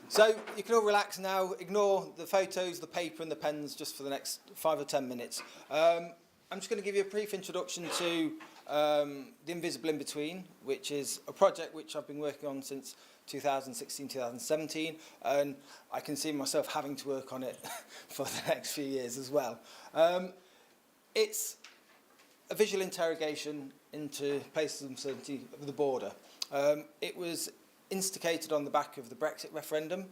Speaker 7: So you can all relax now. Ignore the photos, the paper and the pens just for the next 5 or 10 minutes. I'm just going to give you a brief introduction to The Invisible In-Between, which is a project which I've been working on since 2016, 2017, and I can see myself having to work on it for the next few years as well. It's a visual interrogation into places of uncertainty of the border. It was instigated on the back of the Brexit referendum,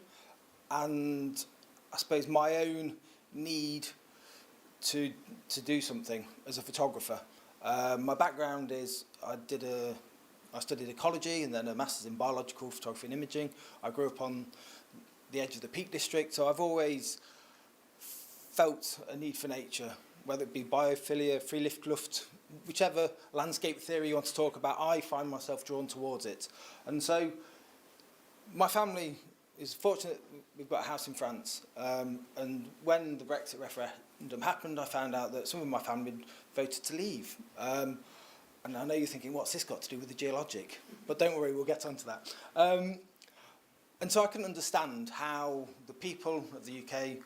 Speaker 7: and I suppose my own need to do something as a photographer. My background is I studied ecology and then a master's in biological photography and imaging. I grew up on the edge of the Peak District, so I've always felt a need for nature, whether it be biophilia, free luft, whichever landscape theory you want to talk about, I find myself drawn towards it. And so my family is fortunate we've got a house in France. And when the Brexit referendum happened, I found out that some of my family had voted to leave. And I know you're thinking, what's this got to do with the geologic? But don't worry, we'll get onto that. And so I can understand how the people of the UK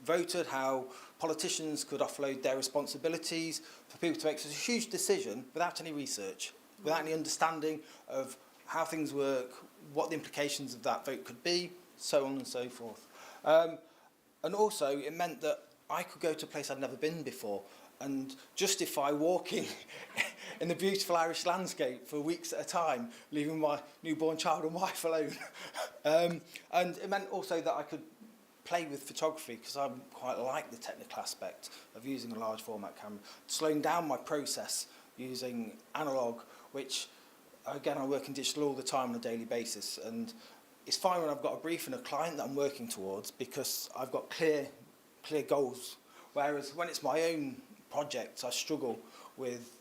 Speaker 7: voted, how politicians could offload their responsibilities for people to make such a huge decision without any research, without any understanding of how things work, what the implications of that vote could be, so on and so forth. And also, it meant that I could go to a place I'd never been before and justify walking in the beautiful Irish landscape for weeks at a time, leaving my newborn child and wife alone. And it meant also that I could play with photography, because I quite like the technical aspect of using a large format camera, slowing down my process using analog, which again I work in digital all the time on a daily basis, and it's fine when I've got a brief and a client that I'm working towards because I've got clear goals, whereas when it's my own project I struggle with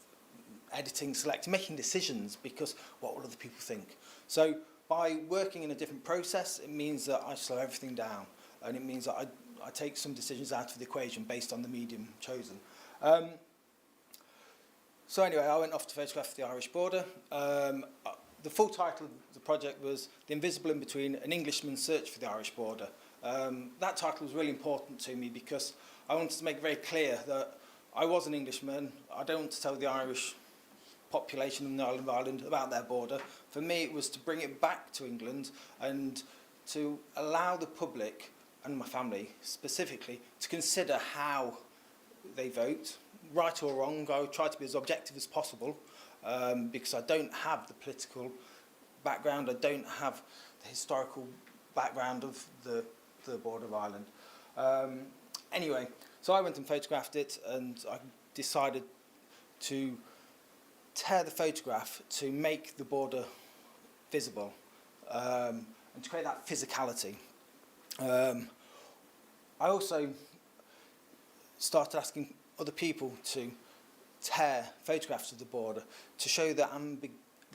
Speaker 7: editing, selecting, making decisions because what will other people think. So by working in a different process, it means that I slow everything down. And it means that I take some decisions out of the equation based on the medium chosen. So anyway, I went off to photograph the Irish border. The full title of the project was The Invisible In-Between, An Englishman's Search for the Irish Border. That title was really important to me because I wanted to make very clear that I was an Englishman. I don't want to tell the Irish population in the island of Ireland about their border. For me, it was to bring it back to England and to allow the public and my family specifically to consider how they vote, right or wrong. I try to be as objective as possible because I don't have the political background, I don't have the historical background of the border of Ireland. Anyway, so I went and photographed it, and I decided to tear the photograph to make the border visible, and to create that physicality. I also started asking other people to tear photographs of the border to show the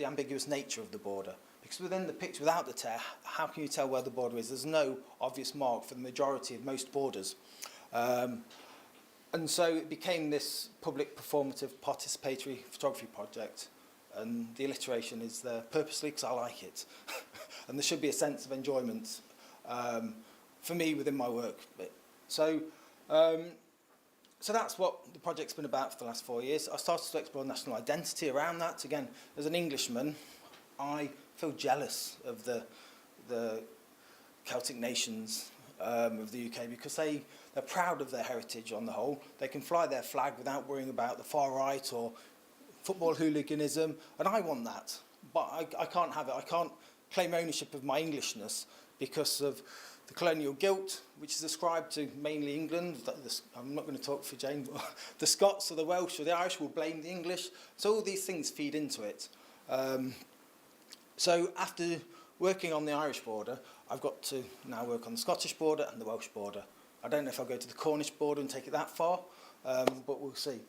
Speaker 7: ambiguous nature of the border. Because within the picture, without the tear, how can you tell where the border is? There's no obvious mark for the majority of most borders. And so it became this public performative participatory photography project. And the alliteration is there purposely because I like it. And there should be a sense of enjoyment for me within my work. So that's what the project's been about for the last 4 years. I started to explore national identity around that. Again, as an Englishman, I feel jealous of the Celtic nations of the UK because they're proud of their heritage on the whole. They can fly their flag without worrying about the far right or football hooliganism, and I want that. But I can't have it. I can't claim ownership of my Englishness because of the colonial guilt, which is ascribed to mainly England. I'm not going to talk for Jane, but the Scots or the Welsh or the Irish will blame the English. So all these things feed into it. So after working on the Irish border, I've got to now work on the Scottish border and the Welsh border. I don't know if I'll go to the Cornish border and take it that far, but we'll see.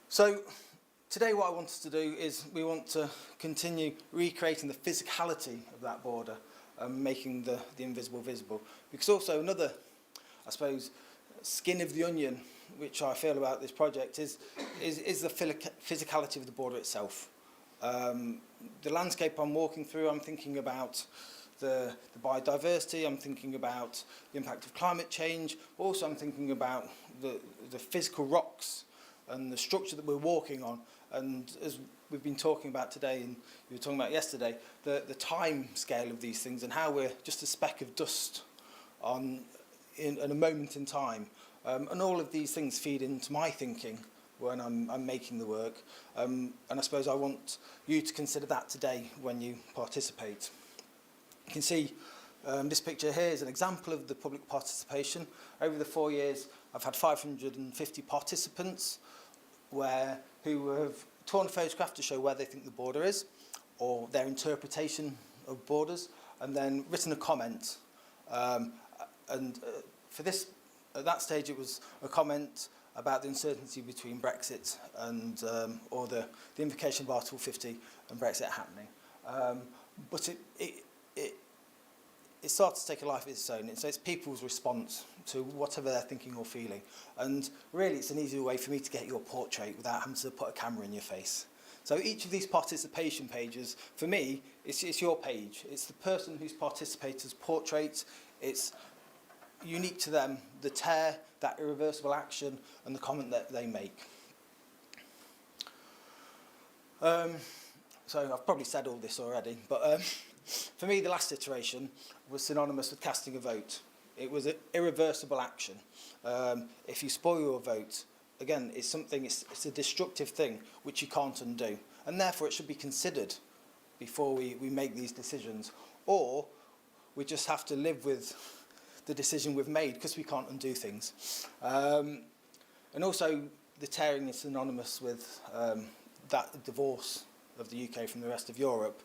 Speaker 7: So today what I wanted to do is we want to continue recreating the physicality of that border and making the invisible visible. Because also another, I suppose, skin of the onion, which I feel about this project, is the physicality of the border itself. The landscape I'm walking through, I'm thinking about the biodiversity, I'm thinking about the impact of climate change, but also I'm thinking about the physical rocks and the structure that we're walking on. And as we've been talking about today, and we were talking about yesterday, the time scale of these things and how we're just a speck of dust in a moment in time. And all of these things feed into my thinking when I'm making the work. And I suppose I want you to consider that today when you participate. You can see this picture here is an example of the public participation. Over the 4 years, I've had 550 participants who have torn a photograph to show where they think the border is, or their interpretation of borders, and then written a comment. For this, at that stage, it was a comment about the uncertainty between Brexit and or the invocation of Article 50 and Brexit happening. But it started to take a life of its own. So it's people's response to whatever they're thinking or feeling. And really, it's an easier way for me to get your portrait without having to put a camera in your face. So each of these participation pages, for me, it's your page. It's the person who's participator's portrait. It's unique to them, the tear, that irreversible action, and the comment that they make. So I've probably said all this already, but for me, the last iteration was synonymous with casting a vote. It was an irreversible action. If you spoil your vote, again, it's a destructive thing which you can't undo, and therefore it should be considered before we make these decisions, or we just have to live with the decision we've made because we can't undo things. And also, the tearing is synonymous with that divorce of the UK from the rest of Europe.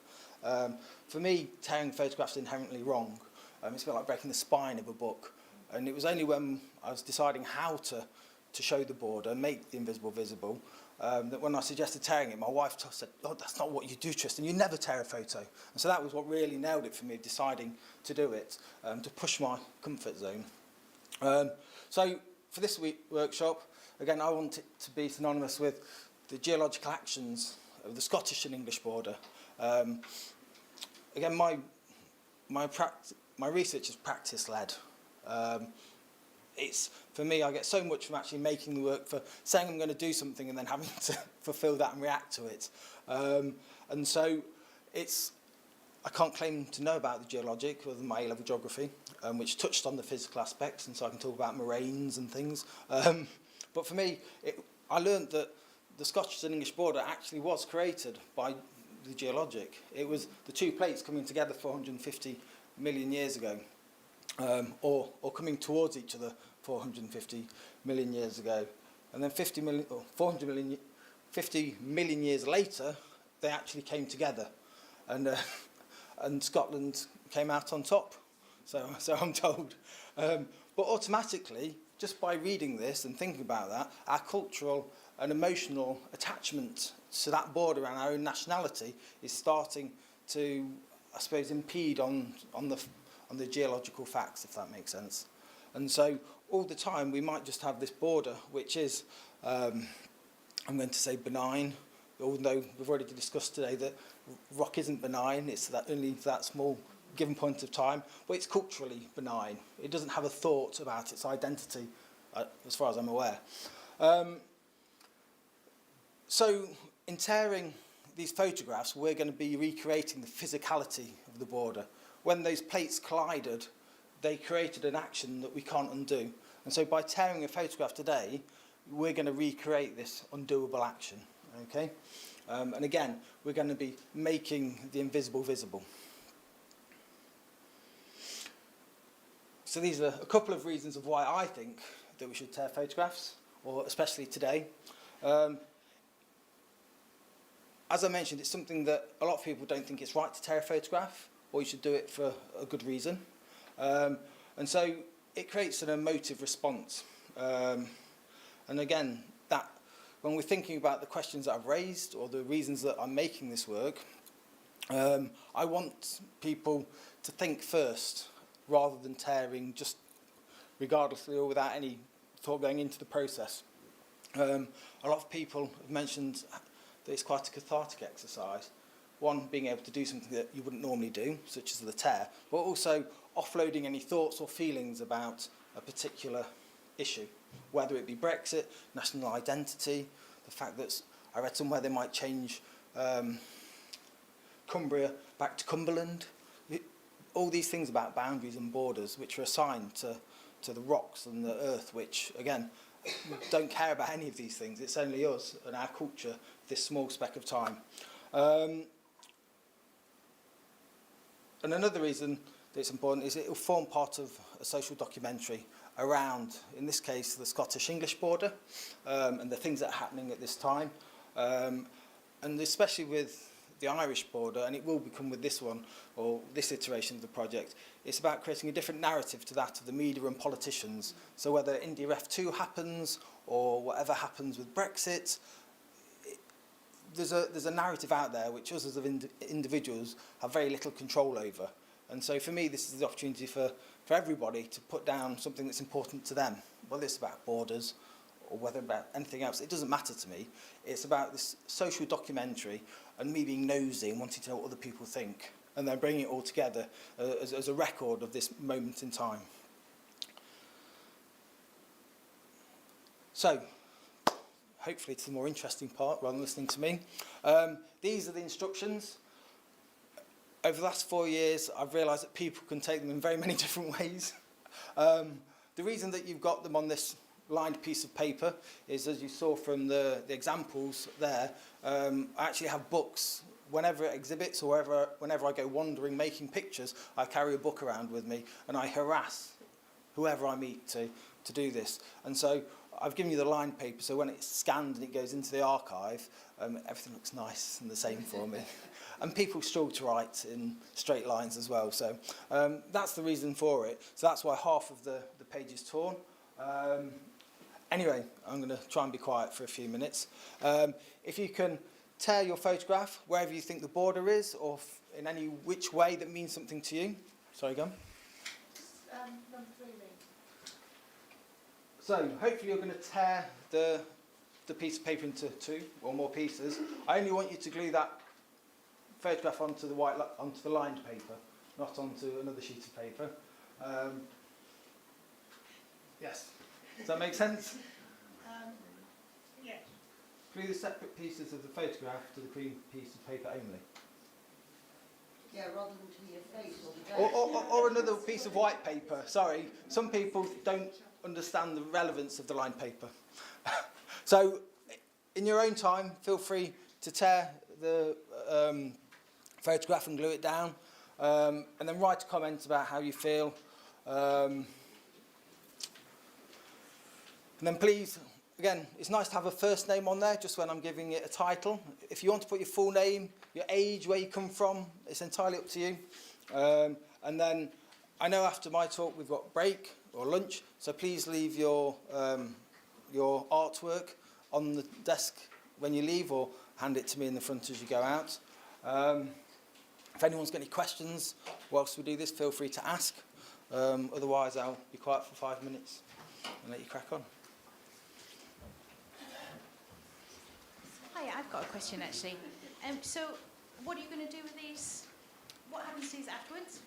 Speaker 7: For me, tearing photographs is inherently wrong. It's a bit like breaking the spine of a book. And it was only when I was deciding how to show the border, make the invisible visible, that when I suggested tearing it, my wife said, "Oh, that's not what you do, Tristan. You never tear a photo." And so that was what really nailed it for me, deciding to do it, to push my comfort zone. So for this workshop, again, I want it to be synonymous with the geological actions of the Scottish and English border. Again, my research is practice-led. For me, I get so much from actually making the work, for saying I'm going to do something and then having to fulfil that and react to it. And so I can't claim to know about the geologic other than my A-level geography, which touched on the physical aspects, and so I can talk about moraines and things. But for me, I learned that the Scottish and English border actually was created by the geologic. It was the two plates coming together 450 million years ago, or coming towards each other 450 million years ago. And then 50 million, or 400 million, 50 million years later, they actually came together. And Scotland came out on top, so I'm told. But automatically, just by reading this and thinking about that, our cultural and emotional attachment to that border and our own nationality is starting to, I suppose, impede on the geological facts, if that makes sense. And so all the time we might just have this border, which is, I'm going to say benign, although we've already discussed today that rock isn't benign, it's that only that small given point of time, but it's culturally benign. It doesn't have a thought about its identity, as far as I'm aware. So in tearing these photographs, we're going to be recreating the physicality of the border. When those plates collided, they created an action that we can't undo. And so by tearing a photograph today, we're going to recreate this undoable action. Okay? And again, we're going to be making the invisible visible. So these are a couple of reasons of why I think that we should tear photographs, or especially today. As I mentioned, it's something that a lot of people don't think it's right to tear a photograph, or you should do it for a good reason. And so it creates an emotive response. And again, that when we're thinking about the questions that I've raised or the reasons that I'm making this work, I want people to think first rather than tearing just regardlessly or without any thought going into the process. A lot of people have mentioned that it's quite a cathartic exercise. One, being able to do something that you wouldn't normally do, such as the tear, but also offloading any thoughts or feelings about a particular issue, whether it be Brexit, national identity, the fact that I read somewhere they might change Cumbria back to Cumberland. All these things about boundaries and borders which are assigned to the rocks and the earth, which, again, don't care about any of these things. It's only us and our culture, this small speck of time. And another reason that it's important is it will form part of a social documentary around, in this case, the Scottish-English border and the things that are happening at this time. And especially with the Irish border, and it will become with this one, or this iteration of the project, it's about creating a different narrative to that of the media and politicians. So whether India F2 happens, or whatever happens with Brexit, there's a narrative out there which us as individuals have very little control over. And so for me, this is the opportunity for everybody to put down something that's important to them, whether it's about borders or whether about anything else. It doesn't matter to me. It's about this social documentary and me being nosy and wanting to know what other people think, and then bringing it all together as a record of this moment in time. So, hopefully it's the more interesting part rather than listening to me. These are the instructions. Over the last 4 years, I've realised that people can take them in very many different ways. The reason that you've got them on this lined piece of paper is, as you saw from the examples there, I actually have books. Whenever it exhibits or whenever I go wandering making pictures, I carry a book around with me and I harass whoever I meet to do this. And so I've given you the lined paper, so when it's scanned and it goes into the archive, everything looks nice and the same for me. And people struggle to write in straight lines as well. So that's the reason for it. So that's why half of the page is torn. Anyway, I'm going to try and be quiet for a few minutes. If you can tear your photograph wherever you think the border is, or in any which way that means something to you. Sorry, go on.
Speaker 2: Number 3, Lee.
Speaker 7: So hopefully you're going to tear the piece of paper into 2 or more pieces. I only want you to glue that photograph onto the lined paper, not onto another sheet of paper. Yes. Does that make sense?
Speaker 4: Yes.
Speaker 7: Glue the separate pieces of the photograph to the green piece of paper only.
Speaker 8: Yeah, rather than to your face or the desk.
Speaker 7: Or another piece of white paper. Sorry, some people don't understand the relevance of the lined paper. So, in your own time, feel free to tear the photograph and glue it down, and then write a comment about how you feel. And then please, again, it's nice to have a first name on there just when I'm giving it a title. If you want to put your full name, your age, where you come from, it's entirely up to you. And then I know after my talk we've got break or lunch, so please leave your artwork on the desk when you leave, or hand it to me in the front as you go out. If anyone's got any questions whilst we do this, feel free to ask. Otherwise, I'll be quiet for 5 minutes and let you crack on.
Speaker 3: Hi, I've got a question actually. So, what are you going to do with these? What happens to these afterwards?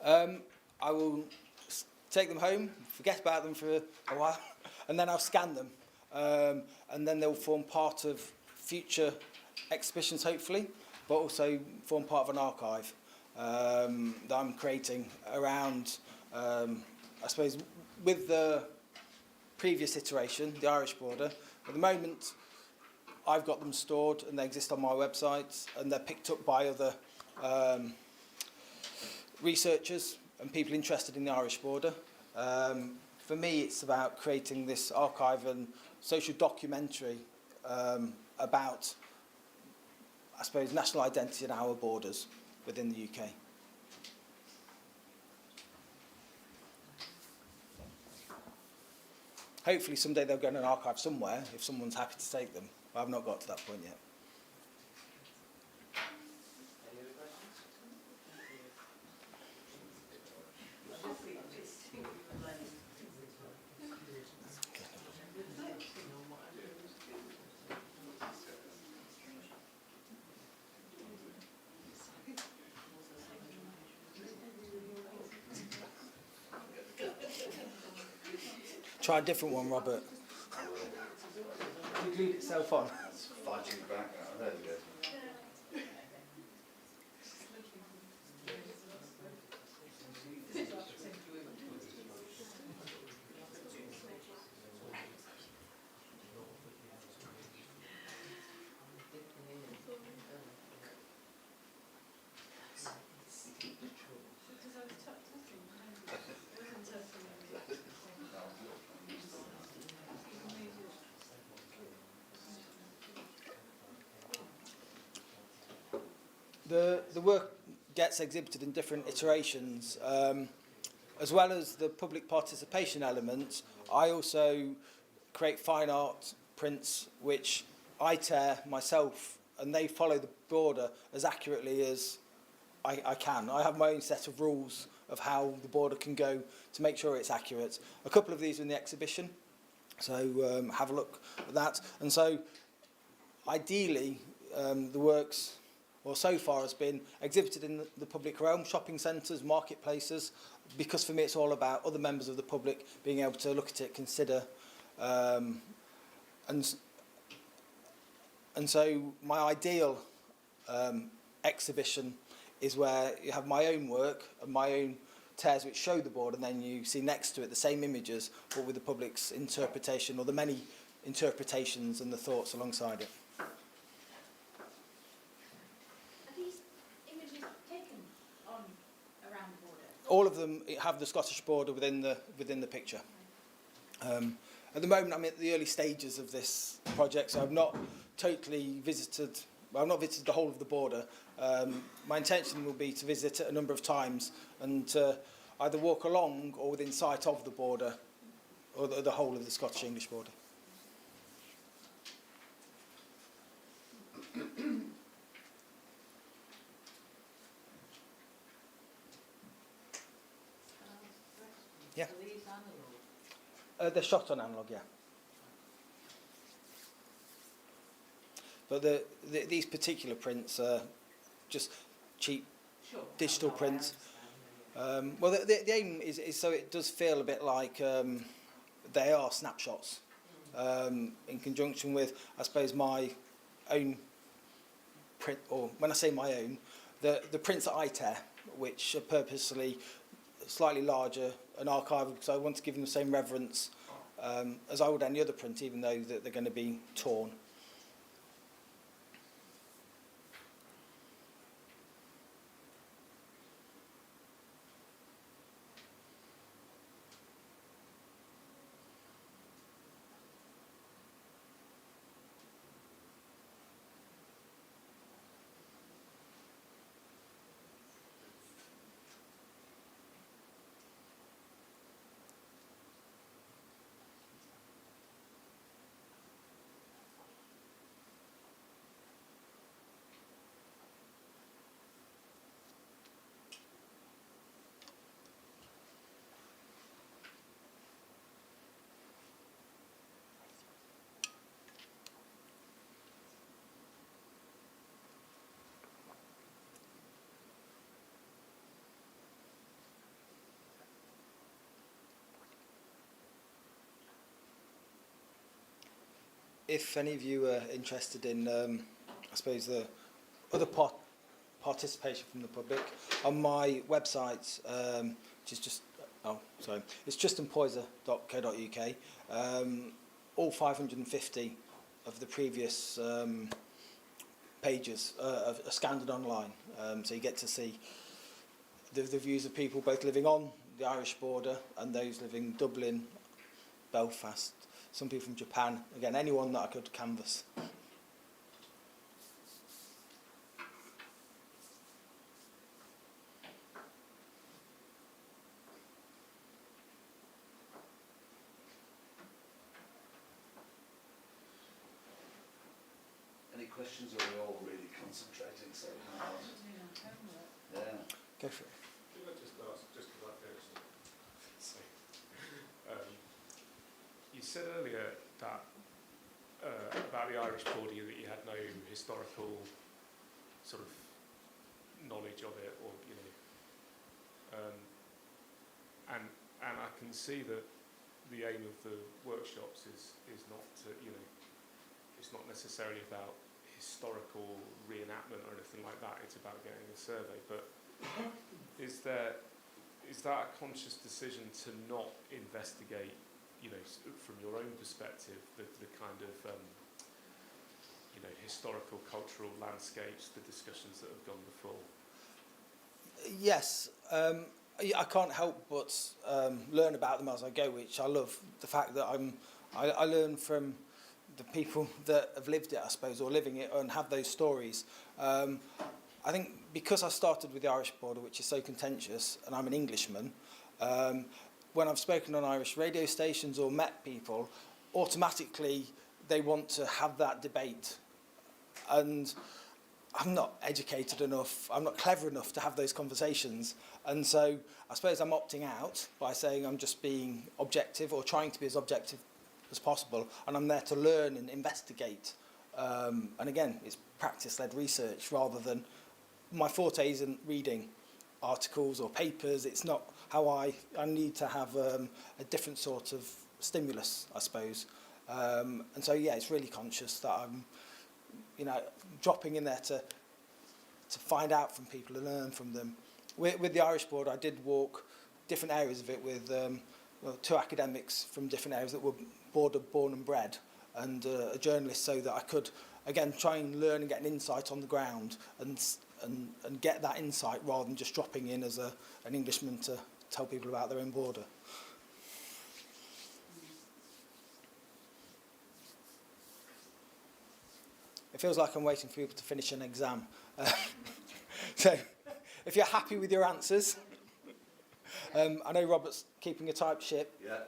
Speaker 7: I will take them home, forget about them for a while, and then I'll scan them. And then they'll form part of future exhibitions, hopefully, but also form part of an archive that I'm creating around, I suppose, with the previous iteration, the Irish border. At the moment, I've got them stored and they exist on my website, and they're picked up by other researchers and people interested in the Irish border. For me, it's about creating this archive and social documentary about, I suppose, national identity and our borders within the UK. Hopefully someday they'll go in an archive somewhere if someone's happy to take them. But I've not got to that point yet. Try a different one, Robert. You glued itself on.
Speaker 1: It's fighting back now. There we go.
Speaker 7: The work gets exhibited in different iterations. As well as the public participation element, I also create fine art prints which I tear myself, and they follow the border as accurately as I can. I have my own set of rules of how the border can go to make sure it's accurate. A couple of these are in the exhibition, so have a look at that. And so ideally the works, or so far, has been exhibited in the public realm, shopping centres, marketplaces, because for me it's all about other members of the public being able to look at it, consider, and so my ideal exhibition is where you have my own work and my own tears which show the board, and then you see next to it the same images but with the public's interpretation, or the many interpretations and the thoughts alongside it. All of them have the Scottish border within the picture. At the moment, I'm at the early stages of this project, so I've not totally visited. Well, I've not visited the whole of the border. My intention will be to visit it a number of times and to either walk along or within sight of the border, or the whole of the Scottish-English border. Yeah.
Speaker 13: Are these analog?
Speaker 7: They're shot on analog, yeah. But these particular prints are just cheap digital prints. Well, the aim is so it does feel a bit like they are snapshots in conjunction with, I suppose, my own print, or when I say my own, the prints that I tear, which are purposely slightly larger and archival, because I want to give them the same reverence as I would any other print, even though that they're going to be torn. if any of you are interested in, I suppose, the other participation from the public, on my website, which is just, it's justinpoyser.co.uk, all 550 of the previous pages are scanned online, so you get to see the views of people both living on the Irish border and those living Dublin, Belfast, some people from Japan, again, anyone that I could canvass.
Speaker 1: Any questions, or are we all really concentrating so hard? Yeah.
Speaker 7: Go for it.
Speaker 11: Can I just ask, just because I feel so, you said earlier that about the Irish border that you had no historical sort of knowledge of it, or and I can see that the aim of the workshops is not to, it's not necessarily about historical reenactment or anything like that. It's about getting a survey. But is that a conscious decision to not investigate, from your own perspective, the kind of historical, cultural landscapes, the discussions that have gone before?
Speaker 7: Yes, I can't help but learn about them as I go, which I love. The fact that I learn from the people that have lived it, I suppose, or living it, and have those stories. I think because I started with the Irish border, which is so contentious, and I'm an Englishman, when I've spoken on Irish radio stations or met people, automatically they want to have that debate. And I'm not educated enough, I'm not clever enough to have those conversations. And so I suppose I'm opting out by saying I'm just being objective, or trying to be as objective as possible, and I'm there to learn and investigate. And again, it's practice-led research rather than, my forte isn't reading articles or papers. It's not how I need to have a different sort of stimulus, I suppose. And so, yeah, it's really conscious that I'm, dropping in there to find out from people and learn from them. With the Irish border, I did walk different areas of it with two academics from different areas that were border born and bred, and a journalist, so that I could, again, try and learn and get an insight on the ground and get that insight rather than just dropping in as an Englishman to tell people about their own border. It feels like I'm waiting for people to finish an exam. So, if you're happy with your answers, I know Robert's keeping a tight ship.
Speaker 1: Yeah.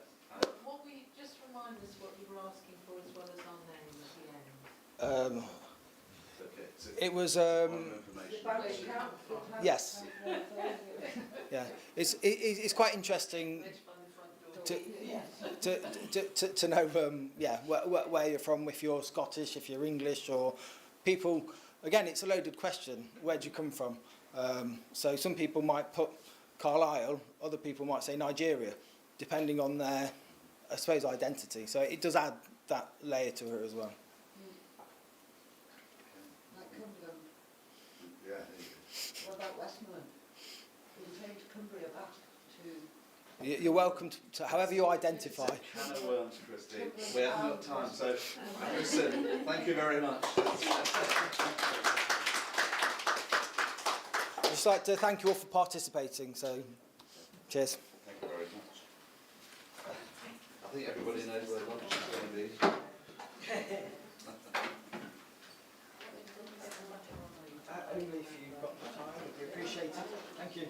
Speaker 2: What will you just remind us what you were asking for, as well as our name at the end?
Speaker 1: Okay. So
Speaker 7: It was yes. Yeah, it's quite interesting to know where you're from, if you're Scottish, if you're English, or people. Again, it's a loaded question. Where do you come from? So some people might put Carlisle, other people might say Nigeria, depending on their, I suppose, identity. So it does add that layer to it as well.
Speaker 8: Like Cumberland.
Speaker 1: Yeah.
Speaker 8: What about Westmoreland? We change Cumbria back to...
Speaker 7: You're welcome to however you identify.
Speaker 1: Can of worms, Christine. We haven't got time, so listen, thank you very much.
Speaker 7: I'd just like to thank you all for participating, so cheers.
Speaker 1: Thank you very much. I think everybody knows where lunch is going to be.
Speaker 7: Only if you've got the time, we appreciate it. Thank you.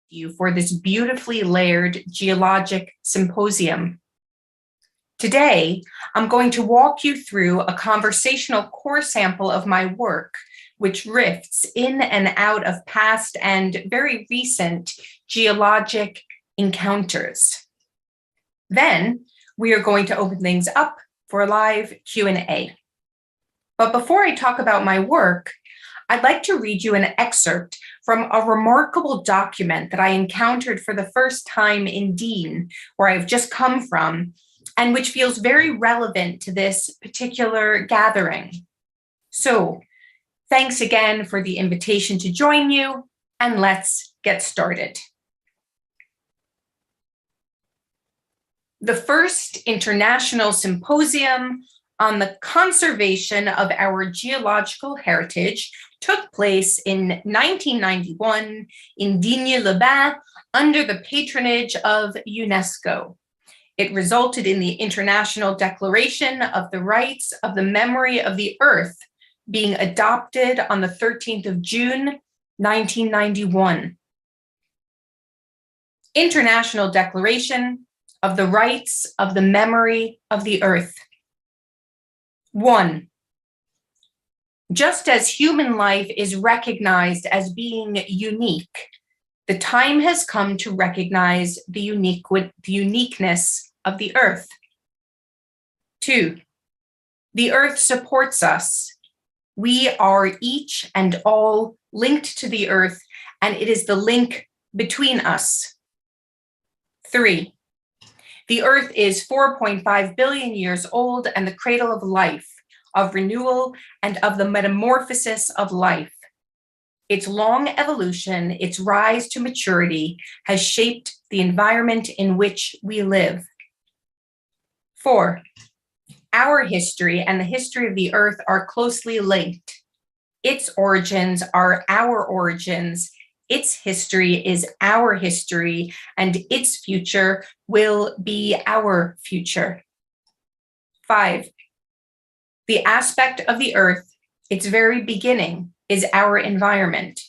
Speaker 15: You for this beautifully layered geologic symposium. Today, I'm going to walk you through a conversational core sample of my work, which rifts in and out of past and very recent geologic encounters. Then, we are going to open things up for a live Q&A. But before I talk about my work, I'd like to read you an excerpt from a remarkable document that I encountered for the first time in Dean, where I've just come from, and which feels very relevant to this particular gathering. So, thanks again for the invitation to join you, and let's get started. The first International Symposium on the Conservation of Our Geological Heritage took place in 1991 in Digne-les-Bains under the patronage of UNESCO. It resulted in the International Declaration of the Rights of the Memory of the Earth being adopted on the 13th of June, 1991. International Declaration of the Rights of the Memory of the Earth. 1. Just as human life is recognized as being unique, the time has come to recognize the uniqueness of the Earth. 2. The Earth supports us. We are each and all linked to the Earth, and it is the link between us. 3. The Earth is 4.5 billion years old and the cradle of life, of renewal, and of the metamorphosis of life. Its long evolution, its rise to maturity, has shaped the environment in which we live. 4. Our history and the history of the earth are closely linked. Its origins are our origins. Its history is our history, and its future will be our future. 5. The aspect of the earth, its very beginning, is our environment.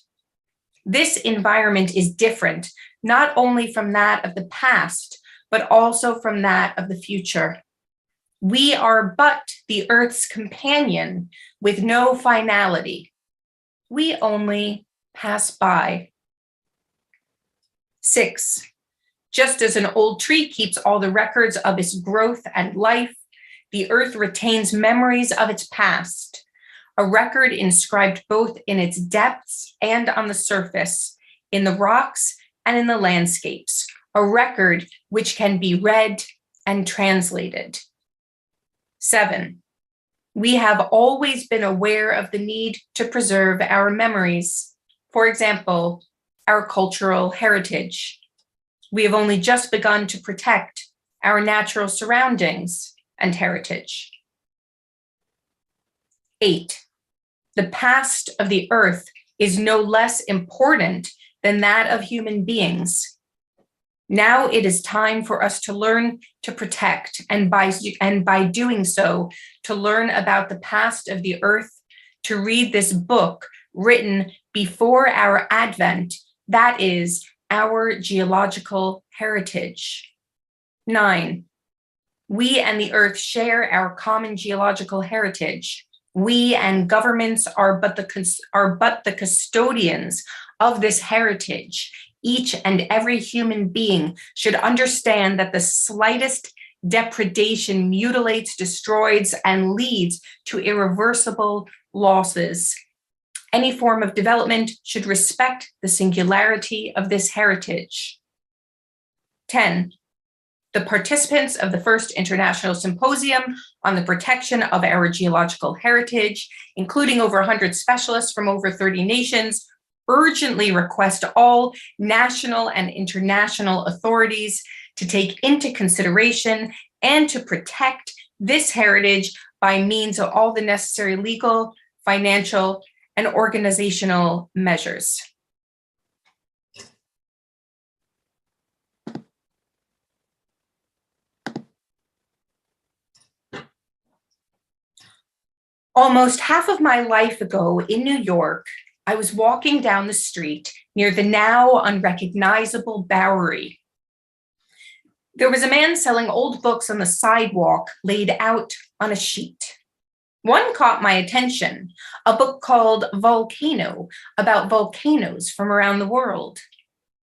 Speaker 15: This environment is different, not only from that of the past, but also from that of the future. We are but the earth's companion with no finality. We only pass by. 6. Just as an old tree keeps all the records of its growth and life, the earth retains memories of its past, a record inscribed both in its depths and on the surface, in the rocks and in the landscapes, a record which can be read and translated. 7. We have always been aware of the need to preserve our memories. For example, our cultural heritage. We have only just begun to protect our natural surroundings and heritage. 8. The past of the earth is no less important than that of human beings. Now it is time for us to learn to protect, and by doing so, to learn about the past of the earth, to read this book written before our advent, that is, our geological heritage. 9. We and the earth share our common geological heritage. We and governments are but the custodians of this heritage. Each and every human being should understand that the slightest depredation mutilates, destroys, and leads to irreversible losses. Any form of development should respect the singularity of this heritage. 10. The participants of the first International Symposium on the Protection of Our Geological Heritage, including over 100 specialists from over 30 nations, urgently request all national and international authorities to take into consideration and to protect this heritage by means of all the necessary legal, financial, and organizational measures. Almost half of my life ago in New York, I was walking down the street near the now unrecognizable Bowery. There was a man selling old books on the sidewalk laid out on a sheet. One caught my attention, a book called Volcano, about volcanoes from around the world.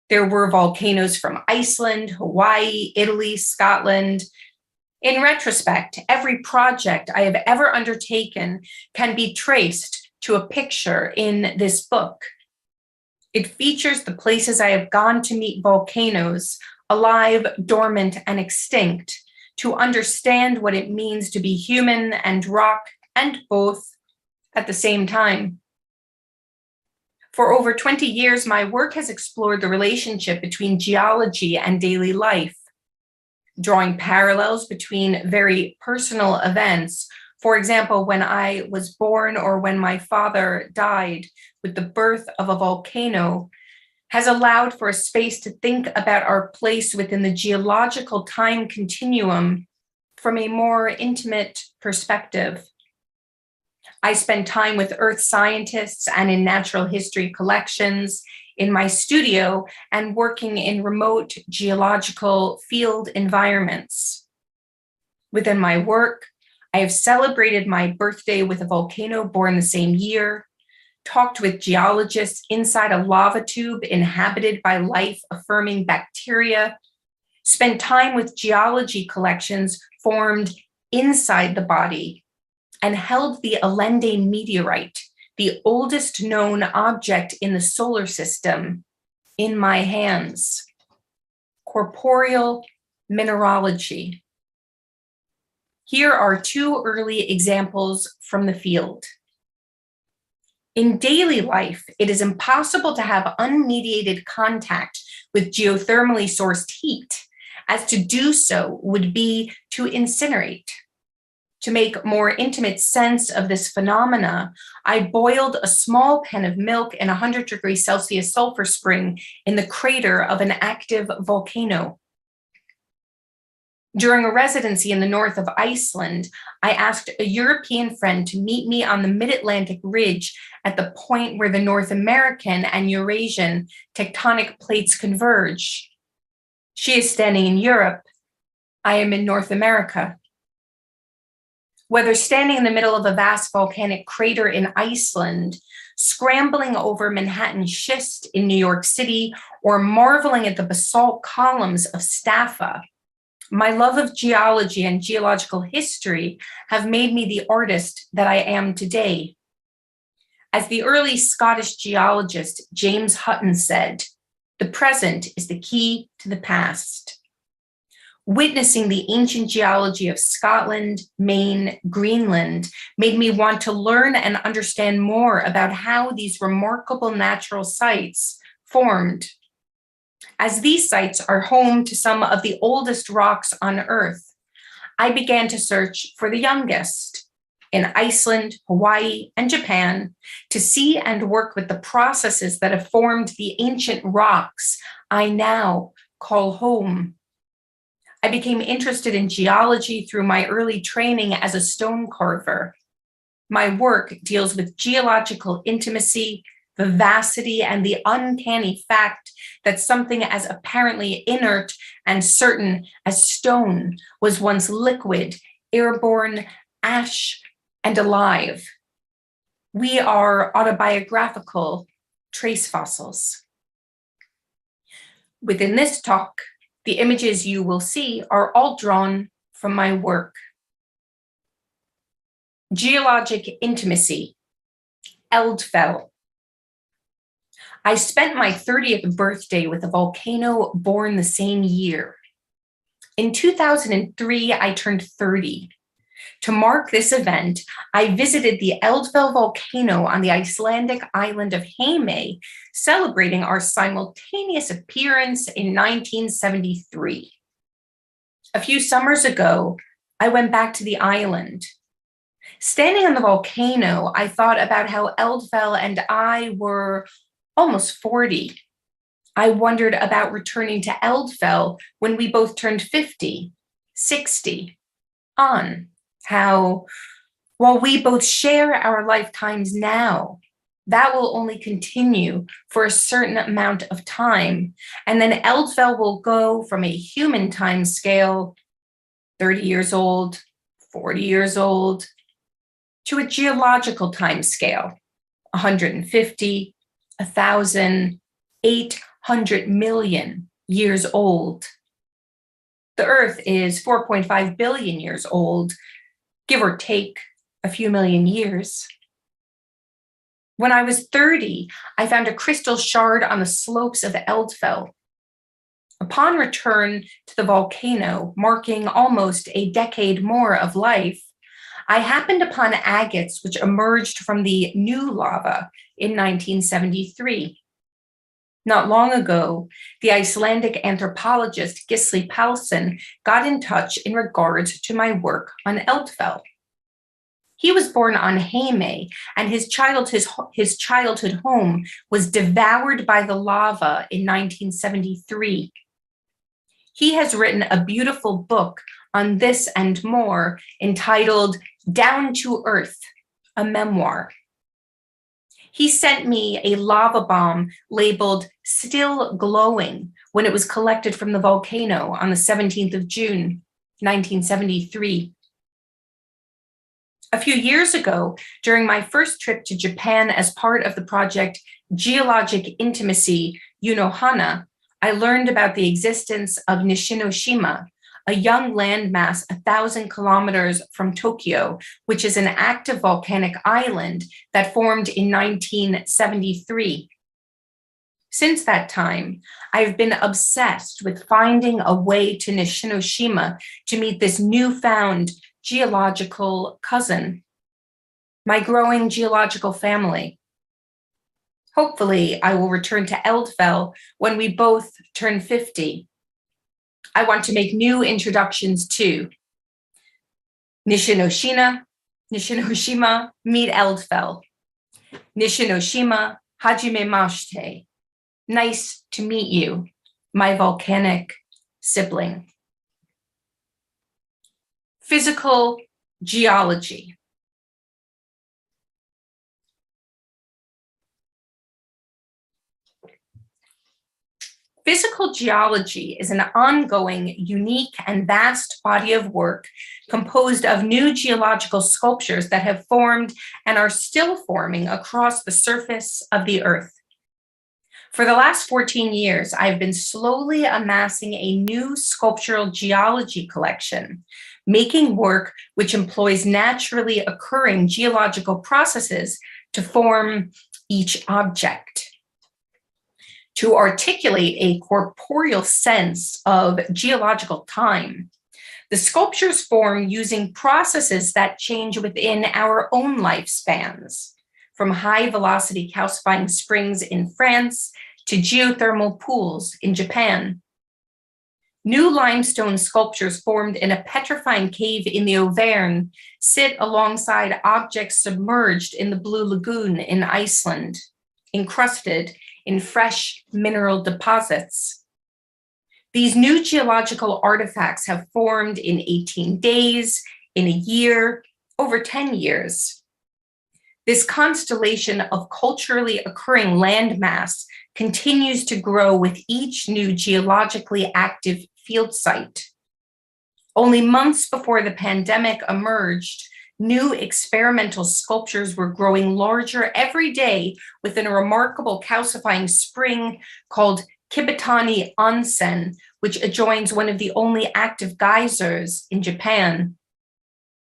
Speaker 15: There were volcanoes from Iceland, Hawaii, Italy, Scotland. In retrospect, every project I have ever undertaken can be traced to a picture in this book. It features the places I have gone to meet volcanoes, alive, dormant, and extinct, to understand what it means to be human and rock and both at the same time. For over 20 years, my work has explored the relationship between geology and daily life, drawing parallels between very personal events. For example, when I was born or when my father died, with the birth of a volcano, has allowed for a space to think about our place within the geological time continuum from a more intimate perspective. I spend time with earth scientists and in natural history collections, in my studio, and working in remote geological field environments. Within my work, I have celebrated my birthday with a volcano born the same year, talked with geologists inside a lava tube inhabited by life-affirming bacteria, spent time with geology collections formed inside the body, and held the Allende meteorite, the oldest known object in the solar system, in my hands. Corporeal mineralogy. Here are two early examples from the field. In daily life, it is impossible to have unmediated contact with geothermally sourced heat, as to do so would be to incinerate. To make more intimate sense of this phenomena, I boiled a small pan of milk in a 100°C sulfur spring in the crater of an active volcano. During a residency in the north of Iceland, I asked a European friend to meet me on the mid-Atlantic ridge at the point where the North American and Eurasian tectonic plates converge. She is standing in Europe. I am in North America. Whether standing in the middle of a vast volcanic crater in Iceland, scrambling over Manhattan schist in New York City, or marveling at the basalt columns of Staffa, my love of geology and geological history have made me the artist that I am today. As the early Scottish geologist James Hutton said, the present is the key to the past. Witnessing the ancient geology of Scotland, Maine, Greenland made me want to learn and understand more about how these remarkable natural sites formed. As these sites are home to some of the oldest rocks on Earth, I began to search for the youngest in Iceland, Hawaii, and Japan to see and work with the processes that have formed the ancient rocks I now call home. I became interested in geology through my early training as a stone carver. My work deals with geological intimacy, vivacity, and the uncanny fact that something as apparently inert and certain as stone was once liquid, airborne, ash, and alive. We are autobiographical trace fossils. Within this talk, the images you will see are all drawn from my work. Geologic intimacy, Eldfell. I spent my 30th birthday with a volcano born the same year. In 2003, I turned 30. To mark this event, I visited the Eldfell volcano on the Icelandic island of Heimaey, celebrating our simultaneous appearance in 1973. A few summers ago, I went back to the island. Standing on the volcano, I thought about how Eldfell and I were almost 40. I wondered about returning to Eldfell when we both turned 50, 60, on. How, while we both share our lifetimes now, that will only continue for a certain amount of time, and then Eldfell will go from a human time scale, 30 years old, 40 years old, to a geological time scale, 150, 1,000, 800 million years old. The Earth is 4.5 billion years old, give or take a few million years. When I was 30, I found a crystal shard on the slopes of Eldfell. Upon return to the volcano, marking almost a decade more of life, I happened upon agates which emerged from the new lava in 1973. Not long ago, the Icelandic anthropologist Gisli Pálsson got in touch in regards to my work on Eldfell. He was born on Heimaey, and his childhood home was devoured by the lava in 1973. He has written a beautiful book on this and more entitled Down to Earth, a memoir. He sent me a lava bomb labeled Still Glowing when it was collected from the volcano on the 17th of June, 1973. A few years ago, during my first trip to Japan as part of the project Geologic Intimacy Unohana, I learned about the existence of Nishinoshima, a young landmass 1,000 kilometers from Tokyo, which is an active volcanic island that formed in 1973. Since that time, I've been obsessed with finding a way to Nishinoshima to meet this newfound geological cousin, my growing geological family. Hopefully, I will return to Eldfell when we both turn 50. I want to make new introductions too. Nishinoshima, meet Eldfell. Nishinoshima, hajimemashite. Nice to meet you, my volcanic sibling. Physical geology. Physical geology is an ongoing, unique, and vast body of work composed of new geological sculptures that have formed and are still forming across the surface of the Earth. For the last 14 years, I've been slowly amassing a new sculptural geology collection, making work which employs naturally occurring geological processes to form each object. To articulate a corporeal sense of geological time, the sculptures form using processes that change within our own lifespans, from high-velocity calcifying springs in France to geothermal pools in Japan. New limestone sculptures formed in a petrifying cave in the Auvergne sit alongside objects submerged in the Blue Lagoon in Iceland, encrusted in fresh mineral deposits. These new geological artifacts have formed in 18 days, in a year, over 10 years. This constellation of culturally occurring landmass continues to grow with each new geologically active field site. Only months before the pandemic emerged, new experimental sculptures were growing larger every day within a remarkable calcifying spring called Kibitani Onsen, which adjoins one of the only active geysers in Japan.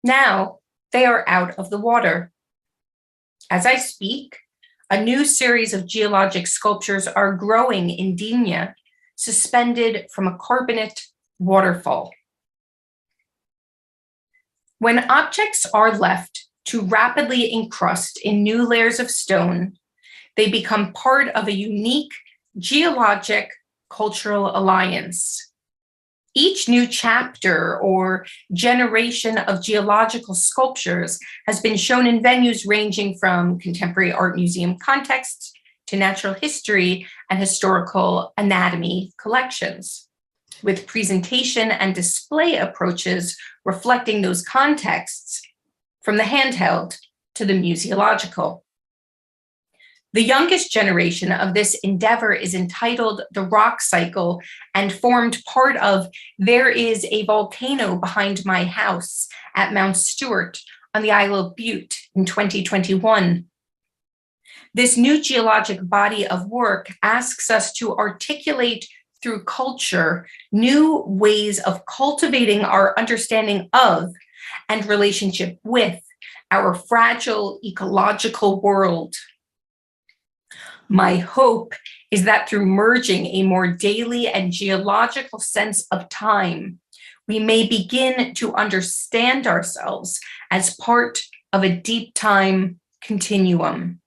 Speaker 15: Now they are out of the water. As I speak, a new series of geologic sculptures are growing in Digne, suspended from a carbonate waterfall. When objects are left to rapidly encrust in new layers of stone, they become part of a unique geologic cultural alliance. Each new chapter or generation of geological sculptures has been shown in venues ranging from contemporary art museum contexts to natural history and historical anatomy collections, with presentation and display approaches reflecting those contexts, from the handheld to the museological. The youngest generation of this endeavor is entitled The Rock Cycle and formed part of There Is a Volcano Behind My House at Mount Stewart on the Isle of Bute in 2021. This new geologic body of work asks us to articulate through culture new ways of cultivating our understanding of and relationship with our fragile ecological world. My hope is that through merging a more daily and geological sense of time, we may begin to understand ourselves as part of a deep time continuum.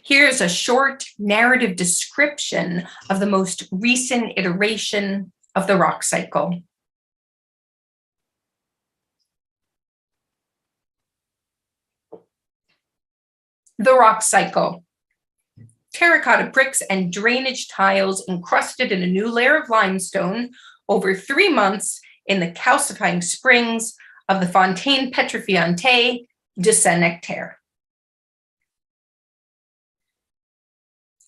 Speaker 15: Here's a short narrative description of the most recent iteration of the rock cycle. The rock cycle. Terracotta bricks and drainage tiles encrusted in a new layer of limestone over 3 months in the calcifying springs of the Fontaine Petrifiante de Saint-Nectaire.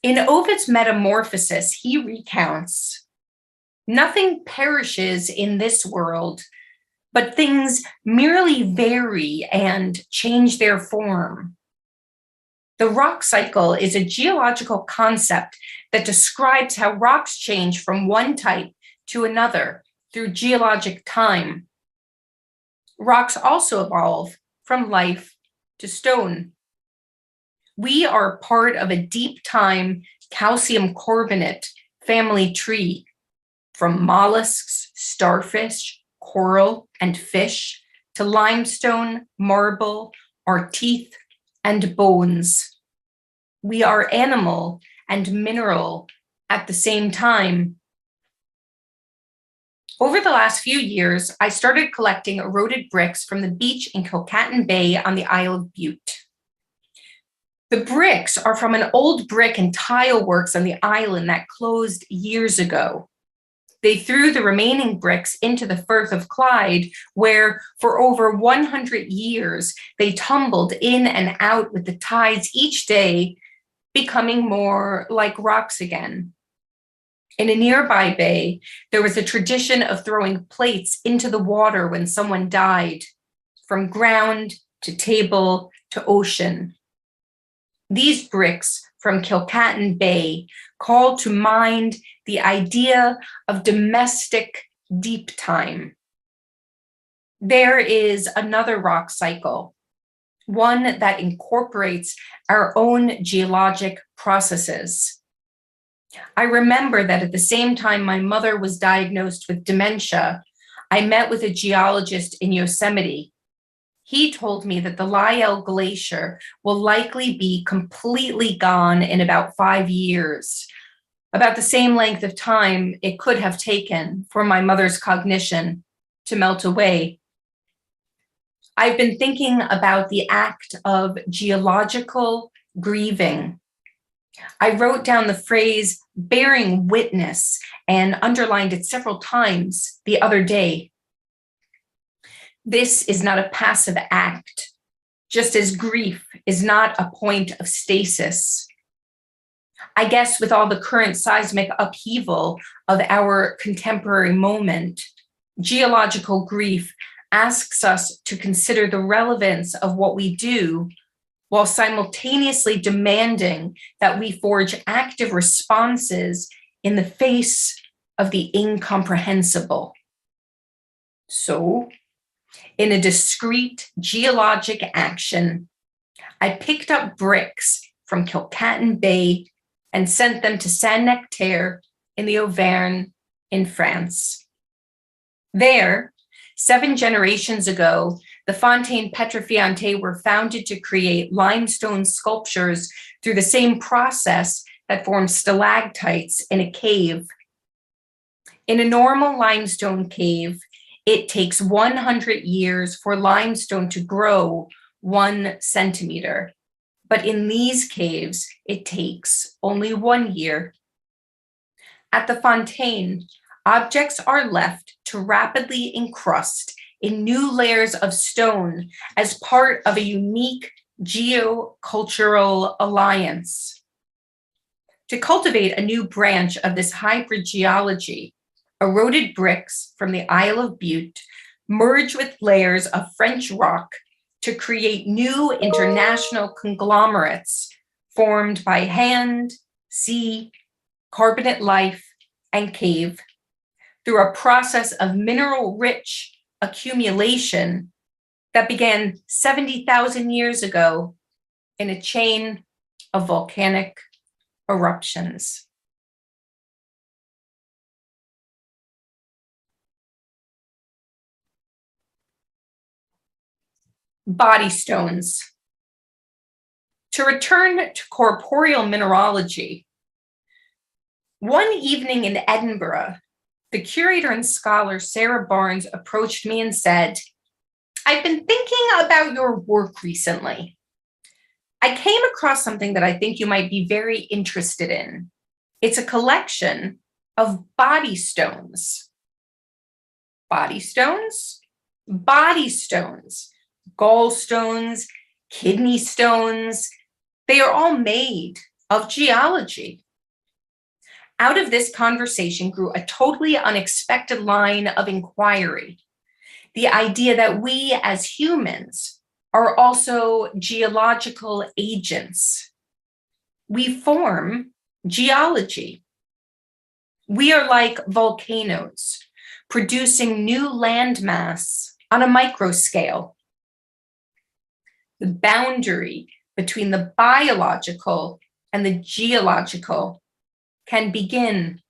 Speaker 15: In Ovid's Metamorphosis, he recounts, "Nothing perishes in this world, but things merely vary and change their form." The rock cycle is a geological concept that describes how rocks change from one type to another through geologic time. Rocks also evolve from life to stone. We are part of a deep time calcium carbonate family tree, from mollusks, starfish, coral, and fish, to limestone, marble, our teeth, and bones. We are animal and mineral at the same time. Over the last few years, I started collecting eroded bricks from the beach in Kilcatton Bay on the Isle of Bute. The bricks are from an old brick and tile works on the island that closed years ago. They threw the remaining bricks into the Firth of Clyde, where for over 100 years, they tumbled in and out with the tides each day, becoming more like rocks again. In a nearby bay, there was a tradition of throwing plates into the water when someone died, from ground to table to ocean. These bricks from Kilcatton Bay call to mind the idea of domestic deep time. There is another rock cycle, one that incorporates our own geologic processes. I remember that at the same time my mother was diagnosed with dementia, I met with a geologist in Yosemite. He told me that the Lyell Glacier will likely be completely gone in about 5 years, about the same length of time it could have taken for my mother's cognition to melt away. I've been thinking about the act of geological grieving. I wrote down the phrase bearing witness and underlined it several times the other day. This is not a passive act, just as grief is not a point of stasis. I guess with all the current seismic upheaval of our contemporary moment, geological grief asks us to consider the relevance of what we do while simultaneously demanding that we forge active responses in the face of the incomprehensible. So, in a discrete geologic action, I picked up bricks from Kilcatton Bay and sent them to Saint-Nectaire in the Auvergne in France. There, 7 generations ago, the Fontaine Petrifiante were founded to create limestone sculptures through the same process that forms stalactites in a cave. In a normal limestone cave, it takes 100 years for limestone to grow 1 centimeter. But in these caves, it takes only 1 year. At the Fontaine, objects are left to rapidly encrust in new layers of stone as part of a unique geocultural alliance. To cultivate a new branch of this hybrid geology, eroded bricks from the Isle of Bute merge with layers of French rock to create new international conglomerates formed by hand, sea, carbonate life, and cave through a process of mineral-rich accumulation that began 70,000 years ago in a chain of volcanic eruptions. Body stones. To return to corporeal mineralogy, one evening in Edinburgh, the curator and scholar Sarah Barnes approached me and said, "I've been thinking about your work recently. I came across something that I think you might be very interested in. It's a collection of body stones." Body stones? Body stones. Gallstones, kidney stones, they are all made of geology. Out of this conversation grew a totally unexpected line of inquiry. The idea that we as humans are also geological agents. We form geology. We are like volcanoes, producing new landmass on a micro scale. The boundary between the biological and the geological can begin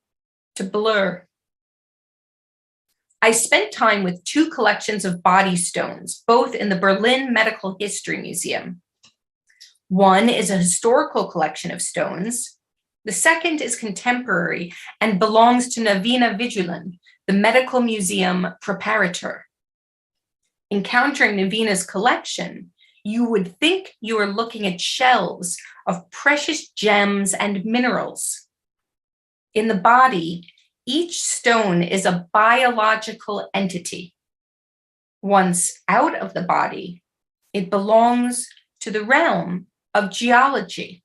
Speaker 15: to blur. I spent time with 2 collections of body stones, both in the Berlin Medical History Museum. One is a historical collection of stones. The second is contemporary and belongs to Navina Vigilan, the medical museum preparator. Encountering Navina's collection, you would think you are looking at shelves of precious gems and minerals. In the body, each stone is a biological entity. Once out of the body, it belongs to the realm of geology.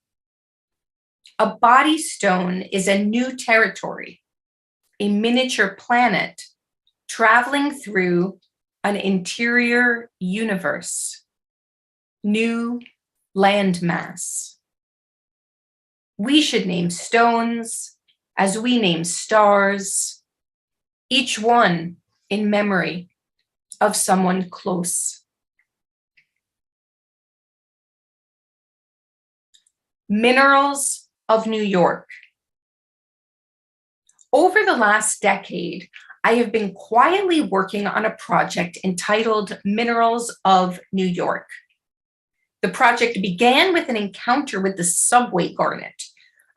Speaker 15: A body stone is a new territory, a miniature planet traveling through an interior universe, new landmass. We should name stones as we name stars, each one in memory of someone close. Minerals of New York. Over the last decade, I have been quietly working on a project entitled Minerals of New York. The project began with an encounter with the subway garnet,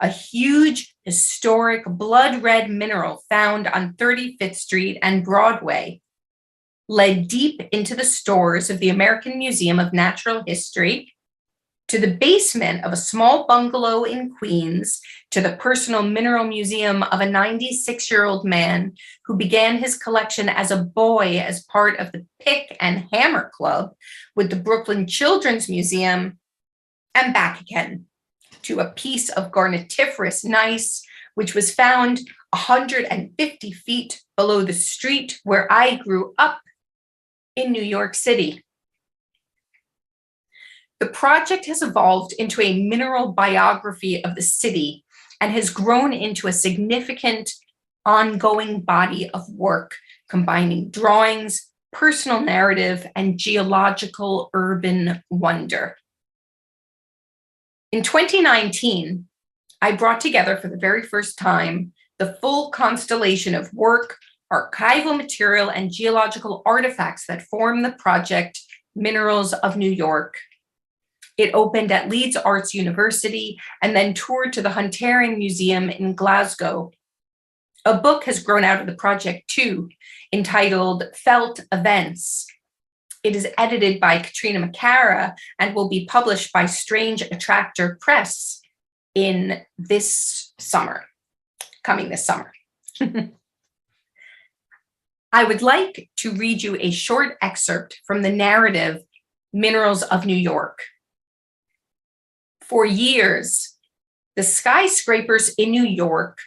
Speaker 15: a huge, historic, blood red mineral found on 35th Street and Broadway, led deep into the stores of the American Museum of Natural History, to the basement of a small bungalow in Queens, to the personal mineral museum of a 96-year-old man who began his collection as a boy as part of the Pick and Hammer Club with the Brooklyn Children's Museum, and back again to a piece of garnetiferous gneiss, which was found 150 feet below the street where I grew up in New York City. The project has evolved into a mineral biography of the city and has grown into a significant ongoing body of work, combining drawings, personal narrative, and geological urban wonder. In 2019, I brought together for the very first time the full constellation of work, archival material, and geological artifacts that form the project Minerals of New York. It opened at Leeds Arts University and then toured to the Hunterian Museum in Glasgow. A book has grown out of the project too, entitled Felt Events. It is edited by Katrina McCara and will be published by Strange Attractor Press in this summer, coming this summer. I would like to read you a short excerpt from the narrative Minerals of New York. For years, the skyscrapers in New York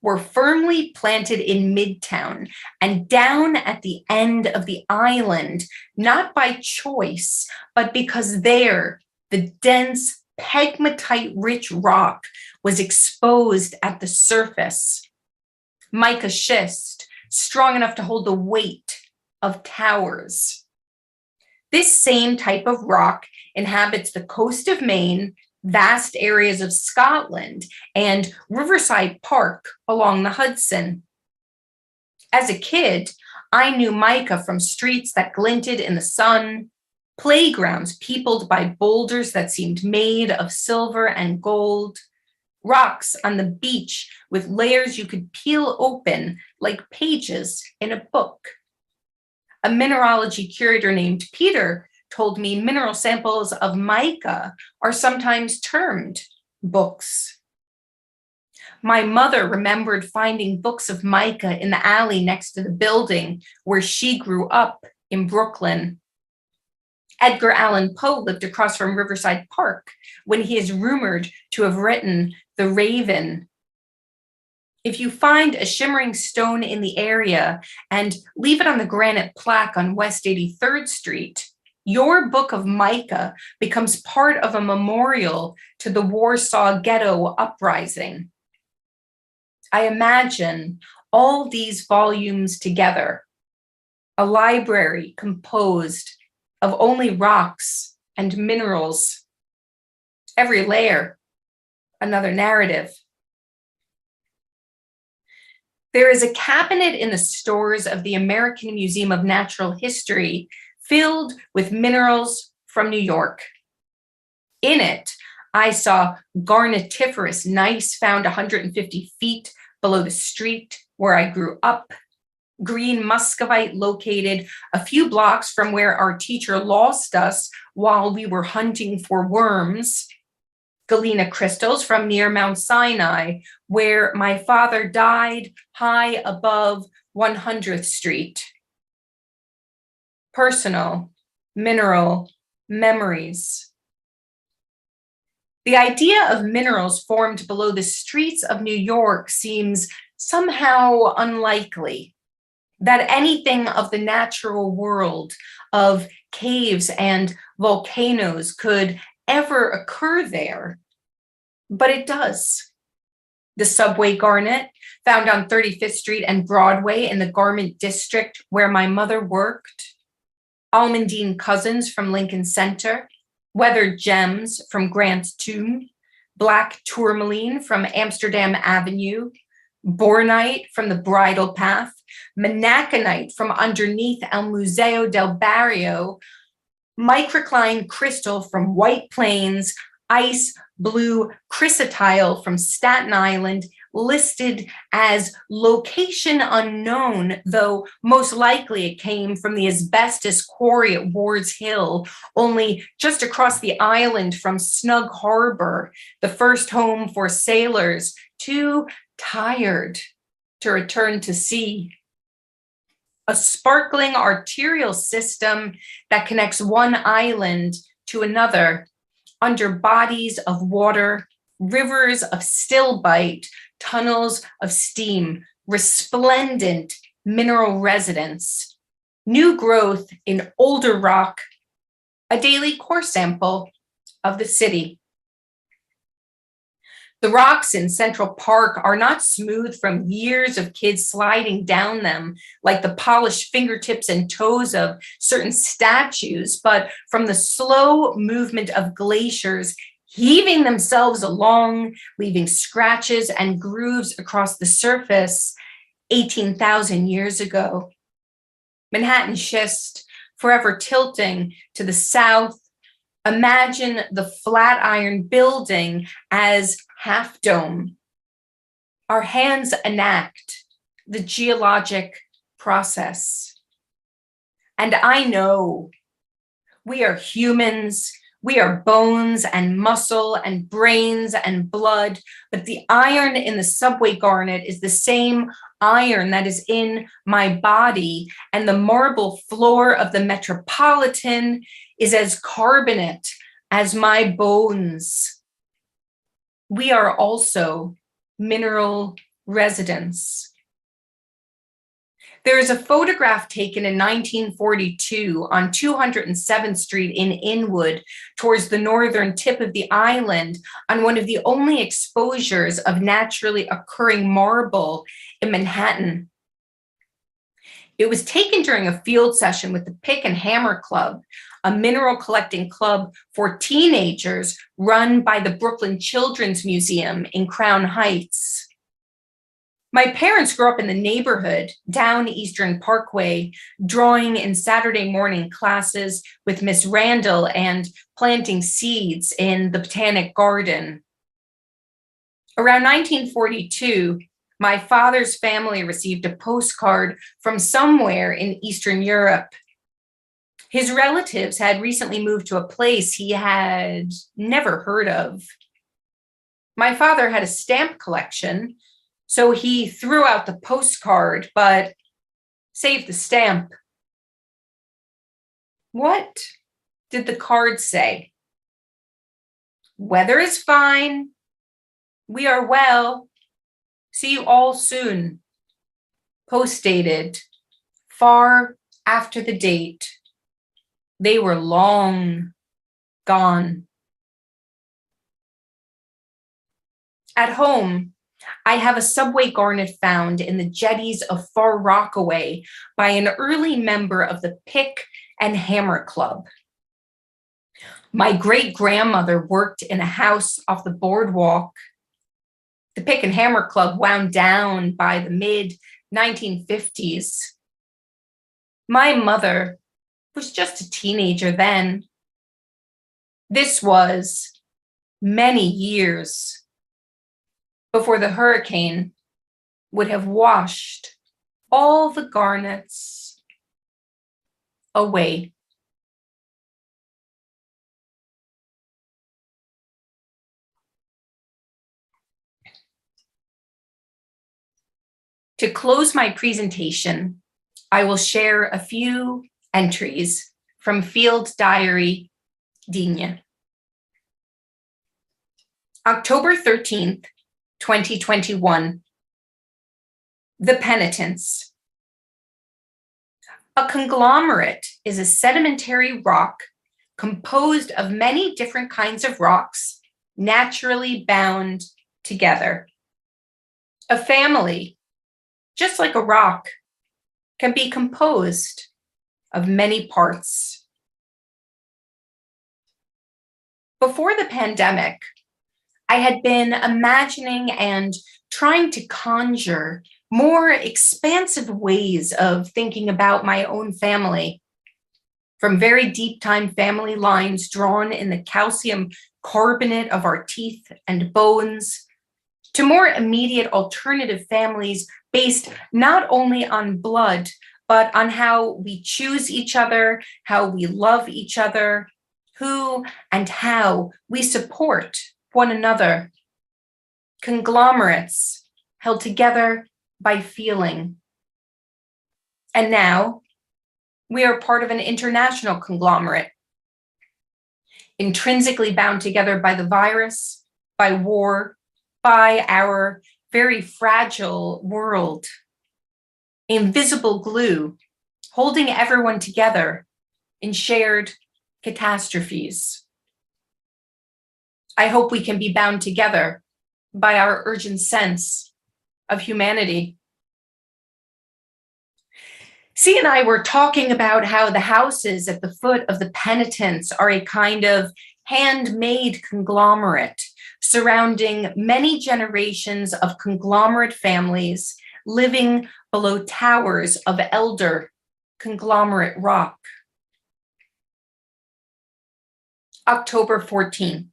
Speaker 15: were firmly planted in Midtown and down at the end of the island, not by choice, but because there, the dense pegmatite-rich rock was exposed at the surface. Mica schist, strong enough to hold the weight of towers. This same type of rock inhabits the coast of Maine, vast areas of Scotland, and Riverside Park along the Hudson. As a kid, I knew mica from streets that glinted in the sun, playgrounds peopled by boulders that seemed made of silver and gold, rocks on the beach with layers you could peel open like pages in a book. A mineralogy curator named Peter told me mineral samples of mica are sometimes termed books. My mother remembered finding books of mica in the alley next to the building where she grew up in Brooklyn. Edgar Allan Poe lived across from Riverside Park when he is rumored to have written The Raven. If you find a shimmering stone in the area and leave it on the granite plaque on West 83rd Street, your book of mica becomes part of a memorial to the Warsaw Ghetto uprising. I imagine all these volumes together, a library composed of only rocks and minerals, every layer, another narrative. There is a cabinet in the stores of the American Museum of Natural History filled with minerals from New York. In it, I saw garnetiferous gneiss found 150 feet below the street where I grew up, green muscovite located a few blocks from where our teacher lost us while we were hunting for worms, galena crystals from near Mount Sinai, where my father died high above 100th Street. Personal, mineral, memories. The idea of minerals formed below the streets of New York seems somehow unlikely. That anything of the natural world, of caves and volcanoes, could ever occur there. But it does. The subway garnet, found on 35th Street and Broadway in the garment district where my mother worked, almandine cousins from Lincoln Center, weathered gems from Grant's Tomb, black tourmaline from Amsterdam Avenue, bornite from the Bridle Path, monaconite from underneath El Museo del Barrio, microcline crystal from White Plains, ice blue chrysotile from Staten Island, listed as location unknown, though most likely it came from the asbestos quarry at Ward's Hill, only just across the island from Snug Harbor, the first home for sailors too tired to return to sea. A sparkling arterial system that connects one island to another under bodies of water, rivers of stillbite, tunnels of steam, resplendent mineral residence, new growth in older rock, a daily core sample of the city. The rocks in Central Park are not smooth from years of kids sliding down them like the polished fingertips and toes of certain statues, but from the slow movement of glaciers heaving themselves along, leaving scratches and grooves across the surface 18,000 years ago. Manhattan schist, forever tilting to the south. Imagine the Flatiron Building as half dome. Our hands enact the geologic process. And I know we are humans, we are bones and muscle and brains and blood, but the iron in the subway garnet is the same iron that is in my body, and the marble floor of the Metropolitan is as carbonate as my bones. We are also mineral residents. There is a photograph taken in 1942 on 207th Street in Inwood, towards the northern tip of the island, on one of the only exposures of naturally occurring marble in Manhattan. It was taken during a field session with the Pick and Hammer Club, a mineral collecting club for teenagers run by the Brooklyn Children's Museum in Crown Heights. My parents grew up in the neighborhood down Eastern Parkway, drawing in Saturday morning classes with Miss Randall and planting seeds in the Botanic Garden. Around 1942, my father's family received a postcard from somewhere in Eastern Europe. His relatives had recently moved to a place he had never heard of. My father had a stamp collection, so he threw out the postcard, but saved the stamp. What did the card say? Weather is fine. We are well. See you all soon. Post dated, far after the date. They were long gone. At home, I have a subway garnet found in the jetties of Far Rockaway by an early member of the Pick and Hammer Club. My great-grandmother worked in a house off the boardwalk. The Pick and Hammer Club wound down by the mid-1950s. My mother was just a teenager then. This was many years before the hurricane would have washed all the garnets away. To close my presentation, I will share a few entries from Field Diary Digne. October 13th, 2021. The Penitence. A conglomerate is a sedimentary rock composed of many different kinds of rocks naturally bound together. A family, just like a rock, can be composed of many parts. Before the pandemic, I had been imagining and trying to conjure more expansive ways of thinking about my own family, from very deep time family lines drawn in the calcium carbonate of our teeth and bones, to more immediate alternative families based not only on blood, but on how we choose each other, how we love each other, who and how we support one another. Conglomerates held together by feeling. And now we are part of an international conglomerate, intrinsically bound together by the virus, by war, by our very fragile world. Invisible glue holding everyone together in shared catastrophes. I hope we can be bound together by our urgent sense of humanity. C and I were talking about how the houses at the foot of the Penitence are a kind of handmade conglomerate surrounding many generations of conglomerate families living below towers of elder conglomerate rock. October 14th.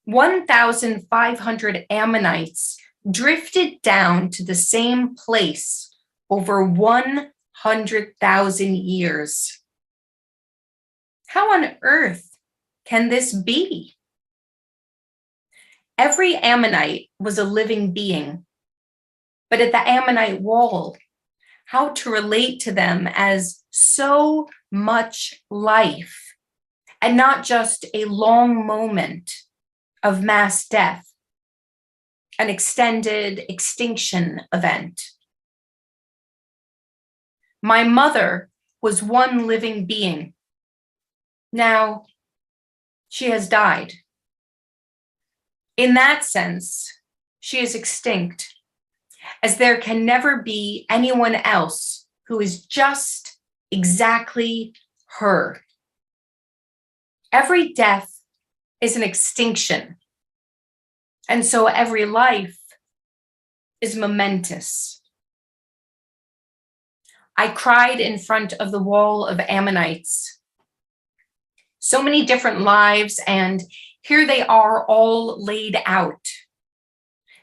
Speaker 15: 1,500 Ammonites drifted down to the same place over 100,000 years. How on earth can this be? Every Ammonite was a living being, but at the Ammonite wall, how to relate to them as so much life and not just a long moment of mass death, an extended extinction event. My mother was one living being. Now, she has died. In that sense, she is extinct, as there can never be anyone else who is just exactly her. Every death is an extinction, and so every life is momentous. I cried in front of the wall of Ammonites. So many different lives, and here they are all laid out.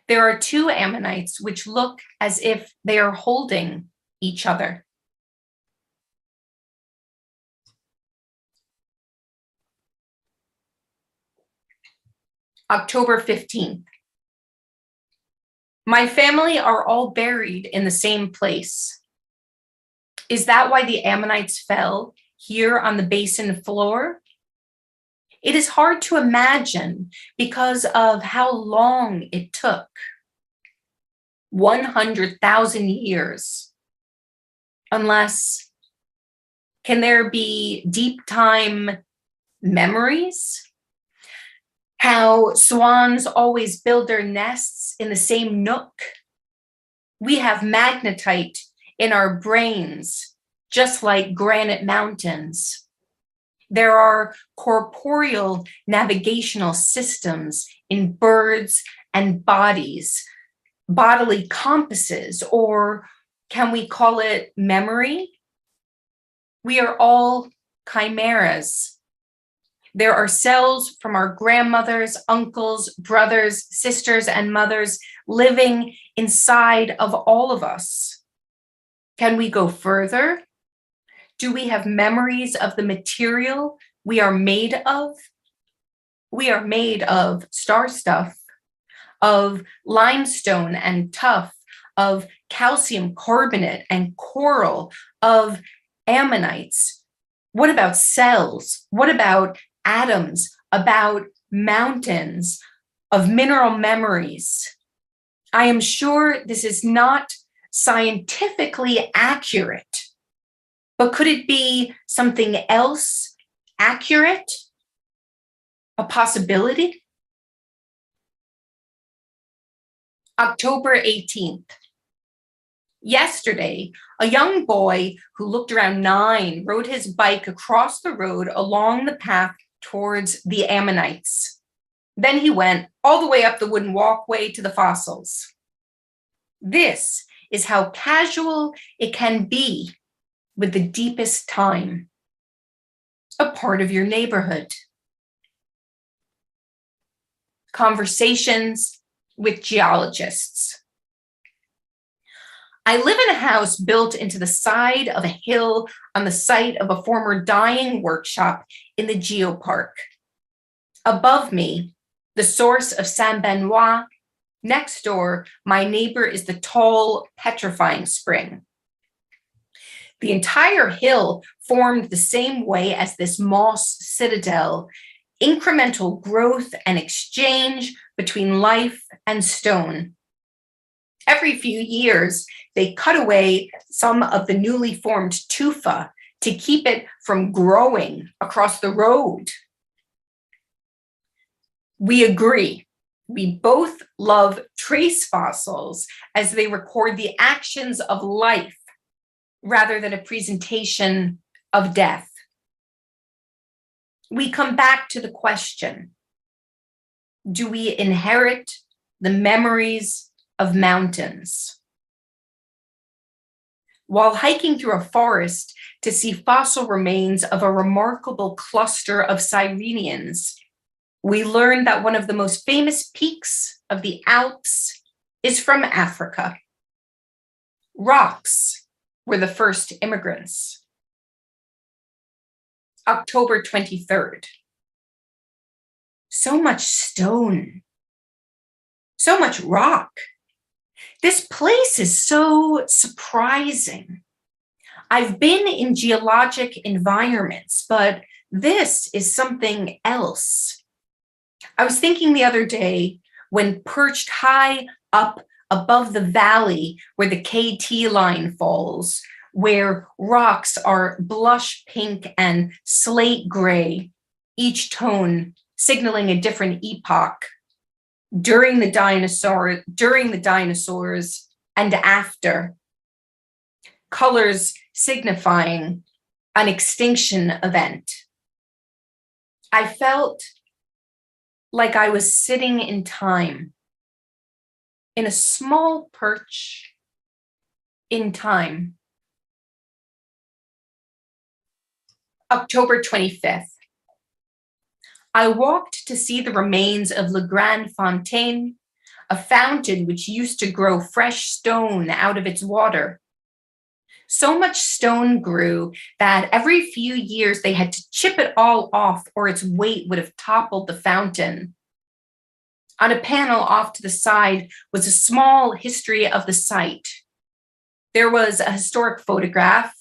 Speaker 15: There are two Ammonites which look as if they are holding each other. October 15th. My family are all buried in the same place. Is that why the Ammonites fell here on the basin floor? It is hard to imagine because of how long it took. 100,000 years. Unless, can there be deep time memories? How swans always build their nests in the same nook. We have magnetite in our brains, just like granite mountains. There are corporeal navigational systems in birds and bodies, bodily compasses, or can we call it memory? We are all chimeras. There are cells from our grandmothers, uncles, brothers, sisters, and mothers living inside of all of us. Can we go further? Do we have memories of the material we are made of? We are made of star stuff, of limestone and tuff, of calcium carbonate and coral, of ammonites. What about cells? What about atoms? About mountains of mineral memories? I am sure this is not scientifically accurate, but could it be something else accurate? A possibility? October 18th. Yesterday, a young boy who looked around 9 rode his bike across the road along the path towards the ammonites. Then he went all the way up the wooden walkway to the fossils. This is how casual it can be with the deepest time, a part of your neighborhood. Conversations with geologists. I live in a house built into the side of a hill on the site of a former dyeing workshop in the geopark. Above me, the source of Saint Benoit. Next door, my neighbor is the tall, petrifying spring. The entire hill formed the same way as this moss citadel, incremental growth and exchange between life and stone. Every few years, they cut away some of the newly formed tufa to keep it from growing across the road. We agree. We both love trace fossils as they record the actions of life rather than a presentation of death. We come back to the question, do we inherit the memories of mountains? While hiking through a forest to see fossil remains of a remarkable cluster of Sirenians, we learned that one of the most famous peaks of the Alps is from Africa. Rocks were the first immigrants. October 23rd. So much stone, so much rock. This place is so surprising. I've been in geologic environments, but this is something else. I was thinking the other day, when perched high up above the valley where the KT line falls, where rocks are blush pink and slate gray, each tone signaling a different epoch, during the dinosaurs and after, colors signifying an extinction event. I felt like I was sitting in time, in a small perch in time. October 25th. I walked to see the remains of Le Grand Fontaine, a fountain which used to grow fresh stone out of its water. So much stone grew that every few years they had to chip it all off or its weight would have toppled the fountain. On a panel off to the side was a small history of the site. There was a historic photograph.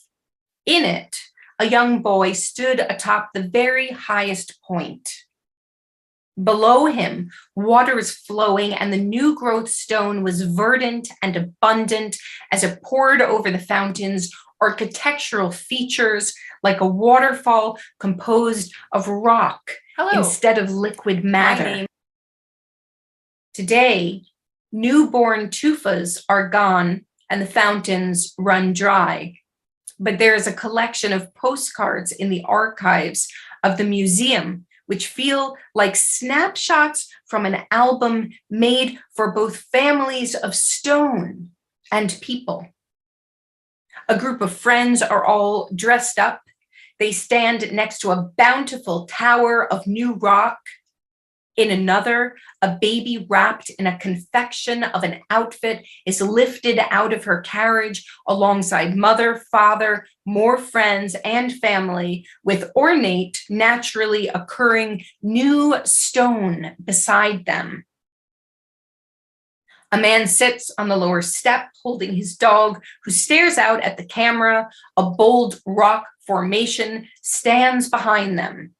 Speaker 15: In it, a young boy stood atop the very highest point. Below him, water was flowing and the new growth stone was verdant and abundant as it poured over the fountain's architectural features like a waterfall composed of rock instead of liquid matter. Today, newborn tufas are gone and the fountains run dry. But there is a collection of postcards in the archives of the museum which feel like snapshots from an album made for both families of stone and people. A group of friends are all dressed up. They stand next to a bountiful tower of new rock. In another, a baby wrapped in a confection of an outfit is lifted out of her carriage alongside mother, father, more friends, and family, with ornate, naturally occurring new stone beside them. A man sits on the lower step holding his dog, who stares out at the camera. A bold rock formation stands behind them.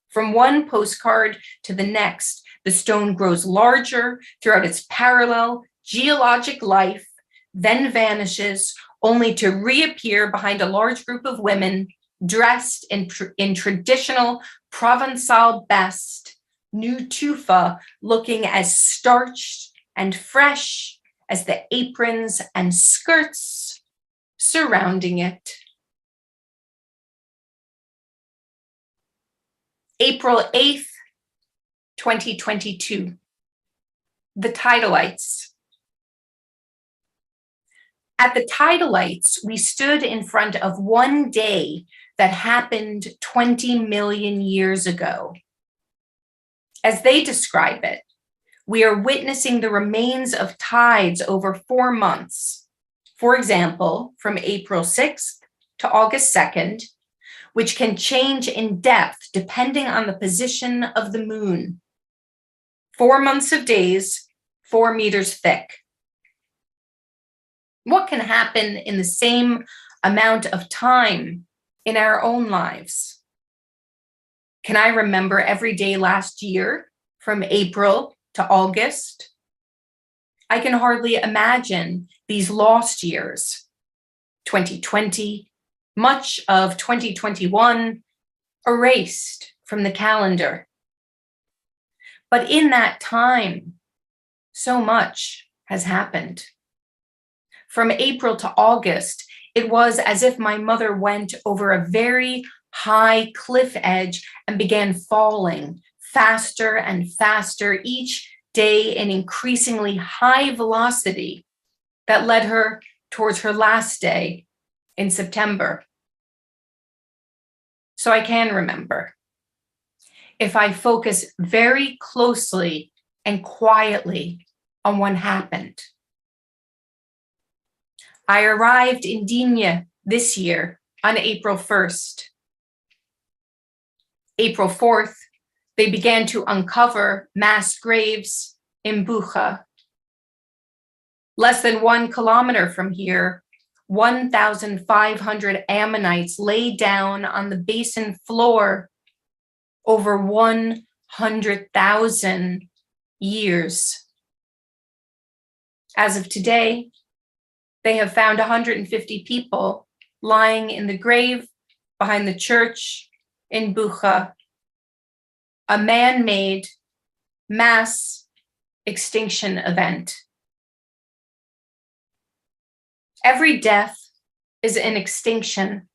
Speaker 15: From one postcard to the next, the stone grows larger throughout its parallel geologic life, then vanishes, only to reappear behind a large group of women dressed in traditional Provençal best, new tufa, looking as starched and fresh as the aprons and skirts surrounding it. April 8th, 2022. The Tidalites. At the Tidalites, we stood in front of one day that happened 20 million years ago. As they describe it, we are witnessing the remains of tides over 4 months. For example, from April 6th to August 2nd, which can change in depth depending on the position of the moon. 4 months of days, 4 meters thick. What can happen in the same amount of time in our own lives? Can I remember every day last year from April to August? I can hardly imagine these lost years. 2020, much of 2021 erased from the calendar. But in that time, so much has happened. From April to August, it was as if my mother went over a very high cliff edge and began falling faster and faster each day in increasingly high velocity that led her towards her last day in September. So I can remember. If I focus very closely and quietly on what happened. I arrived in Digne this year on April 1st. April 4th, they began to uncover mass graves in Bucha. Less than 1 kilometer from here, 1,500 Ammonites lay down on the basin floor over 100,000 years. As of today, they have found 150 people lying in the grave behind the church in Bucha, a man-made mass extinction event. Every death is an extinction,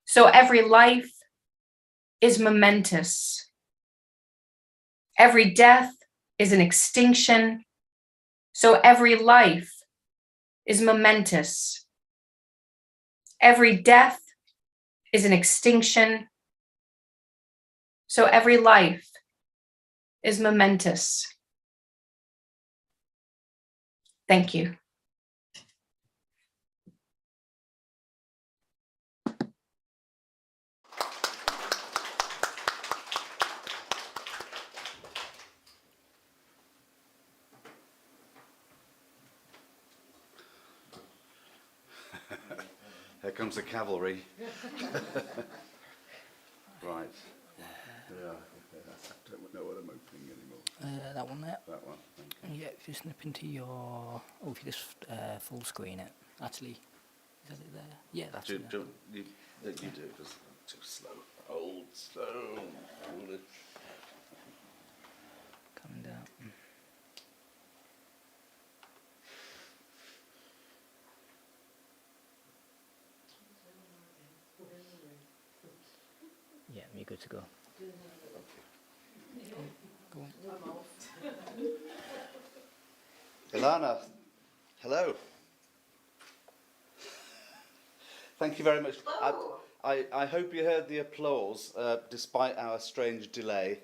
Speaker 15: so every life is momentous. Every death is an extinction, so every life is momentous. Every death is an extinction, so every life is momentous. Thank you.
Speaker 1: Here comes the cavalry. Right. Yeah. I don't know what I'm opening anymore.
Speaker 13: That one there.
Speaker 1: That one. Thank you.
Speaker 13: Yeah, if you snip into your... Oh, if you just full screen it. Actually, is that it there? Yeah, that's it.
Speaker 1: You do it because I'm too slow. Old, slow.
Speaker 13: Coming down. Yeah, you're good to go.
Speaker 2: doing a little. I'm off.
Speaker 1: Ilana, hello. Thank you very much.
Speaker 16: Hello.
Speaker 1: I hope you heard the applause, despite our strange delay.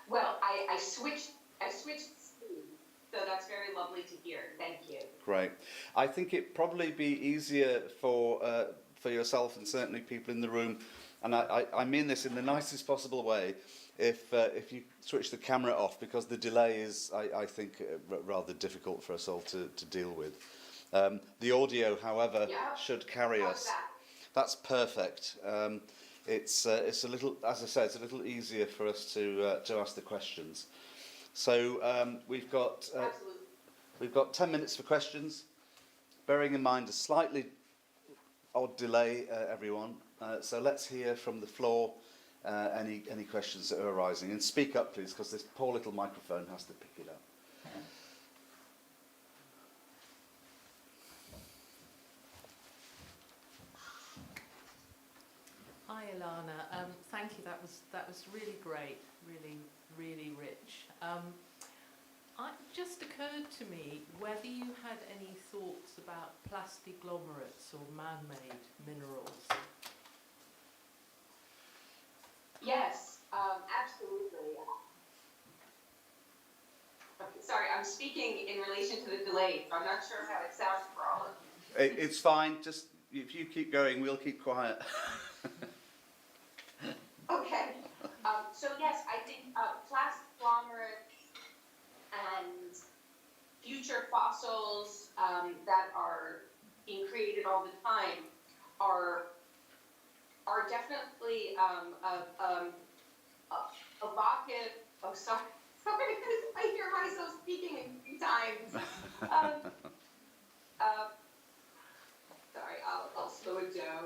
Speaker 16: Well, I switched speed, so that's very lovely to hear. Thank you.
Speaker 1: Great. I think it'd probably be easier for yourself and certainly people in the room, and I mean this in the nicest possible way, if you switch the camera off, because the delay is, I think, rather difficult for us all to deal with. The audio, however, should carry us. That's perfect. It's a little, as I said, it's a little easier for us to ask the questions. So we've got 10 minutes for questions, bearing in mind a slightly odd delay, everyone. So let's hear from the floor any questions that are arising. And speak up, please, because this poor little microphone has to pick it up.
Speaker 4: Hi, Ilana. Thank you. That was really great. Really rich. It just occurred to me whether you had any thoughts about plastiglomerates or man-made minerals.
Speaker 16: Yes, absolutely. Okay, sorry, I'm speaking in relation to the delay, so I'm not sure how it sounds for all of you.
Speaker 1: It's fine. Just if you keep going, we'll keep quiet.
Speaker 16: Okay. So yes, I think plastiglomerates and future fossils that are being created all the time are definitely evocative. Oh, sorry, I hear myself speaking in 3 times. Sorry, I'll slow it down.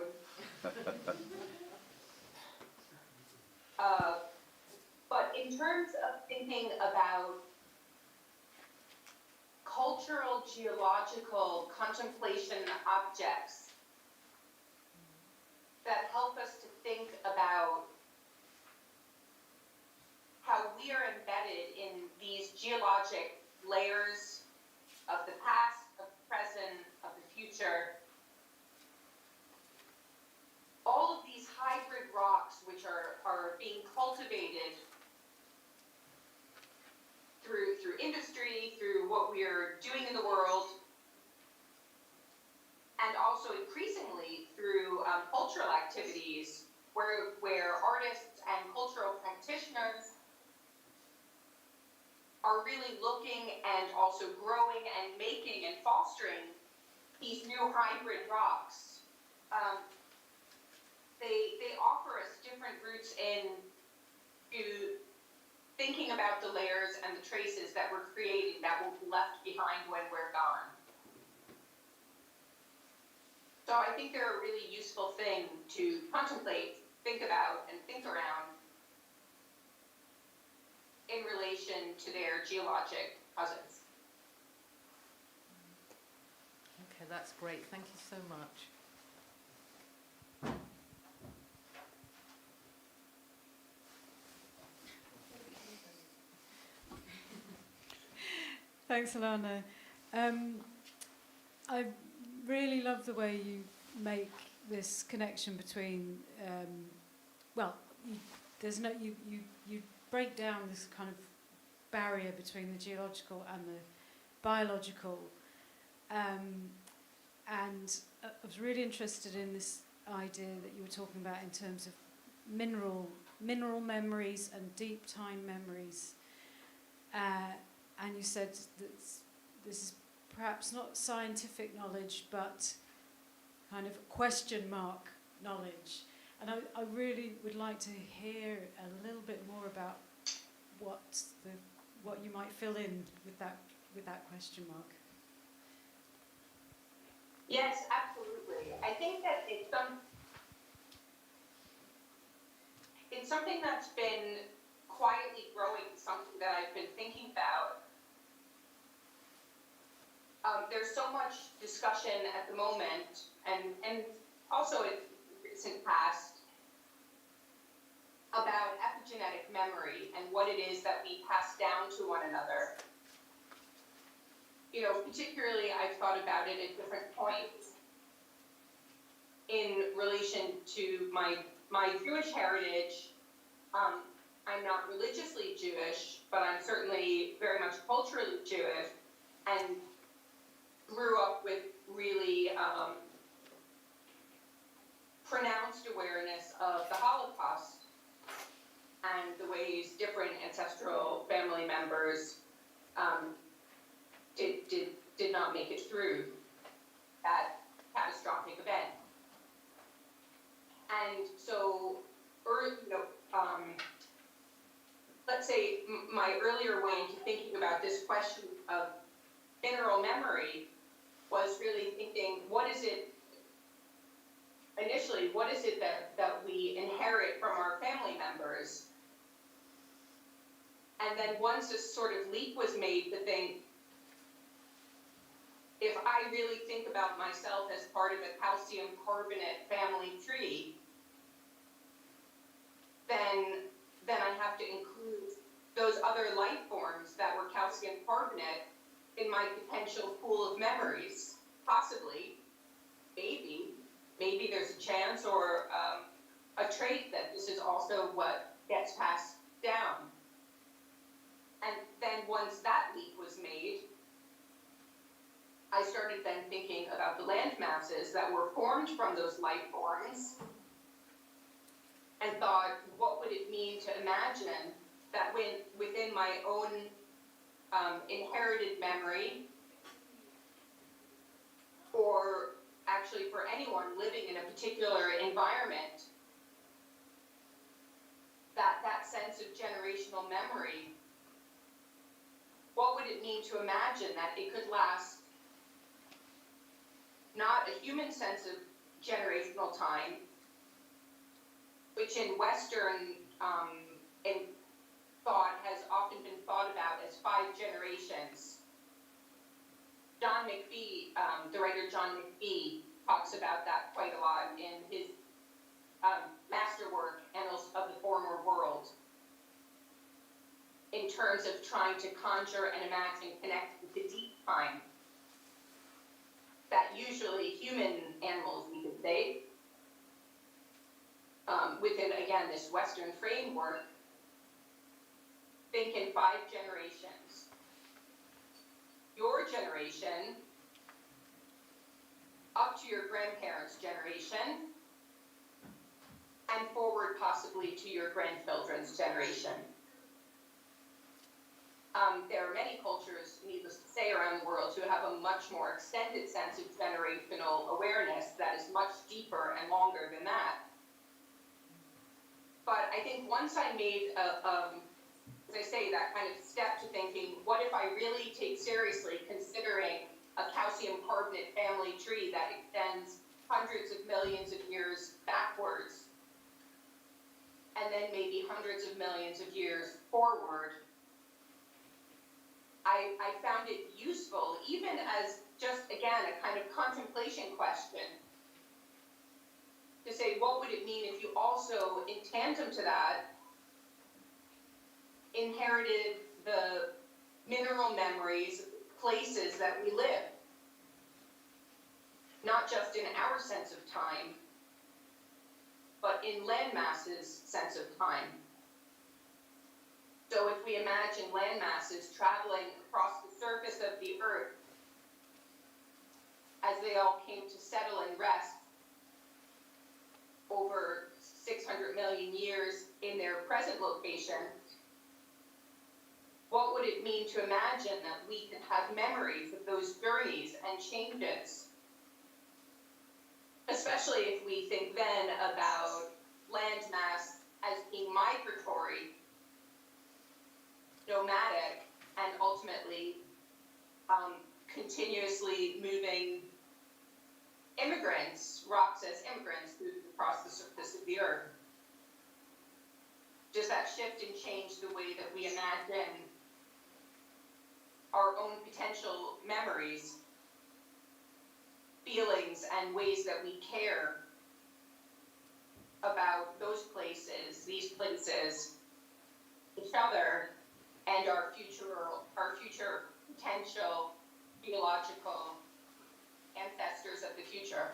Speaker 16: But in terms of thinking about cultural geological contemplation objects that help us to think about how we are embedded in these geologic layers of the past, of the present, of the future. All of these hybrid rocks which are being cultivated through industry, through what we are doing in the world, and also increasingly through cultural activities where artists and cultural practitioners are really looking and also growing and making and fostering these new hybrid rocks. They offer us different routes into thinking about the layers and the traces that we're creating that will be left behind when we're gone. So I think they're a really useful thing to contemplate, think about, and think around in relation to their geologic cousins.
Speaker 4: Okay, that's great. Thank you so much.
Speaker 5: Thanks, Alana. I really love the way you make this connection between, you break down this kind of barrier between the geological and the biological. And I was really interested in this idea that you were talking about in terms of mineral memories and deep time memories. And you said that this is perhaps not scientific knowledge, but kind of question mark knowledge. And I really would like to hear a little bit more about what you might fill in with that question mark.
Speaker 16: Yes, absolutely. I think that it's something that's been quietly growing, something that I've been thinking about. There's so much discussion at the moment, and also distant past about epigenetic memory and what it is that we pass down to one another. You know, particularly I've thought about it at different points in relation to my Jewish heritage. I'm not religiously Jewish, but I'm certainly very much culturally Jewish, and grew up with really pronounced awareness of the Holocaust and the ways different ancestral family members did not make it through that catastrophic event. And so, let's say my earlier way into thinking about this question of mineral memory was really thinking, what is it that we inherit from our family members? And then once a sort of leap was made to think, if I really think about myself as part of a calcium carbonate family tree, then I have to include those other life forms that were calcium carbonate in my potential pool of memories. Possibly, maybe there's a chance or a trait that this is also what gets passed down. And then once that leap was made, I started then thinking about the land masses that were formed from those life forms and thought, what would it mean to imagine that within my own inherited memory, or actually for anyone living in a particular environment, that sense of generational memory, what would it mean to imagine that it could last not a human sense of generational time, which in Western in thought has often been thought about as 5 generations. John McPhee, the writer John McPhee, talks about that quite a lot in his masterwork, Annals of the Former World, in terms of trying to conjure and imagine connecting to deep time that usually human animals, we could say, within, again, this Western framework, think in 5 generations. Your generation, up to your grandparents' generation, and forward possibly to your grandchildren's generation. There are many cultures, needless to say, around the world who have a much more extended sense of generational awareness that is much deeper and longer than that. But I think once I made, as I say, that kind of step to thinking, what if I really take seriously considering a calcium carbonate family tree that extends hundreds of millions of years backwards, and then maybe hundreds of millions of years forward, I found it useful, even as just, again, a kind of contemplation question, to say, what would it mean if you also, in tandem to that, inherited the mineral memories, places that we live, not just in our sense of time, but in land masses' sense of time. So if we imagine land masses traveling across the surface of the earth as they all came to settle and rest over 600 million years in their present location, what would it mean to imagine that we could have memories of those journeys and changes? Especially if we think then about land mass as being migratory, nomadic, and ultimately continuously moving immigrants, rocks as immigrants, moving across the surface of the earth. Does that shift and change the way that we imagine our own potential memories, feelings, and ways that we care about those places, these places, each other, and our future potential geological ancestors of the future.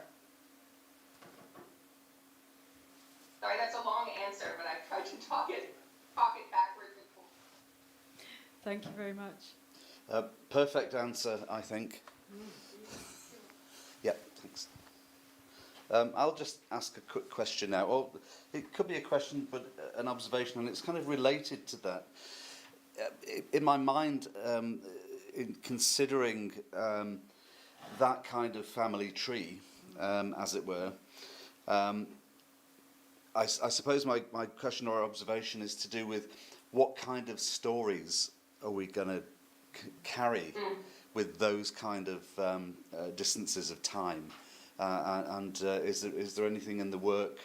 Speaker 16: Sorry, that's a long answer, but I've tried to talk it backwards and forwards.
Speaker 5: Thank you very much.
Speaker 1: Perfect answer, I think. Yeah, thanks. I'll just ask a quick question now. Or it could be a question, but an observation, and it's kind of related to that. In my mind, in considering that kind of family tree, as it were, I suppose my question or observation is to do with what kind of stories are we going to carry with those kind of distances of time, and is there anything in the work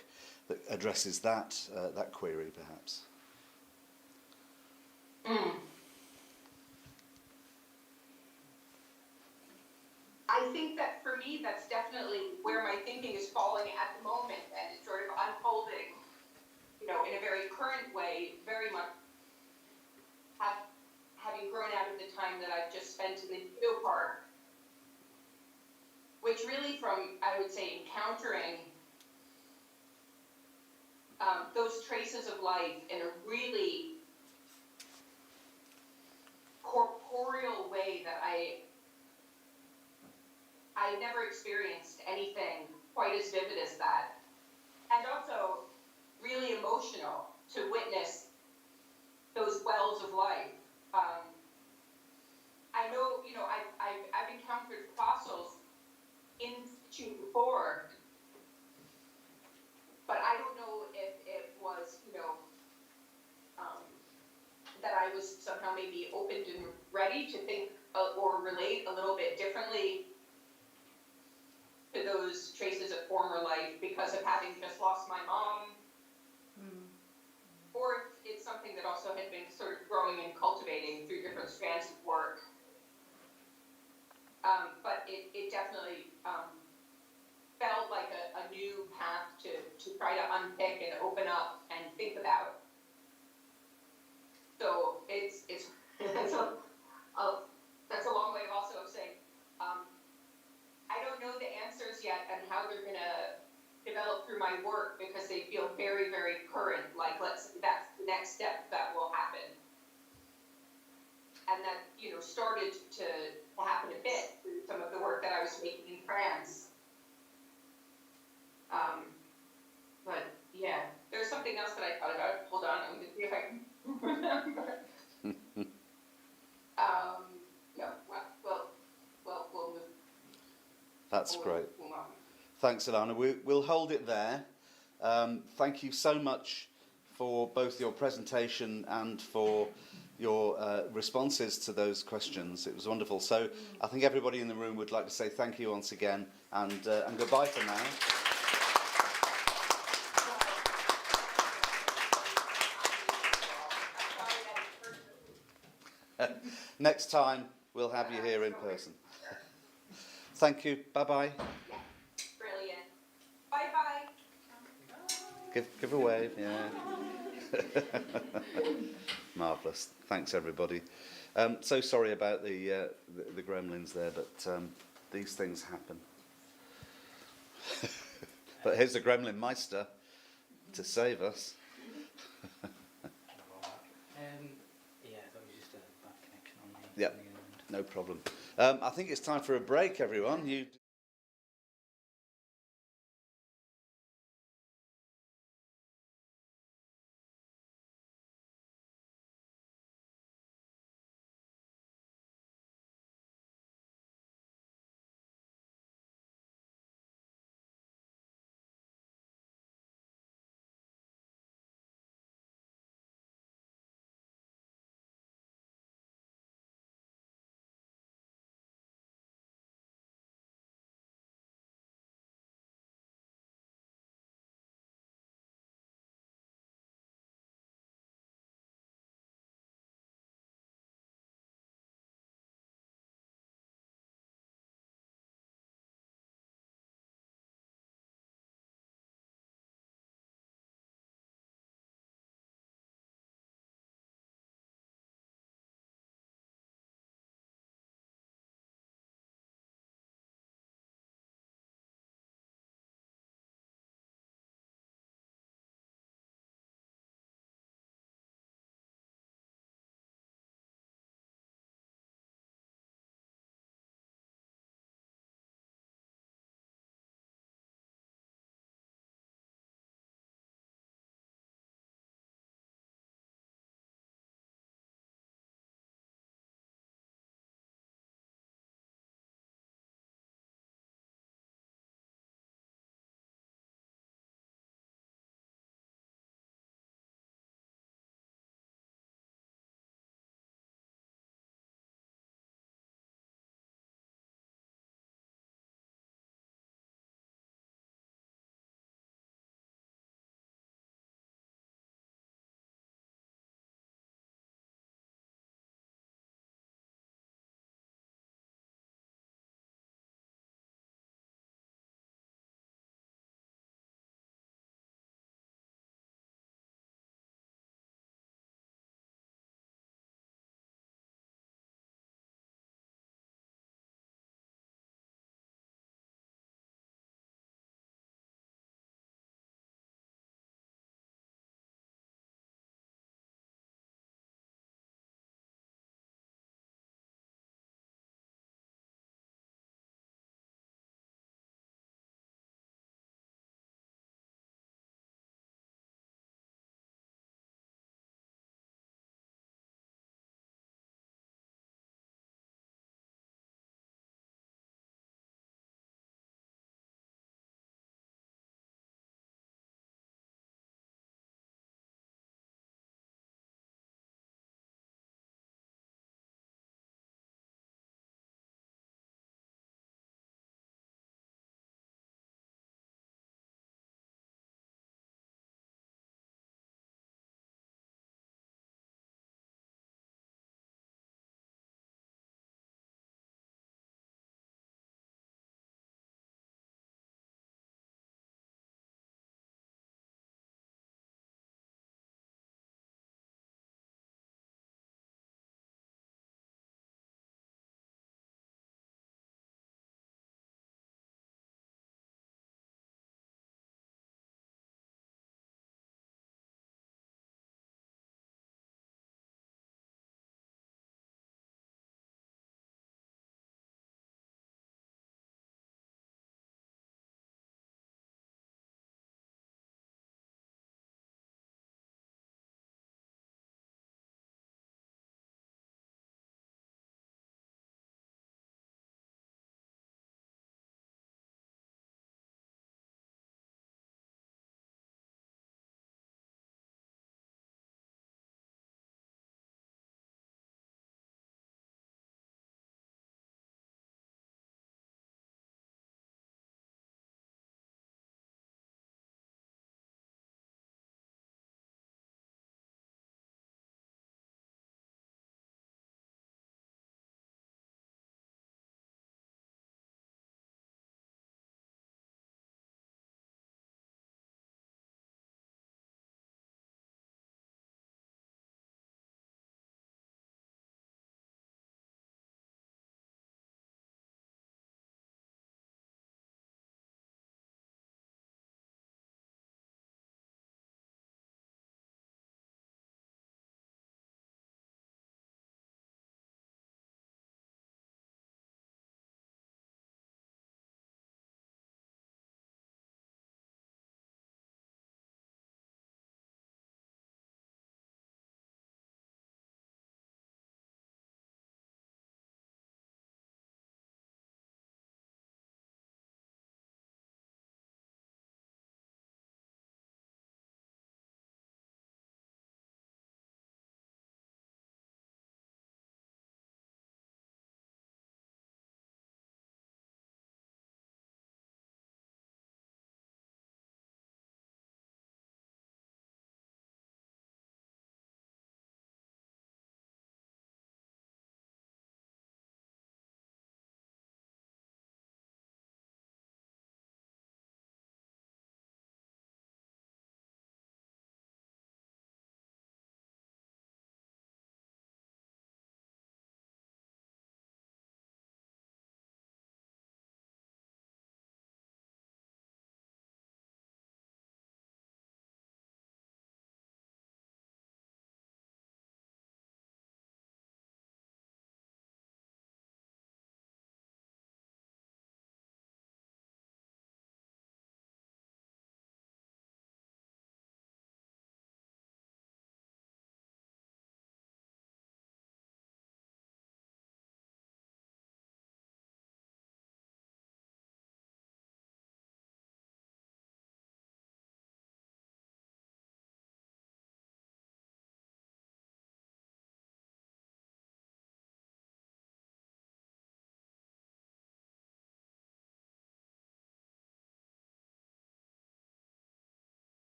Speaker 1: that addresses that query, perhaps?
Speaker 16: I think that for me, that's definitely where my thinking is falling at the moment, and it's sort of unfolding, in a very current way, very much having grown out of the time that I've just spent in the geopark, which really from, I would say, encountering those traces of life in a really corporeal way that I never experienced anything quite as vivid as that. And also really emotional to witness those wells of life. I know, I've encountered fossils in situ before, but I don't know if it was, that I was somehow maybe opened and ready to think or relate a little bit differently to those traces of former life because of having just lost my mom. Or it's something that also had been sort of growing and cultivating through different strands of work. But it definitely felt like a new path to try to unpick and open up and think about. So it's that's a long way also of saying I don't know the answers yet and how they're going to develop through my work because they feel very, very current. Like that's the next step that will happen, and that started to happen a bit through some of the work that I was making in France. But yeah, there's something else that I thought about. Hold on, I'm gonna see if I can remember. No, we'll move.
Speaker 1: That's great. Thanks, Ilana. We'll hold it there. Thank you so much for both your presentation and for your responses to those questions. It was wonderful. So I think everybody in the room would like to say thank you once again and goodbye for now. Next time, we'll have you here in person. Thank you. Bye-bye.
Speaker 16: Brilliant. Bye-bye.
Speaker 1: Give a wave, yeah. Marvellous. Thanks, everybody. So sorry about the gremlins there, but these things happen. But here's the Gremlin Meister to save us.
Speaker 13: That was just a bad connection on the
Speaker 1: Yeah, no problem. I think it's time for a break, everyone.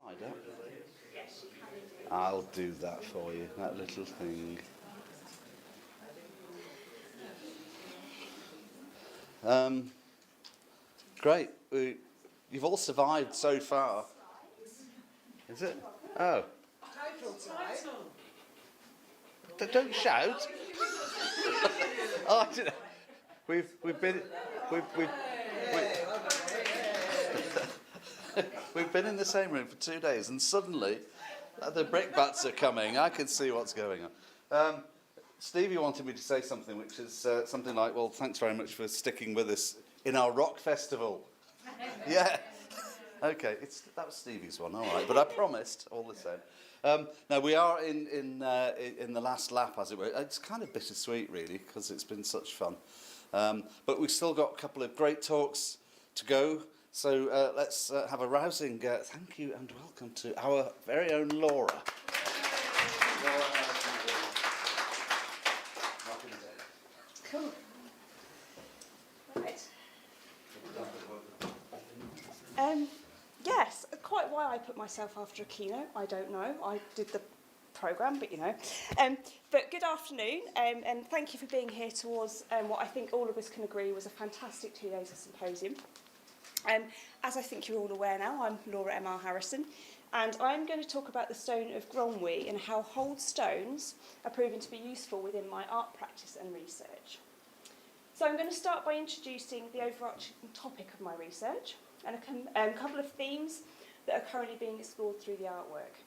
Speaker 1: I don't. I'll do that for you, that little thing. Great. You've all survived so far. Is it? Oh. Don't shout. Oh, I don't know. We've been in the same room for 2 days, and suddenly the brickbats are coming. I can see what's going on. Stevie wanted me to say something, which is something like, "Well, thanks very much for sticking with us in our rock festival." Yeah. Okay, that was Stevie's one, all right. But I promised, all the same. Now we are in the last lap, as it were. It's kind of bittersweet, really, because it's been such fun. But we've still got a couple of great talks to go. So let's have a rousing thank you and welcome to our very own Laura.
Speaker 17: Cool. Right. Yes, quite why I put myself after a keynote, I don't know. I did the programme, but you know. But good afternoon, and thank you for being here towards what I think all of us can agree was a fantastic 2 days of symposium. As I think you're all aware now, I'm Laura M.R. Harrison, and I'm going to talk about the stone of Gronwy and how hold stones are proving to be useful within my art practice and research. So I'm going to start by introducing the overarching topic of my research and a couple of themes that are currently being explored through the artwork.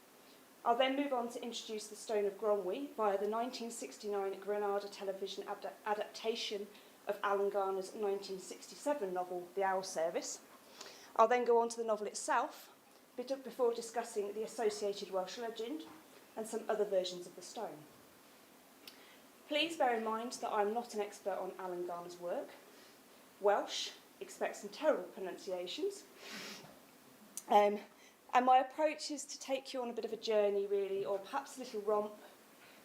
Speaker 17: I'll then move on to introduce the stone of Gronwy via the 1969 Granada television adaptation of Alan Garner's 1967 novel The Owl Service. I'll then go on to the novel itself before discussing the associated Welsh legend and some other versions of the stone. Please bear in mind that I'm not an expert on Alan Garner's work. Welsh, expect some terrible pronunciations. And my approach is to take you on a bit of a journey, really, or perhaps a little romp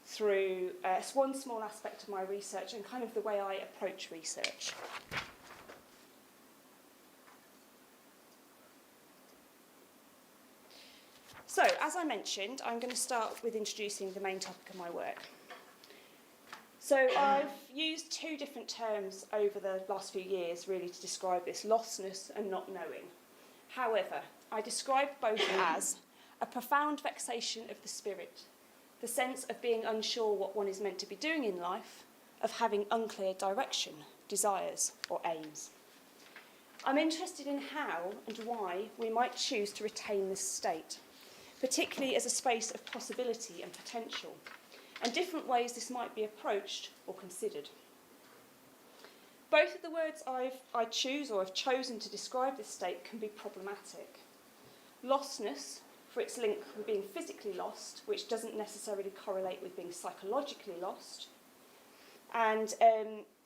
Speaker 17: through one small aspect of my research and kind of the way I approach research. So, as I mentioned, I'm going to start with introducing the main topic of my work. So I've used two different terms over the last few years, really, to describe this: lostness and not knowing. However, I describe both as a profound vexation of the spirit, the sense of being unsure what one is meant to be doing in life, of having unclear direction, desires, or aims. I'm interested in how and why we might choose to retain this state, particularly as a space of possibility and potential, and different ways this might be approached or considered. Both of the words I choose or have chosen to describe this state can be problematic. Lostness, for its link with being physically lost, which doesn't necessarily correlate with being psychologically lost, and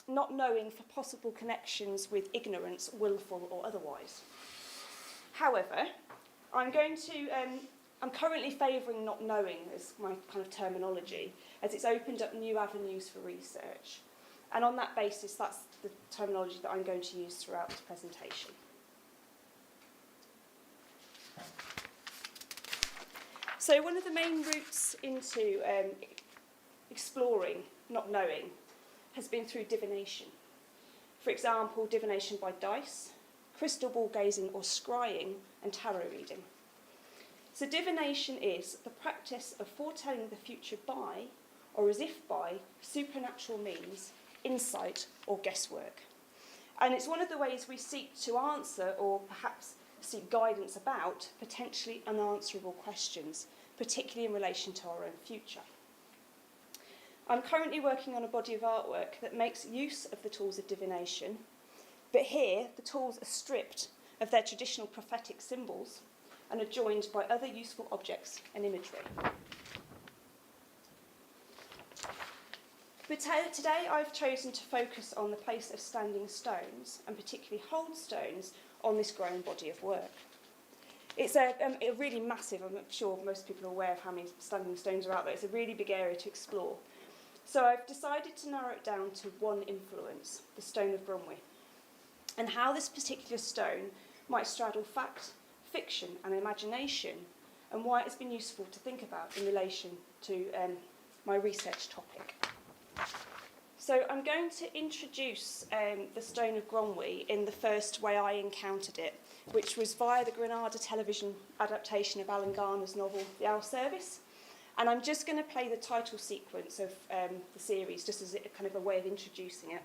Speaker 17: not knowing for possible connections with ignorance, willful or otherwise. However, I'm currently favouring not knowing as my kind of terminology, as it's opened up new avenues for research. And on that basis, that's the terminology that I'm going to use throughout this presentation. So one of the main routes into exploring not knowing has been through divination. For example, divination by dice, crystal ball gazing or scrying, and tarot reading. So divination is the practice of foretelling the future by, or as if by, supernatural means, insight or guesswork. And it's one of the ways we seek to answer, or perhaps seek guidance about, potentially unanswerable questions, particularly in relation to our own future. I'm currently working on a body of artwork that makes use of the tools of divination, but here the tools are stripped of their traditional prophetic symbols and are joined by other useful objects and imagery. But today I've chosen to focus on the place of standing stones, and particularly hold stones, on this growing body of work. It's a really massive, I'm sure most people are aware of how many standing stones are out there. It's a really big area to explore. So I've decided to narrow it down to one influence, the stone of Gronwy, and how this particular stone might straddle fact, fiction and imagination and why it's been useful to think about in relation to my research topic. So I'm going to introduce the Stone of Gronwy in the first way I encountered it, which was via the Granada television adaptation of Alan Garner's novel The Owl Service. And I'm just going to play the title sequence of the series, just as a kind of a way of introducing it.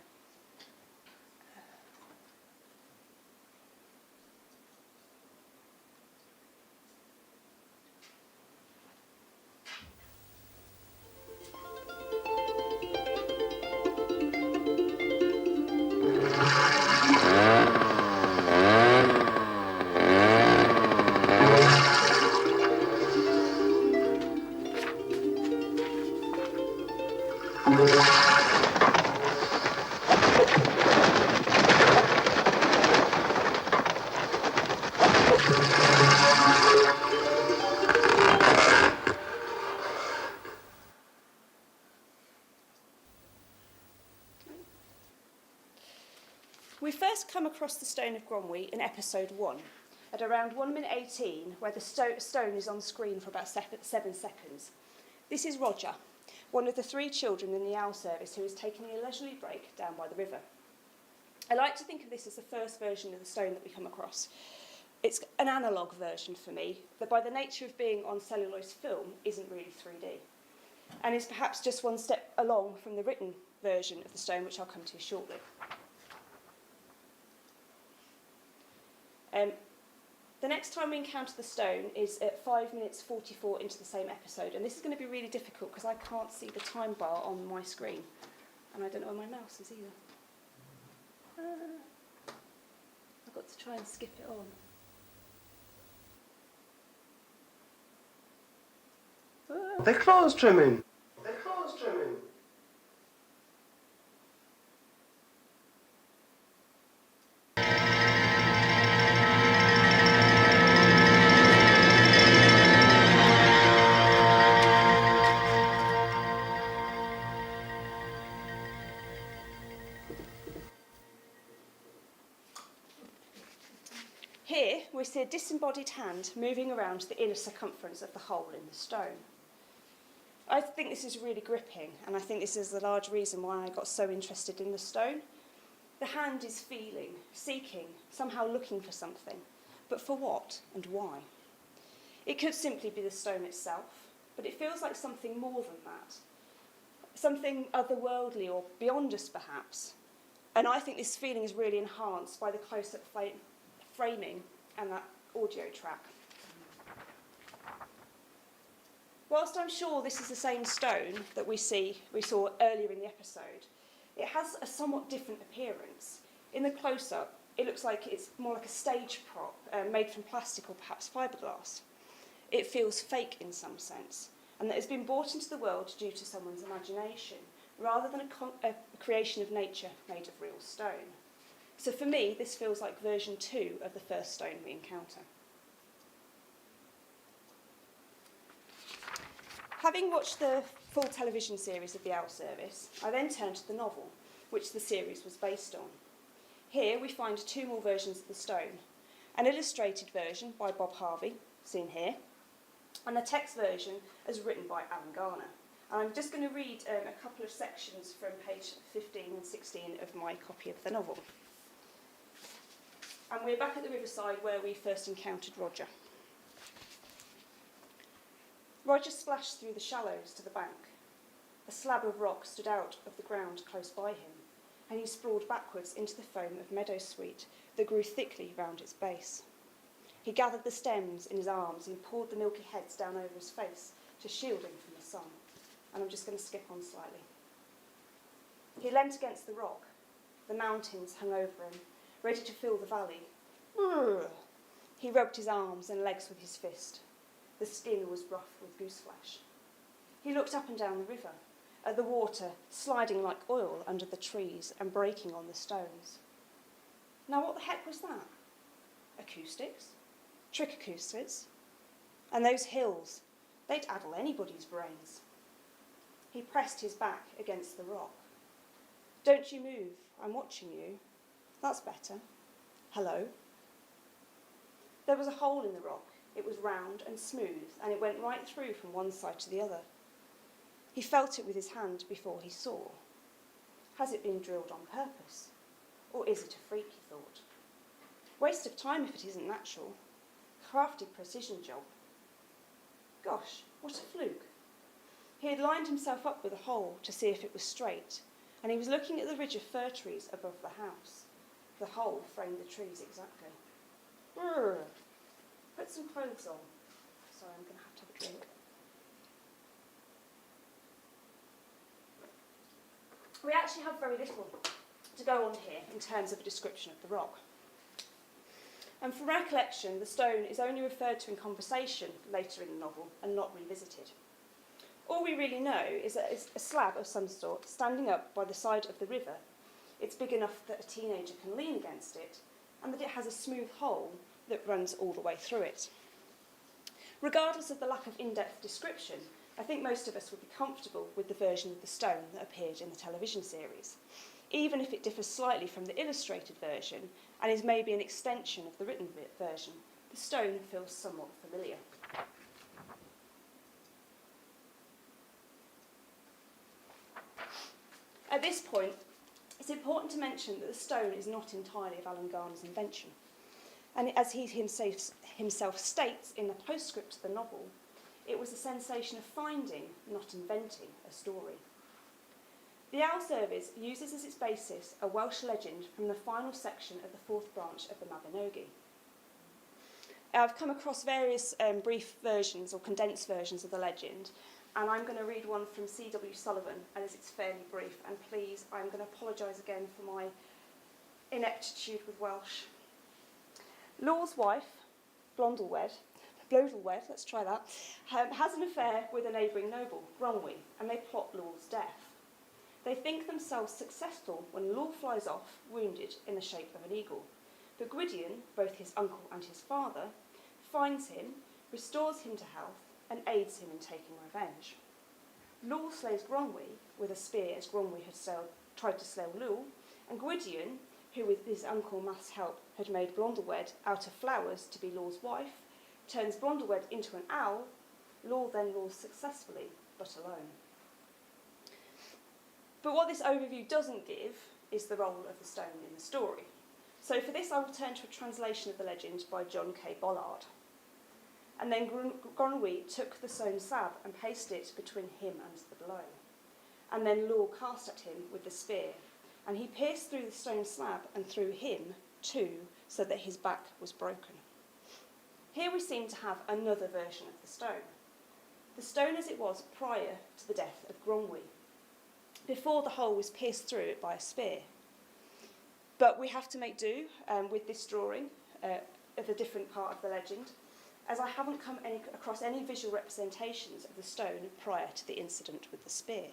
Speaker 17: We first come across the Stone of Gronwy in episode 1, at around 1 minute 18, where the stone is on screen for about 7 seconds. This is Roger, one of the 3 children in the Owl Service who is taking a leisurely break down by the river. I like to think of this as the first version of the stone that we come across. It's an analogue version for me, that by the nature of being on celluloid film isn't really 3D, and is perhaps just one step along from the written version of the stone, which I'll come to shortly. The next time we encounter the stone is at 5 minutes 44 into the same episode, and this is going to be really difficult because I can't see the time bar on my screen, and I don't know where my mouse is either. I've got to try and skip it on.
Speaker 14: They're clothes trimming.
Speaker 17: Here we see a disembodied hand moving around the inner circumference of the hole in the stone. I think this is really gripping, and I think this is the large reason why I got so interested in the stone. The hand is feeling, seeking, somehow looking for something, but for what and why? It could simply be the stone itself, but it feels like something more than that, something otherworldly or beyond us perhaps. And I think this feeling is really enhanced by the close-up framing and that audio track. Whilst I'm sure this is the same stone that we saw earlier in the episode, it has a somewhat different appearance. In the close-up, it looks like it's more like a stage prop made from plastic or perhaps fiberglass. It feels fake in some sense, and that it's been brought into the world due to someone's imagination, rather than a creation of nature made of real stone. So for me, this feels like version 2 of the first stone we encounter. Having watched the full television series of The Owl Service, I then turned to the novel, which the series was based on. Here we find 2 more versions of the stone, an illustrated version by Bob Harvey, seen here, and a text version as written by Alan Garner. And I'm just going to read a couple of sections from page 15 and 16 of my copy of the novel. And we're back at the riverside where we first encountered Roger. Roger splashed through the shallows to the bank. A slab of rock stood out of the ground close by him, and he sprawled backwards into the foam of meadowsweet that grew thickly round its base. He gathered the stems in his arms and poured the milky heads down over his face to shield him from the sun. And I'm just going to skip on slightly. He leant against the rock. The mountains hung over him, ready to fill the valley. He rubbed his arms and legs with his fist. The skin was rough with goose flesh. He looked up and down the river, at the water sliding like oil under the trees and breaking on the stones. Now what the heck was that? Acoustics? Trick acoustics? And those hills, they'd addle anybody's brains. He pressed his back against the rock. Don't you move, I'm watching you. That's better. Hello? There was a hole in the rock, It was round and smooth, and it went right through from one side to the other. He felt it with his hand before he saw. Has it been drilled on purpose? Or is it a freak, he thought. Waste of time if it isn't natural. Crafty precision job. Gosh, what a fluke. He had lined himself up with a hole to see if it was straight, and he was looking at the ridge of fir trees above the house. The hole framed the trees exactly. Brrr. Put some clothes on. Sorry, I'm going to have a drink. We actually have very little to go on here in terms of a description of the rock. And for recollection, the stone is only referred to in conversation later in the novel and not revisited. All we really know is that it's a slab of some sort standing up by the side of the river. It's big enough that a teenager can lean against it, and that it has a smooth hole that runs all the way through it. Regardless of the lack of in-depth description, I think most of us would be comfortable with the version of the stone that appeared in the television series, even if it differs slightly from the illustrated version and is maybe an extension of the written version. The stone feels somewhat familiar. At this point, it's important to mention that the stone is not entirely of Alan Garner's invention. And as he himself states in the postscript to the novel, it was a sensation of finding, not inventing, a story. The Owl Service uses as its basis a Welsh legend from the final section of the fourth branch of the Mabinogi. I've come across various brief versions or condensed versions of the legend, and I'm going to read one from C.W. Sullivan, and as it's fairly brief, and please, I'm going to apologise again for my ineptitude with Welsh. Law's wife, Blondlewed, let's try that, has an affair with a neighbouring noble, Gronwy, and they plot Law's death. They think themselves successful when Law flies off, wounded in the shape of an eagle. But Gwydion, both his uncle and his father, finds him, restores him to health, and aids him in taking revenge. Law slays Gronwy with a spear as Gronwy had tried to slay Law, and Gwydion, who with his uncle Math's help had made Blondlewed out of flowers to be Law's wife, turns Blondlewed into an owl. Law then rules successfully, but alone. But what this overview doesn't give is the role of the stone in the story. So for this I will turn to a translation of the legend by John K. Bollard. And then Gronwy took the stone slab and placed it between him and the blow. And then Law cast at him with the spear, and he pierced through the stone slab and through him too, so that his back was broken. Here we seem to have another version of the stone as it was prior to the death of Gronwy, before the hole was pierced through it by a spear. But we have to make do with this drawing of a different part of the legend, as I haven't come across any visual representations of the stone prior to the incident with the spear.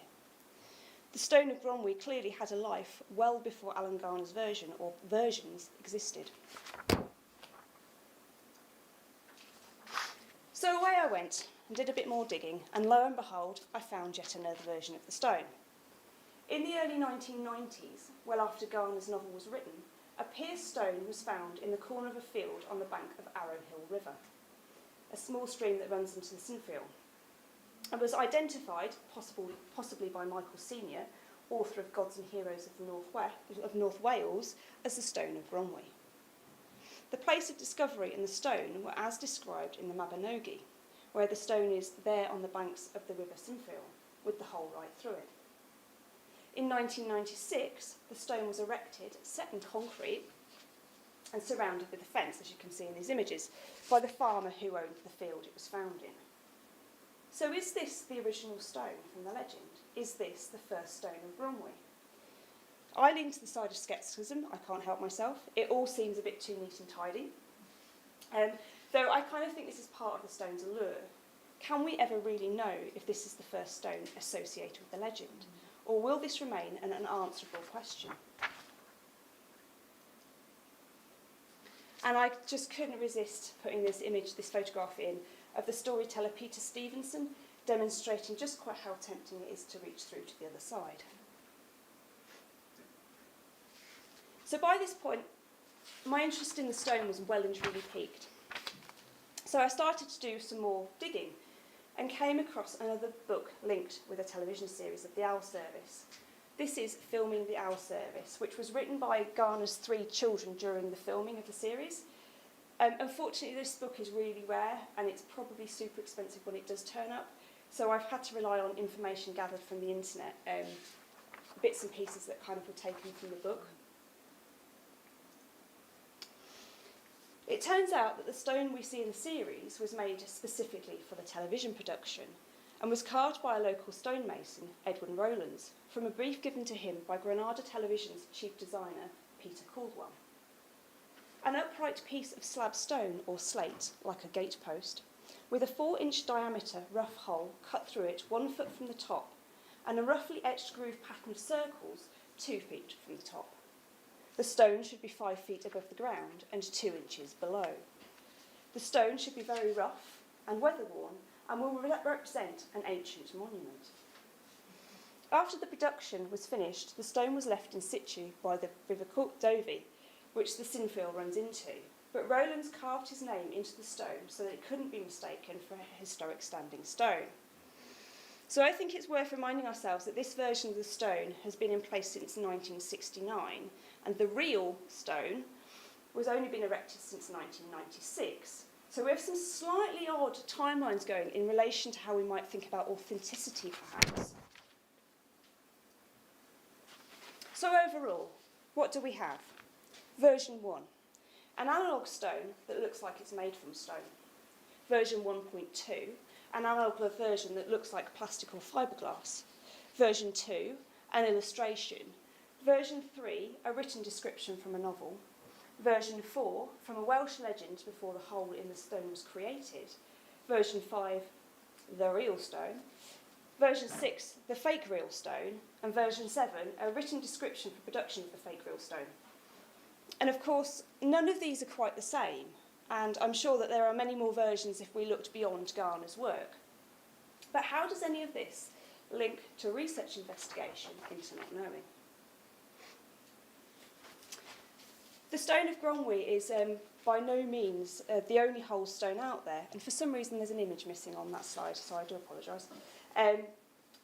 Speaker 17: The stone of Gronwy clearly had a life well before Alan Garner's version or versions existed. So away I went and did a bit more digging, and lo and behold, I found yet another version of the stone. In the early 1990s, well after Garner's novel was written, a pierced stone was found in the corner of a field on the bank of Arrow Hill River, a small stream that runs into the Sinfield, and was identified, possibly by Michael Senior, author of Gods and Heroes of North Wales, as the Stone of Gronwy. The place of discovery and the stone were as described in the Mabinogi, where the stone is there on the banks of the River Sinfield, with the hole right through it. In 1996, the stone was erected, set in concrete, and surrounded with a fence, as you can see in these images, by the farmer who owned the field it was found in. So is this the original stone from the legend? Is this the first stone of Gronwy? I lean to the side of scepticism, I can't help myself. It all seems a bit too neat and tidy. Though I kind of think this is part of the stone's allure. Can we ever really know if this is the first stone associated with the legend? Or will this remain an unanswerable question? And I just couldn't resist putting this photograph in, of the storyteller Peter Stevenson, demonstrating just quite how tempting it is to reach through to the other side. So by this point, my interest in the stone was well and truly piqued. So I started to do some more digging and came across another book linked with a television series of the Owl Service. This is Filming the Owl Service, which was written by Garner's 3 children during the filming of the series. Unfortunately, this book is really rare and it's probably super expensive when it does turn up, so I've had to rely on information gathered from the internet, bits and pieces that kind of were taken from the book. It turns out that the stone we see in the series was made specifically for the television production and was carved by a local stonemason, Edwin Rowlands, from a brief given to him by Granada Television's chief designer, Peter Caldwell. An upright piece of slab stone or slate, like a gatepost, with a 4-inch diameter rough hole cut through it 1 foot from the top and a roughly etched groove pattern of circles 2 feet from the top. The stone should be 5 feet above the ground and 2 inches below. The stone should be very rough and weather-worn and will represent an ancient monument. After the production was finished, the stone was left in situ by the River Dovey, which the Sinfield runs into, but Rowlands carved his name into the stone so that it couldn't be mistaken for a historic standing stone. So I think it's worth reminding ourselves that this version of the stone has been in place since 1969, and the real stone was only been erected since 1996. So we have some slightly odd timelines going in relation to how we might think about authenticity, perhaps. So overall, what do we have? Version 1, an analogue stone that looks like it's made from stone. Version 1.2, an analogue version that looks like plastic or fiberglass. Version 2, an illustration. Version 3, a written description from a novel. Version 4, from a Welsh legend before the hole in the stone was created. Version 5, the real stone. Version 6, the fake real stone. And version 7, a written description for production of the fake real stone. And of course, none of these are quite the same, and I'm sure that there are many more versions if we looked beyond Garner's work. But how does any of this link to research investigation into not knowing? The stone of Gronwy is by no means the only whole stone out there, and for some reason there's an image missing on that slide, so I do apologise.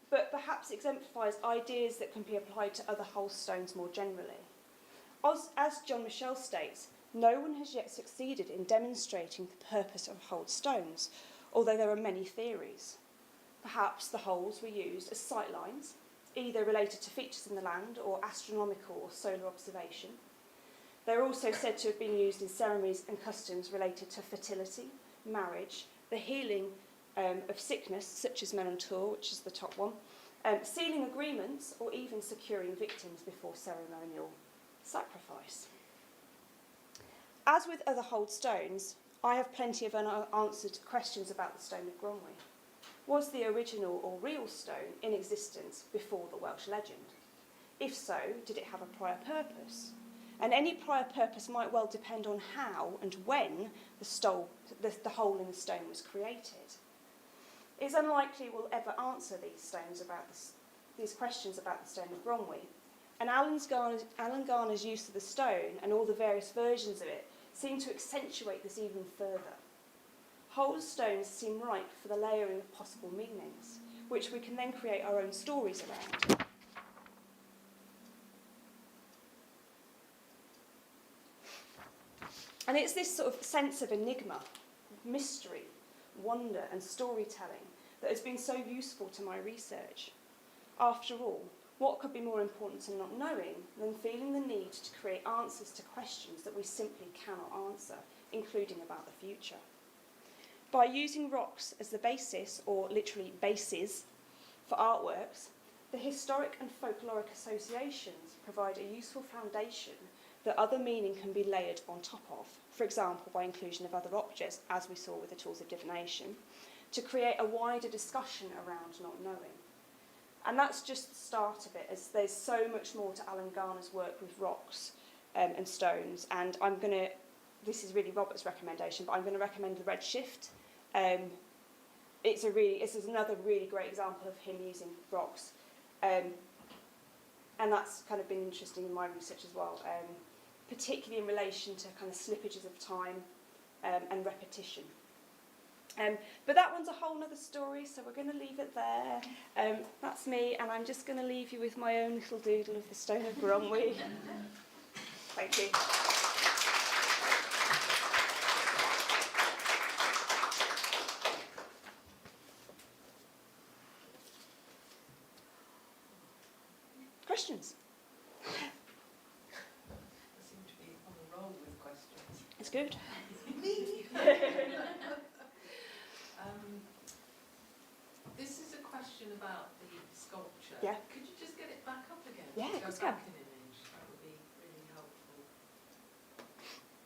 Speaker 17: But perhaps exemplifies ideas that can be applied to other whole stones more generally. As John Michel states, no one has yet succeeded in demonstrating the purpose of whole stones, although there are many theories. Perhaps the holes were used as sightlines, either related to features in the land or astronomical or solar observation. They're also said to have been used in ceremonies and customs related to fertility, marriage, the healing of sickness, such as Menontour, which is the top one, sealing agreements, or even securing victims before ceremonial sacrifice. As with other hold stones, I have plenty of unanswered questions about the stone of Gronwy. Was the original or real stone in existence before the Welsh legend? If so, did it have a prior purpose? And any prior purpose might well depend on how and when the hole in the stone was created. It's unlikely we'll ever answer these questions about the stone of Gronwy. And Alan Garner's use of the stone and all the various versions of it seem to accentuate this even further. Whole stones seem ripe for the layering of possible meanings, which we can then create our own stories around. And it's this sort of sense of enigma, mystery, wonder and storytelling that has been so useful to my research. After all, what could be more important to not knowing than feeling the need to create answers to questions that we simply cannot answer, including about the future? By using rocks as the basis, or literally bases, for artworks, the historic and folkloric associations provide a useful foundation that other meaning can be layered on top of, for example by inclusion of other objects, as we saw with the tools of divination, to create a wider discussion around not knowing. And that's just the start of it, as there's so much more to Alan Garner's work with rocks and stones, and this is really Robert's recommendation, but I'm going to recommend the Redshift. This is another really great example of him using rocks, and that's kind of been interesting in my research as well, particularly in relation to kind of snippages of time and repetition. But that one's a whole other story, so we're going to leave it there. That's me, and I'm just going to leave you with my own little doodle of the Stone of Bromley. Thank you. Questions?
Speaker 2: I seem to be on a roll with questions.
Speaker 17: It's good.
Speaker 2: Me? This is a question about the sculpture.
Speaker 17: Yeah.
Speaker 2: Could you just get it back up again?
Speaker 17: Yeah,
Speaker 2: Go
Speaker 17: of course
Speaker 2: back
Speaker 17: can.
Speaker 2: an image. That would be really helpful.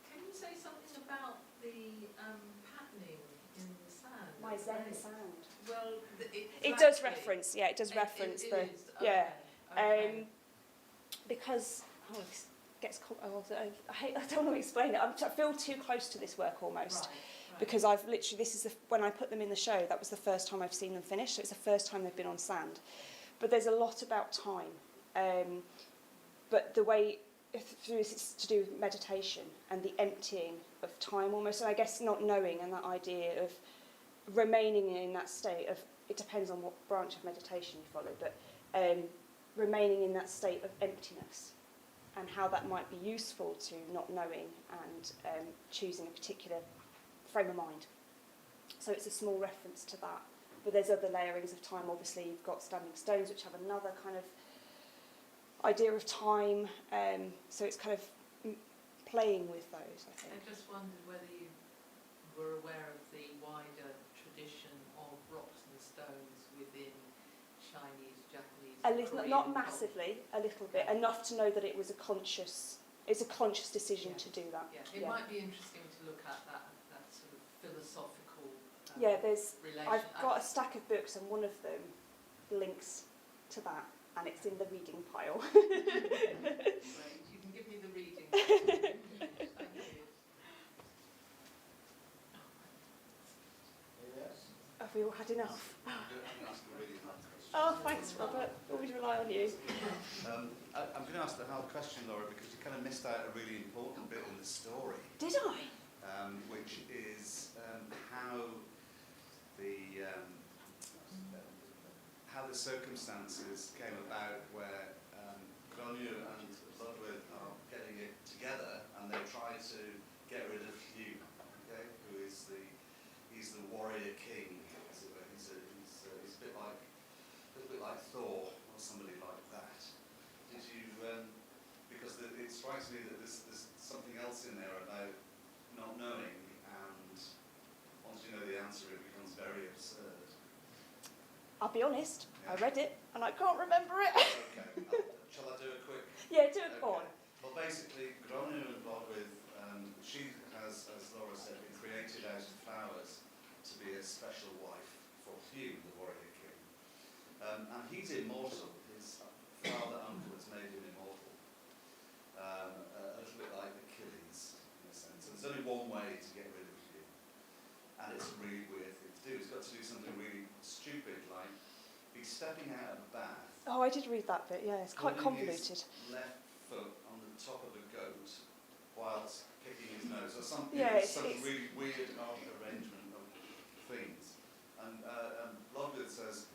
Speaker 2: Can you say something about the patterning in the sand?
Speaker 17: My Zen sound.
Speaker 2: Well,
Speaker 17: It does reference, yeah, it does reference the,
Speaker 2: is.
Speaker 17: yeah.
Speaker 2: Okay.
Speaker 17: Because, oh, this gets, I don't want to explain it. I feel too close to this work almost.
Speaker 2: Right.
Speaker 17: Because I've literally, this is when I put them in the show, that was the first time I've seen them finished, so it's the first time they've been on sand. But there's a lot about time. But the way, through this, it's to do with meditation and the emptying of time almost, and I guess not knowing, and that idea of remaining in that state of, it depends on what branch of meditation you follow, but remaining in that state of emptiness and how that might be useful to not knowing and choosing a particular frame of mind. So it's a small reference to that. But there's other layerings of time. Obviously, you've got standing stones, which have another kind of idea of time. So it's kind of playing with those, I think.
Speaker 2: I just wondered whether you were aware of the wider tradition of rocks and stones within Chinese, Japanese,
Speaker 17: A little,
Speaker 2: Korean
Speaker 17: not
Speaker 2: culture.
Speaker 17: massively, a little bit, enough to know that it was a conscious. It's a conscious decision to do that.
Speaker 2: Yeah, it might be interesting to look at that sort of philosophical relation.
Speaker 17: I've got a stack of books, and one of them links to that, and it's in the reading pile.
Speaker 2: Great, you can give me the reading. Thank you.
Speaker 17: Have we all had enough? Oh, thanks, Robert. Always rely on you.
Speaker 1: I'm going to ask the hard question, Laura, because you kind of missed out a really important bit in the story.
Speaker 17: Did I?
Speaker 1: Which is how the circumstances came about where Gronyu and Ludwig are getting it together, and they try to get rid of Hugh, okay, who is he's the warrior king, as it were. He's a bit like Thor or somebody like that. Did you? Because it strikes me that there's something else in there about not knowing, and once you know the answer, it becomes very absurd.
Speaker 17: I'll be honest, I read it and I can't remember it.
Speaker 1: Okay, shall I do a quick?
Speaker 17: Yeah, do it on.
Speaker 1: Well, basically, Gronyu and Ludwig, she has, as Laura said, been created out of flowers to be a special wife for Hugh, the warrior king. And he's immortal. His father-uncle has made him immortal. A little bit like Achilles, in a sense. And there's only one way to get rid of Hugh. And it's a really weird thing to do. He's got to do something really stupid, like be stepping out of a bath.
Speaker 17: Oh, I did read that bit, yeah, it's quite convoluted.
Speaker 1: His left foot on the top of a goat whilst picking his nose, or some really weird arrangement of things. And Ludwig says,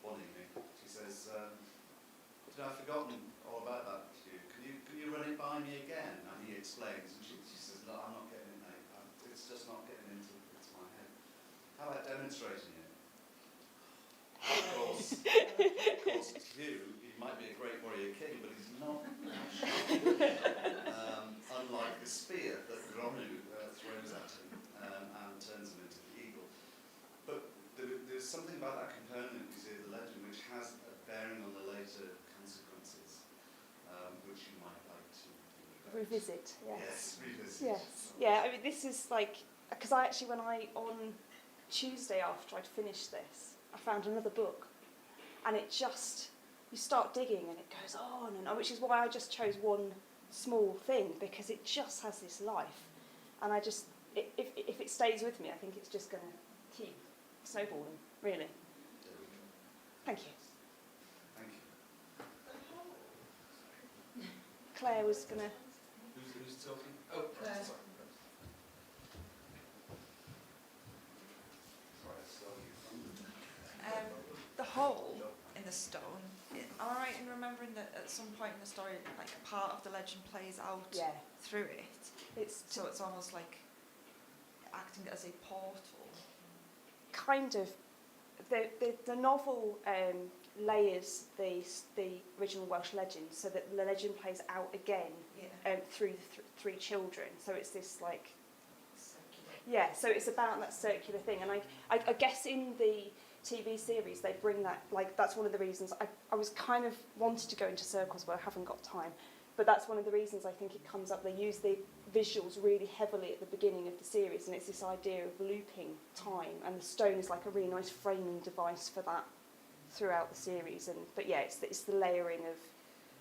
Speaker 1: one evening, she says, I've forgotten all about that, Hugh. Can you run it by me again? And he explains, and she says, no, I'm not getting it, mate. It's just not getting into my head. How about demonstrating it? Of course, Hugh, he might be a great warrior king, but he's not actually. Unlike the spear that Gronyu throws at him and turns him into the eagle. But there's something about that component, you see, the legend, which has a bearing on the later consequences, which you might like to
Speaker 17: revisit. Yes.
Speaker 1: Yes, revisit.
Speaker 17: Yes. Yeah, I mean, this is like, because on Tuesday after I'd finished this, I found another book, and it just, you start digging and it goes on and on, which is why I just chose one small thing, because it just has this life, and I just, if it stays with me, I think it's just going to keep snowballing, really. Thank you.
Speaker 1: Thank you.
Speaker 17: Claire was going to...
Speaker 11: Who's talking?
Speaker 2: Oh, Claire.
Speaker 11: Sorry.
Speaker 18: The hole in the stone, am I right in remembering that at some point in the story, like part of the legend plays out through it? So it's almost like acting as a portal.
Speaker 17: Kind of. The novel layers the original Welsh legend so that the legend plays out again through the three children. So it's this like so it's about that circular thing. And I guess in the TV series they bring that, like, that's one of the reasons I was kind of wanted to go into circles, but I haven't got time. But that's one of the reasons I think it comes up. They use the visuals really heavily at the beginning of the series, and it's this idea of looping time, and the stone is like a really nice framing device for that throughout the series. But it's the layering of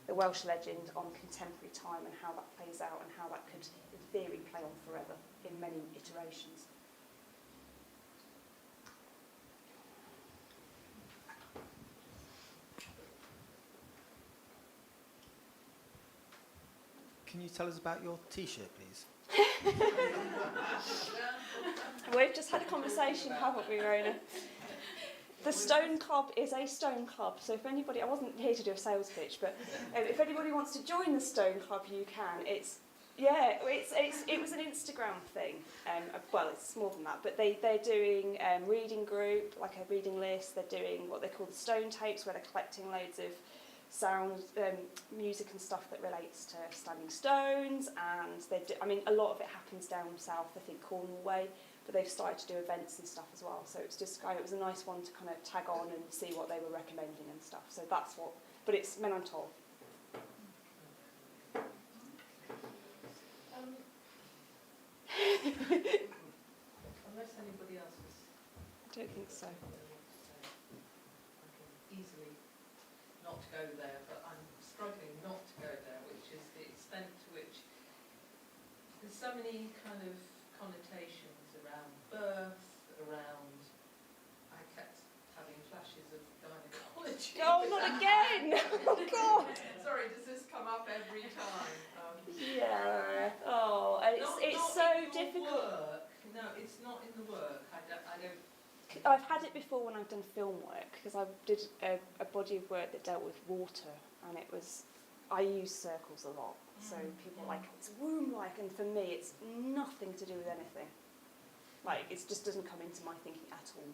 Speaker 17: the Welsh legend on contemporary time and how that plays out and how that could, in theory, play on forever in many iterations.
Speaker 7: Can you tell us about your T-shirt, please?
Speaker 17: We've just had a conversation, haven't we, Rona? The Stone Club is a stone club, so if anybody, I wasn't here to do a sales pitch, but if anybody wants to join the Stone Club, you can. It was an Instagram thing. Well, it's more than that, but they're doing reading group, like a reading list. They're doing what they call the stone tapes, where they're collecting loads of sound, music and stuff that relates to standing stones, and a lot of it happens down south, I think Cornwall way, but they've started to do events and stuff as well, so it was a nice one to kind of tag on and see what they were recommending and stuff, so that's what, but it's Men on Toll.
Speaker 2: Unless anybody else is...
Speaker 17: I don't think so.
Speaker 2: I can easily not go there, but I'm struggling not to go there, which is the extent to which there's so many kind of connotations around birth, around... I kept having flashes of gynecology.
Speaker 17: Oh, not again! Oh, God!
Speaker 2: Sorry, does this come up every time?
Speaker 17: Yeah. Oh, and it's so difficult.
Speaker 2: Work. No, it's not in the work. I don't.
Speaker 17: I've had it before when I've done film work, because I did a body of work that dealt with water, and I use circles a lot. So people are like, it's womb-like, and for me it's nothing to do with anything. Like, it just doesn't come into my thinking at all.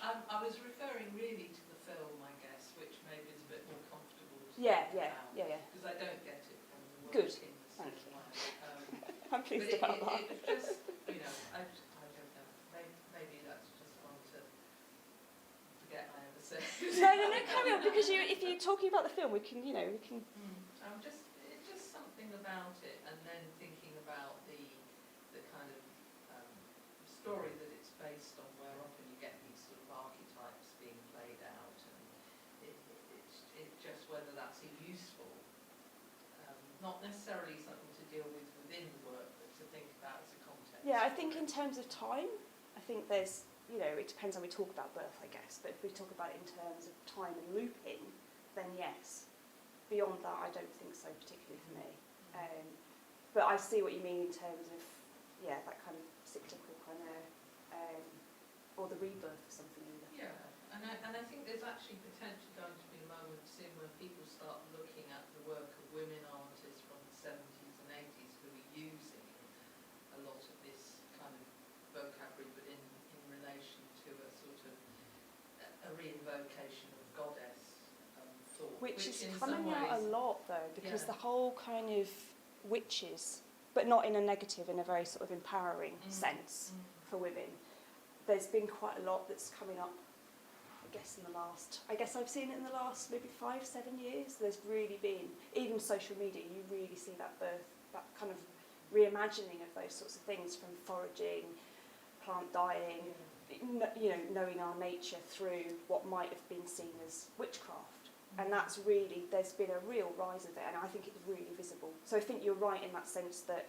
Speaker 2: I was referring really to the film, I guess, which maybe is a bit more comfortable to
Speaker 17: Yeah.
Speaker 2: because I don't get it from the work.
Speaker 17: Good.
Speaker 2: In the
Speaker 17: Thank
Speaker 2: same
Speaker 17: you.
Speaker 2: way.
Speaker 17: I'm pleased about that.
Speaker 2: It was just, I don't know. Maybe that's just one to forget I ever said.
Speaker 17: No, carry on, because if you're talking about the film, we can.
Speaker 2: It's just something about it, and then thinking about the kind of story that it's based on, where often you get these sort of archetypes being played out, and it just whether that's a useful, not necessarily something to deal with within the work, but to think about as a context.
Speaker 17: Yeah, I think in terms of time, I think there's, it depends how we talk about birth, I guess, but if we talk about it in terms of time and looping, then yes. Beyond that, I don't think so, particularly for me. But I see what you mean in terms of, that kind of cyclical kind of, or the rebirth of something either.
Speaker 2: Yeah, and I think there's actually potentially going to be a moment soon when people start looking at the work of women artists from the 70s and 80s who are using a lot of this kind of vocabulary, but in relation to a sort of a re-invocation of goddess thought.
Speaker 17: Which is coming out a lot, though, because the whole kind of witches, but not in a negative, in a very sort of empowering sense for women. There's been quite a lot that's coming up, I guess I've seen it in the last maybe 5-7 years. There's really been, even social media, you really see that birth, that kind of reimagining of those sorts of things, from foraging, plant dyeing, knowing our nature through what might have been seen as witchcraft. And that's really, there's been a real rise of it, and I think it's really visible. So I think you're right in that sense that,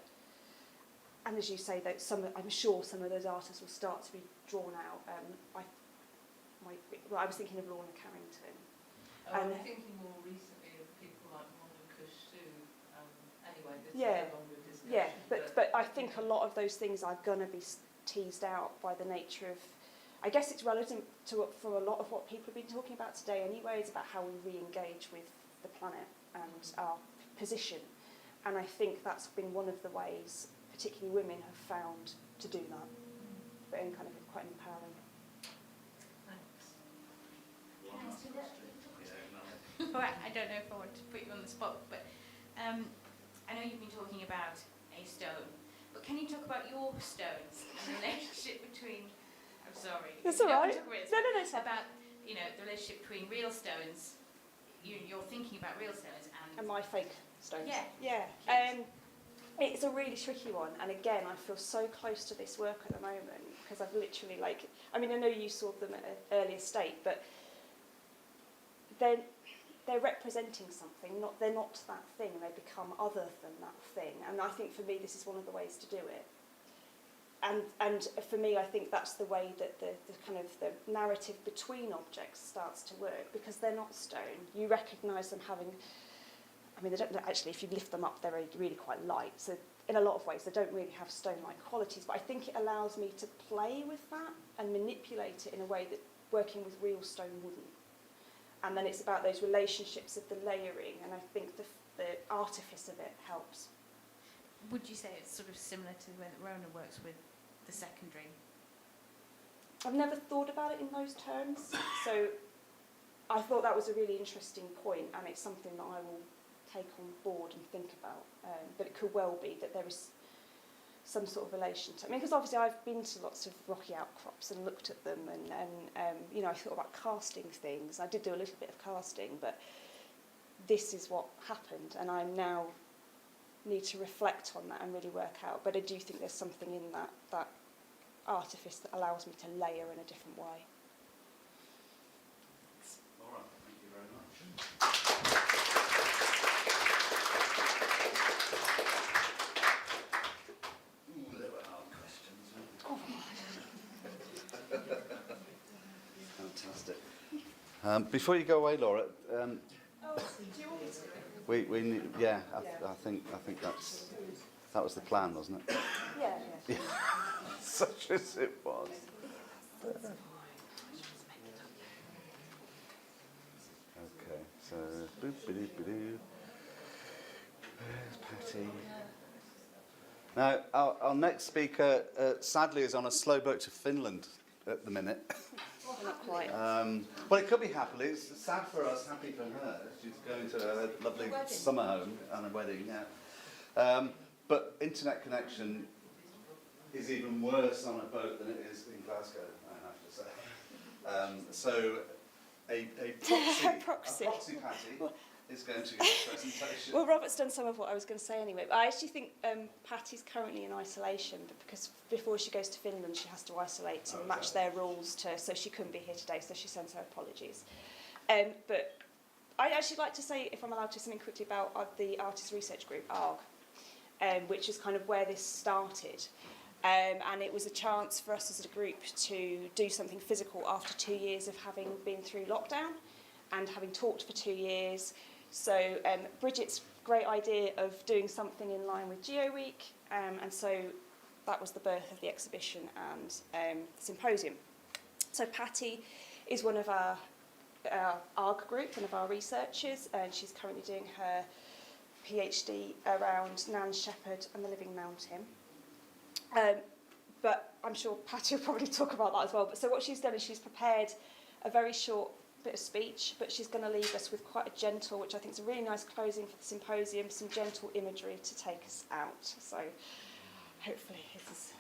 Speaker 17: and as you say, that I'm sure some of those artists will start to be drawn out. I was thinking of Lorna Carrington.
Speaker 2: I'm thinking more recently of people like Monica Sue. Anyway, this is a longer discussion.
Speaker 17: Yeah, but I think a lot of those things are going to be teased out by the nature of, I guess it's relevant for a lot of what people have been talking about today anyway. It's about how we re-engage with the planet and our position. And I think that's been one of the ways, particularly women, have found to do that, but in kind of quite an empowering.
Speaker 3: Right, I don't know if I want to put you on the spot, but I know you've been talking about a stone, but can you talk about your stones and the relationship between? I'm sorry.
Speaker 17: That's all right.
Speaker 3: No, it's about the relationship between real stones. You're thinking about real stones and
Speaker 17: my fake stones.
Speaker 3: Yeah.
Speaker 17: It's a really tricky one, and again, I feel so close to this work at the moment because I've literally I know you saw them at an earlier state, but they're representing something. They're not that thing. They become other than that thing, and I think for me this is one of the ways to do it. And for me, I think that's the way that the kind of the narrative between objects starts to work, because they're not stone. You recognise them having. They don't actually. If you lift them up, they're really quite light. So in a lot of ways, they don't really have stone-like qualities. But I think it allows me to play with that and manipulate it in a way that working with real stone wouldn't. And then it's about those relationships of the layering, and I think the artifice of it helps.
Speaker 3: Would you say it's sort of similar to the way that Rona works with the secondary?
Speaker 17: I've never thought about it in those terms, so I thought that was a really interesting point, and it's something that I will take on board and think about. But it could well be that there is some sort of relation to. Because obviously I've been to lots of rocky outcrops and looked at them, and I thought about casting things. I did do a little bit of casting, but this is what happened, and I now need to reflect on that and really work out. But I do think there's something in that artifice that allows me to layer in a different way.
Speaker 1: All right, thank you very much. Ooh, they were hard questions, weren't they? Fantastic. Before you go away, Laura,
Speaker 17: Do you want me to?
Speaker 1: we need, I think that was the plan, wasn't it?
Speaker 17: Yeah.
Speaker 1: Such as it was. Okay, so boop-a-doop-a-doo. Where's Patty? Now, our next speaker, sadly, is on a slow boat to Finland at the minute.
Speaker 17: Not quite.
Speaker 1: Well, it could be happily. It's sad for us, happy for her. She's going to a lovely summer home and a wedding, yeah. But internet connection is even worse on a boat than it is in Glasgow, I have to say. So a proxy Patty is going to give a presentation.
Speaker 17: Well, Robert's done some of what I was going to say anyway. But I actually think Patty's currently in isolation, but because before she goes to Finland, she has to isolate to match their rules so she couldn't be here today, so she sends her apologies. But I'd actually like to say, if I'm allowed to, something quickly about the Artist Research Group, ARG, which is kind of where this started. And it was a chance for us as a group to do something physical after 2 years of having been through lockdown and having talked for 2 years. So Bridget's great idea of doing something in line with Geo Week, and so that was the birth of the exhibition and the symposium. So Patty is one of our ARG group, one of our researchers, and she's currently doing her PhD around Nan Shepherd and the Living Mountain. But I'm sure Patty will probably talk about that as well. But so what she's done is she's prepared a very short bit of speech, but she's going to leave us with quite a gentle, which I think is a really nice closing for the symposium, some gentle imagery to take us out. So hopefully this is...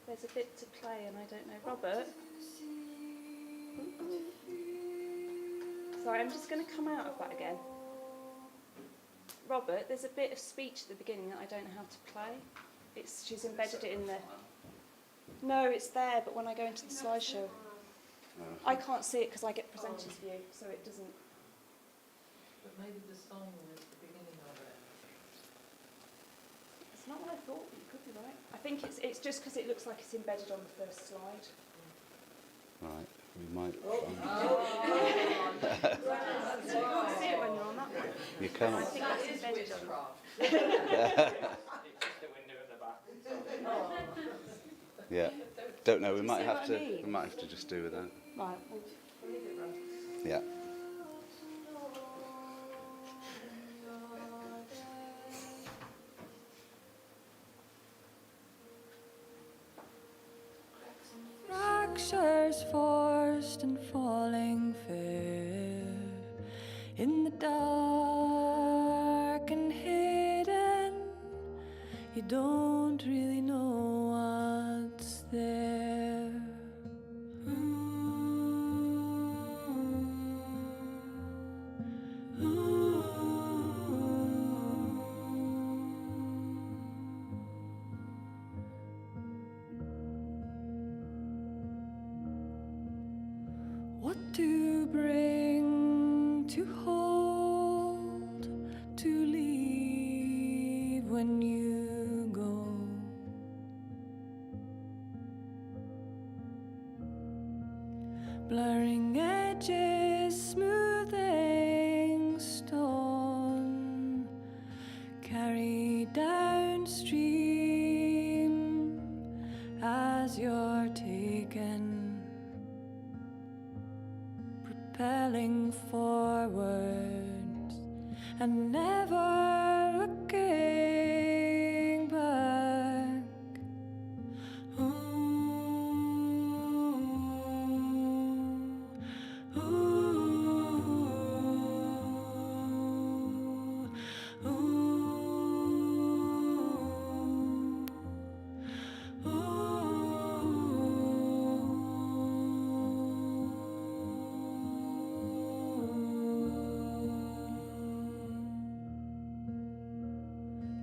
Speaker 17: There's a bit to play and I don't know. Robert? Sorry, I'm just going to come out of that again. Robert, there's a bit of speech at the beginning that I don't know how to play. She's embedded it in the... No, it's there, but when I go into the slideshow, I can't see it because I get presenter's view, so it doesn't...
Speaker 2: But maybe the song is the beginning of it.
Speaker 17: It's not what I thought, but you could be right. I think it's just because it looks like it's embedded on the first slide.
Speaker 1: Right. We might.
Speaker 17: You can't see it when you're on that one.
Speaker 1: You can't.
Speaker 17: I think that's embedded on.
Speaker 6: It's just the window at the back.
Speaker 1: Yeah. Don't know. We
Speaker 17: Do you
Speaker 1: might
Speaker 17: see
Speaker 1: have
Speaker 17: what I
Speaker 1: to.
Speaker 17: mean?
Speaker 1: We might have to just do with that.
Speaker 17: Right, we'll leave it run.
Speaker 1: Yeah.
Speaker 19: Fractures forced and falling fair in the dark and hidden. You don't really know what's there. What to bring, to hold, to leave when you go. Blurring edges, smoothing stone, carried downstream as you're taken, propelling forwards and never looking back.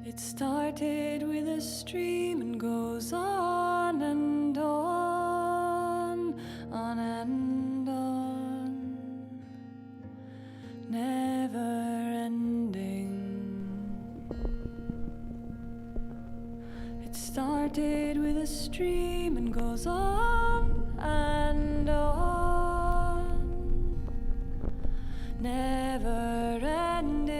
Speaker 19: It started with a stream and goes on and on and on, never ending. It started with a stream and goes on and on, never ending,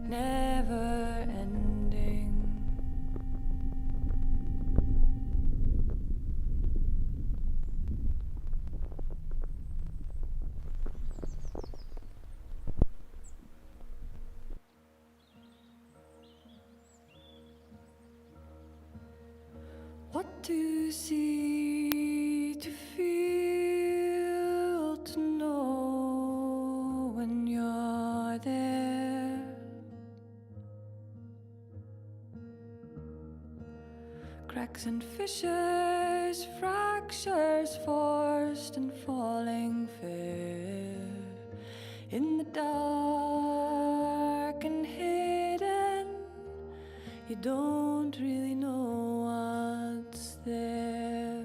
Speaker 19: never ending. What to see, to feel, to know when you're there. Cracks and fissures, fractures forced and falling fair in the dark and hidden. You don't really know what's there.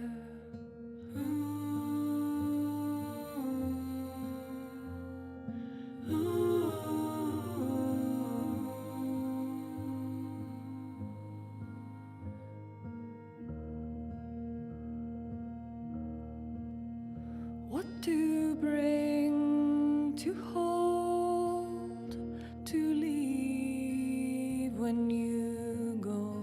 Speaker 19: What to bring, to hold, to leave when you go.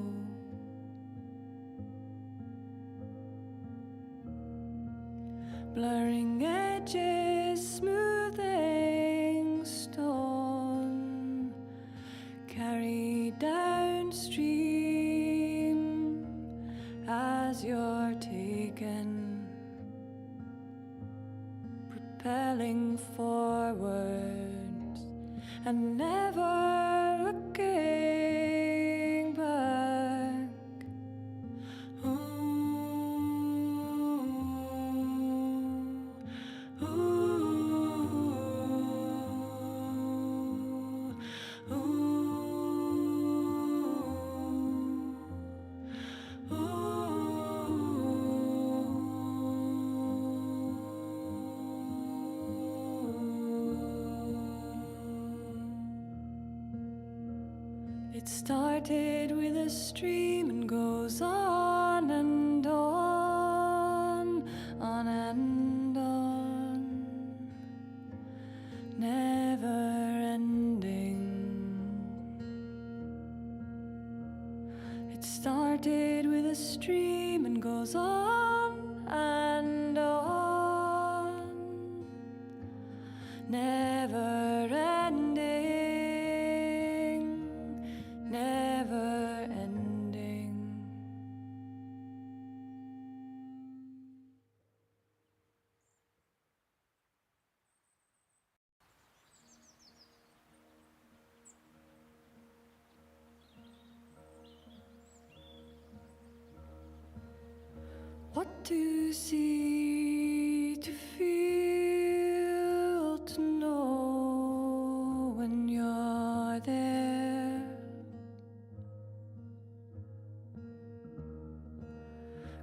Speaker 19: Blurring edges, smoothing stone, carried downstream as you're taken, propelling forwards and never looking back. It started with a stream and goes on and on on and on, never ending. It started with a stream and goes on and on, never ending, never ending. What to see, to feel, to know when you're there.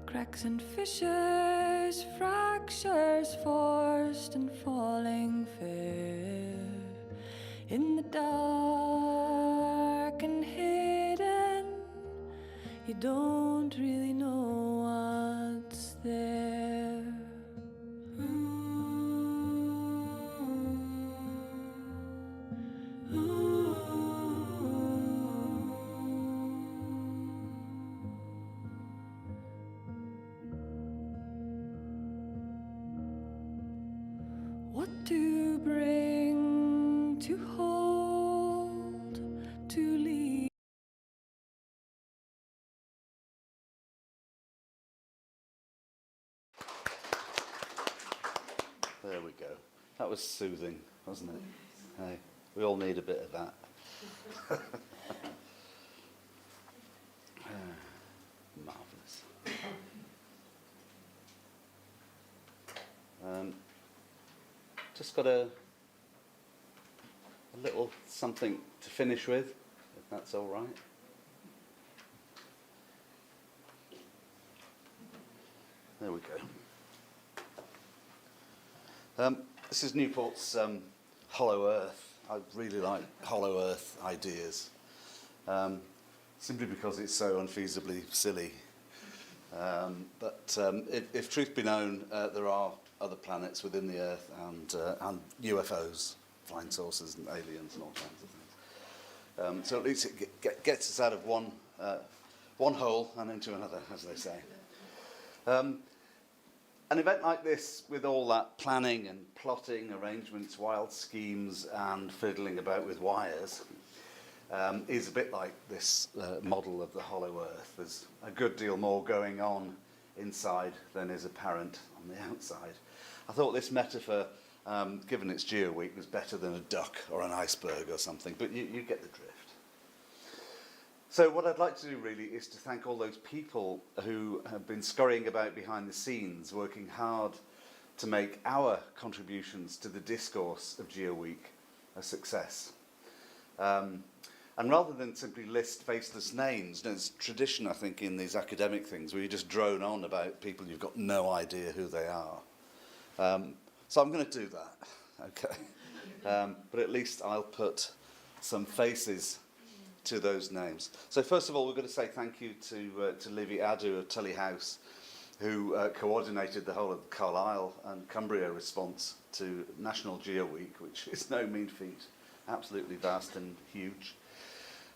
Speaker 19: Cracks and fissures, fractures, forced and falling fair. In the dark and hidden, you don't really know what's there. What to bring, to hold, to leave.
Speaker 1: There we go. That was soothing, wasn't it? Hey, we all need a bit of that. Marvellous. Just got a little something to finish with, if that's all right. There we go. This is Newport's Hollow Earth. I really like Hollow Earth ideas, simply because it's so unfeasibly silly. But if truth be known, there are other planets within the Earth and UFOs, flying saucers and aliens and all kinds of things. So at least it gets us out of one hole and into another, as they say. An event like this, with all that planning and plotting, arrangements, wild schemes, and fiddling about with wires, is a bit like this model of the Hollow Earth. There's a good deal more going on inside than is apparent on the outside. I thought this metaphor, given its Geo Week, was better than a duck or an iceberg or something, but you get the drift. So what I'd like to do really is to thank all those people who have been scurrying about behind the scenes, working hard to make our contributions to the discourse of Geo Week a success. And rather than simply list faceless names, there's tradition, I think, in these academic things where you just drone on about people you've got no idea who they are. So I'm going to do that, okay? But at least I'll put some faces to those names. So first of all, we're going to say thank you to Livy Adu of Tully House, who coordinated the whole of the Carlisle and Cumbria response to National Geo Week, which is no mean feat, absolutely vast and huge.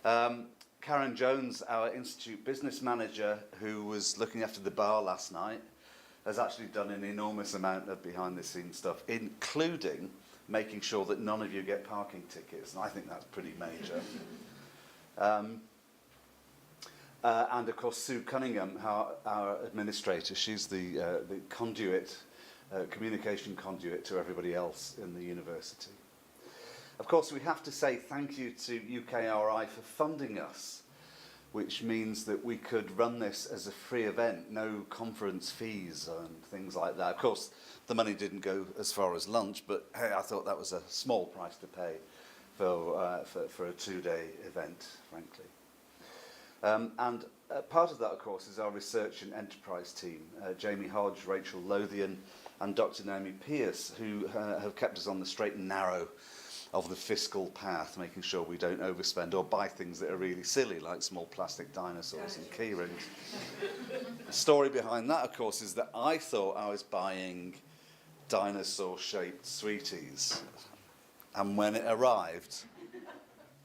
Speaker 1: Karen Jones, our Institute business manager, who was looking after the bar last night, has actually done an enormous amount of behind-the-scenes stuff, including making sure that none of you get parking tickets, and I think that's pretty major. And of course, Sue Cunningham, our administrator, she's the conduit, communication conduit to everybody else in the university. Of course, we have to say thank you to UKRI for funding us, which means that we could run this as a free event, no conference fees and things like that. Of course, the money didn't go as far as lunch, but hey, I thought that was a small price to pay for a two-day event, frankly. And part of that, of course, is our research and enterprise team, Jamie Hodge, Rachel Lothian, and Dr. Naomi Pierce, who have kept us on the straight and narrow of the fiscal path, making sure we don't overspend or buy things that are really silly, like small plastic dinosaurs and key rings. The story behind that, of course, is that I thought I was buying dinosaur-shaped sweeties, and when it arrived,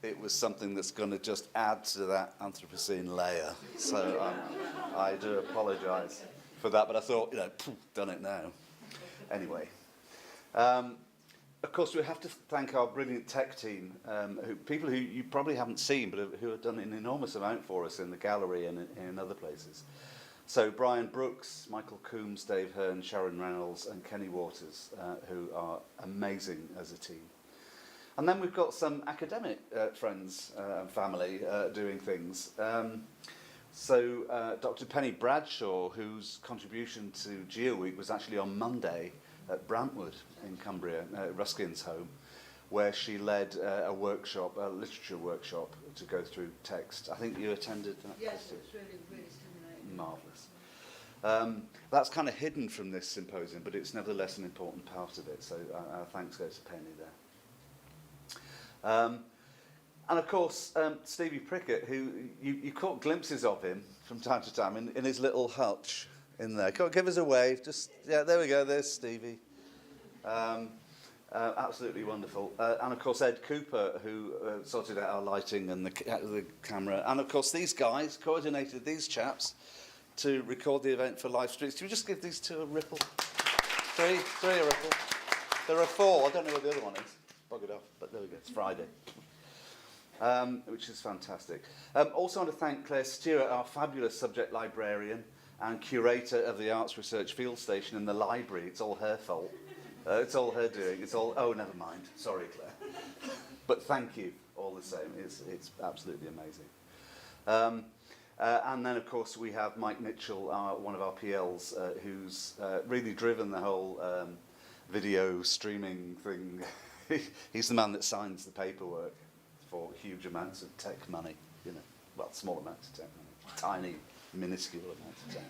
Speaker 1: it was something that's going to just add to that Anthropocene layer. So I do apologise for that, but I thought, you know, done it now. Anyway. Of course, we have to thank our brilliant tech team, people who you probably haven't seen, but who have done an enormous amount for us in the gallery and in other places. So Brian Brooks, Michael Coombs, Dave Hearn, Sharon Reynolds, and Kenny Waters, who are amazing as a team. And then we've got some academic friends and family doing things. So Dr. Penny Bradshaw, whose contribution to GeoWeek was actually on Monday at Brantwood in Cumbria, Ruskin's home, where she led a workshop, a literature workshop, to go through text. I think you attended that?
Speaker 8: Yes, it was really, really stimulating.
Speaker 1: Marvellous. That's kind of hidden from this symposium, but it's nevertheless an important part of it, so our thanks go to Penny there. And of course, Stevie Prickett, who you caught glimpses of him from time to time in his little hutch in there. Come on, give us a wave. Just, yeah, there we go. There's Stevie. Absolutely wonderful. And of course, Ed Cooper, who sorted out our lighting and the camera. And of course, these guys coordinated these chaps to record the event for live streams. Can we just give these two a ripple? Three a ripple. There are four. I don't know where the other one is. Bug it off, but there we go. It's Friday. Which is fantastic. Also want to thank Claire Stewart, our fabulous subject librarian and curator of the Arts Research Field Station in the library. It's all her fault. It's all her doing. It's all, oh, never mind. Sorry, Claire. But thank you all the same. It's absolutely amazing. And then, of course, we have Mike Mitchell, one of our PLs, who's really driven the whole video streaming thing. He's the man that signs the paperwork for huge amounts of tech money, you know, well, small amounts of tech money, tiny, minuscule amounts of tech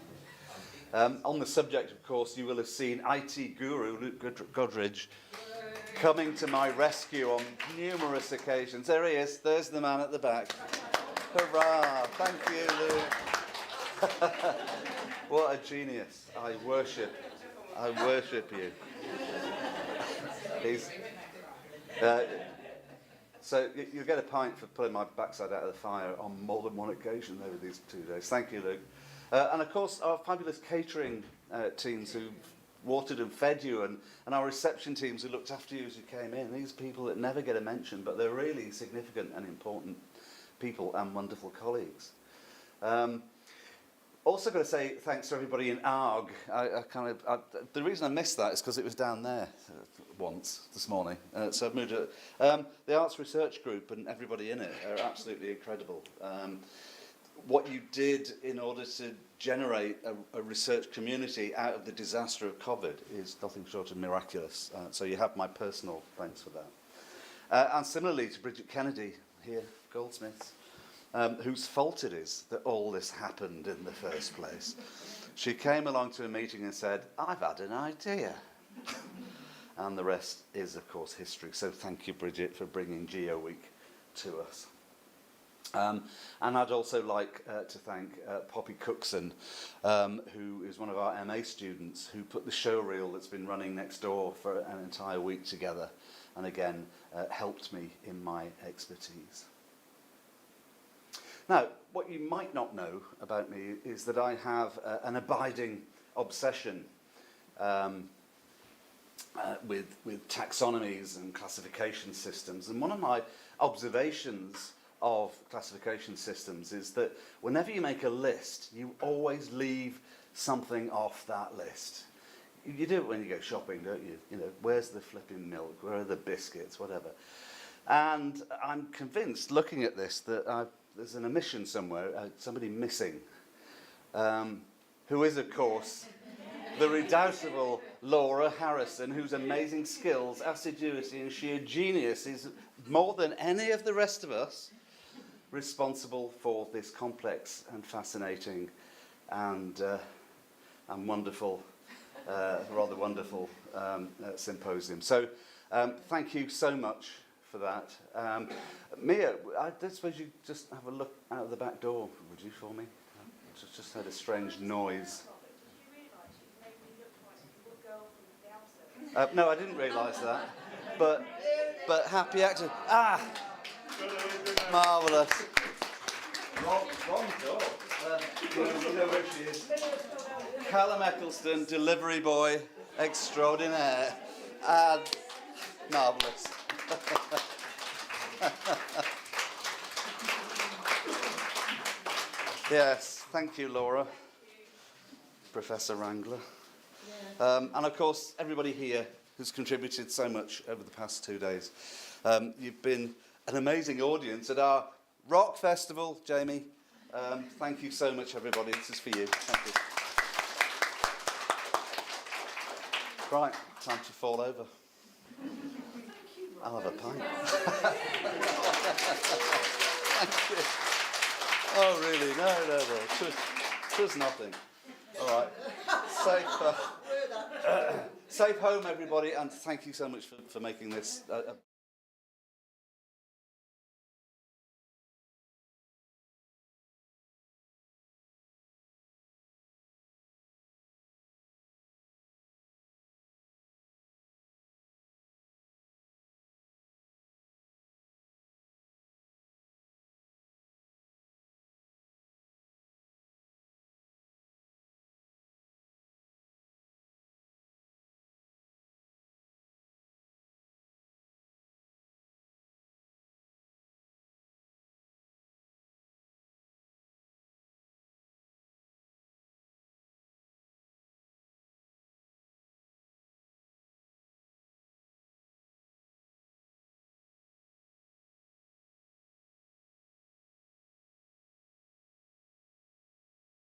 Speaker 1: money. On the subject, of course, you will have seen IT guru Luke Godridge coming to my rescue on numerous occasions. There he is. There's the man at the back. Hurrah! Thank you, Luke. What a genius. I worship you. He's... So you'll get a pint for pulling my backside out of the fire on more than one occasion over these 2 days. Thank you, Luke. And of course, our fabulous catering teams who watered and fed you, and our reception teams who looked after you as you came in. These people that never get a mention, but they're really significant and important people and wonderful colleagues. Also got to say thanks to everybody in ARG. The reason I missed that is because it was down there once this morning. So I've moved it. The Arts Research Group and everybody in it are absolutely incredible. What you did in order to generate a research community out of the disaster of COVID is nothing short of miraculous. So you have my personal thanks for that. And similarly to Bridget Kennedy here, Goldsmiths. Whose fault it is that all this happened in the first place. She came along to a meeting and said, I've had an idea. And the rest is, of course, history. So thank you, Bridget, for bringing GeoWeek to us. And I'd also like to thank Poppy Cookson, who is one of our MA students, who put the show reel that's been running next door for an entire week together, and again, helped me in my expertise. Now, what you might not know about me is that I have an abiding obsession with taxonomies and classification systems. And one of my observations of classification systems is that whenever you make a list, you always leave something off that list. You do it when you go shopping, don't you? You know, where's the flipping milk? Where are the biscuits? Whatever. And I'm convinced, looking at this, that there's an omission somewhere, somebody missing, who is, of course, the redoubtable Laura Harrison, whose amazing skills, assiduity, and sheer genius is more than any of the rest of us responsible for this complex and fascinating and wonderful, rather wonderful symposium. So thank you so much for that. Mia, I suppose you just have a look out of the back door, would you, for me? Just heard a strange noise. No, I didn't realise that. But happy actor. Ah! Marvellous. Wrong door. You know where she is. Callum Eccleston, delivery boy extraordinaire. And marvellous. Yes, thank you, Laura, Professor Wrangler. And of course, everybody here who's contributed so much over the past 2 days. You've been an amazing audience at our rock festival, Jamie. Thank you so much, everybody. This is for you. Thank you. Right, time to fall over. I'll have a pint. Thank you. Oh, really? No. Twas nothing. All right. Safe home, everybody, and thank you so much for making this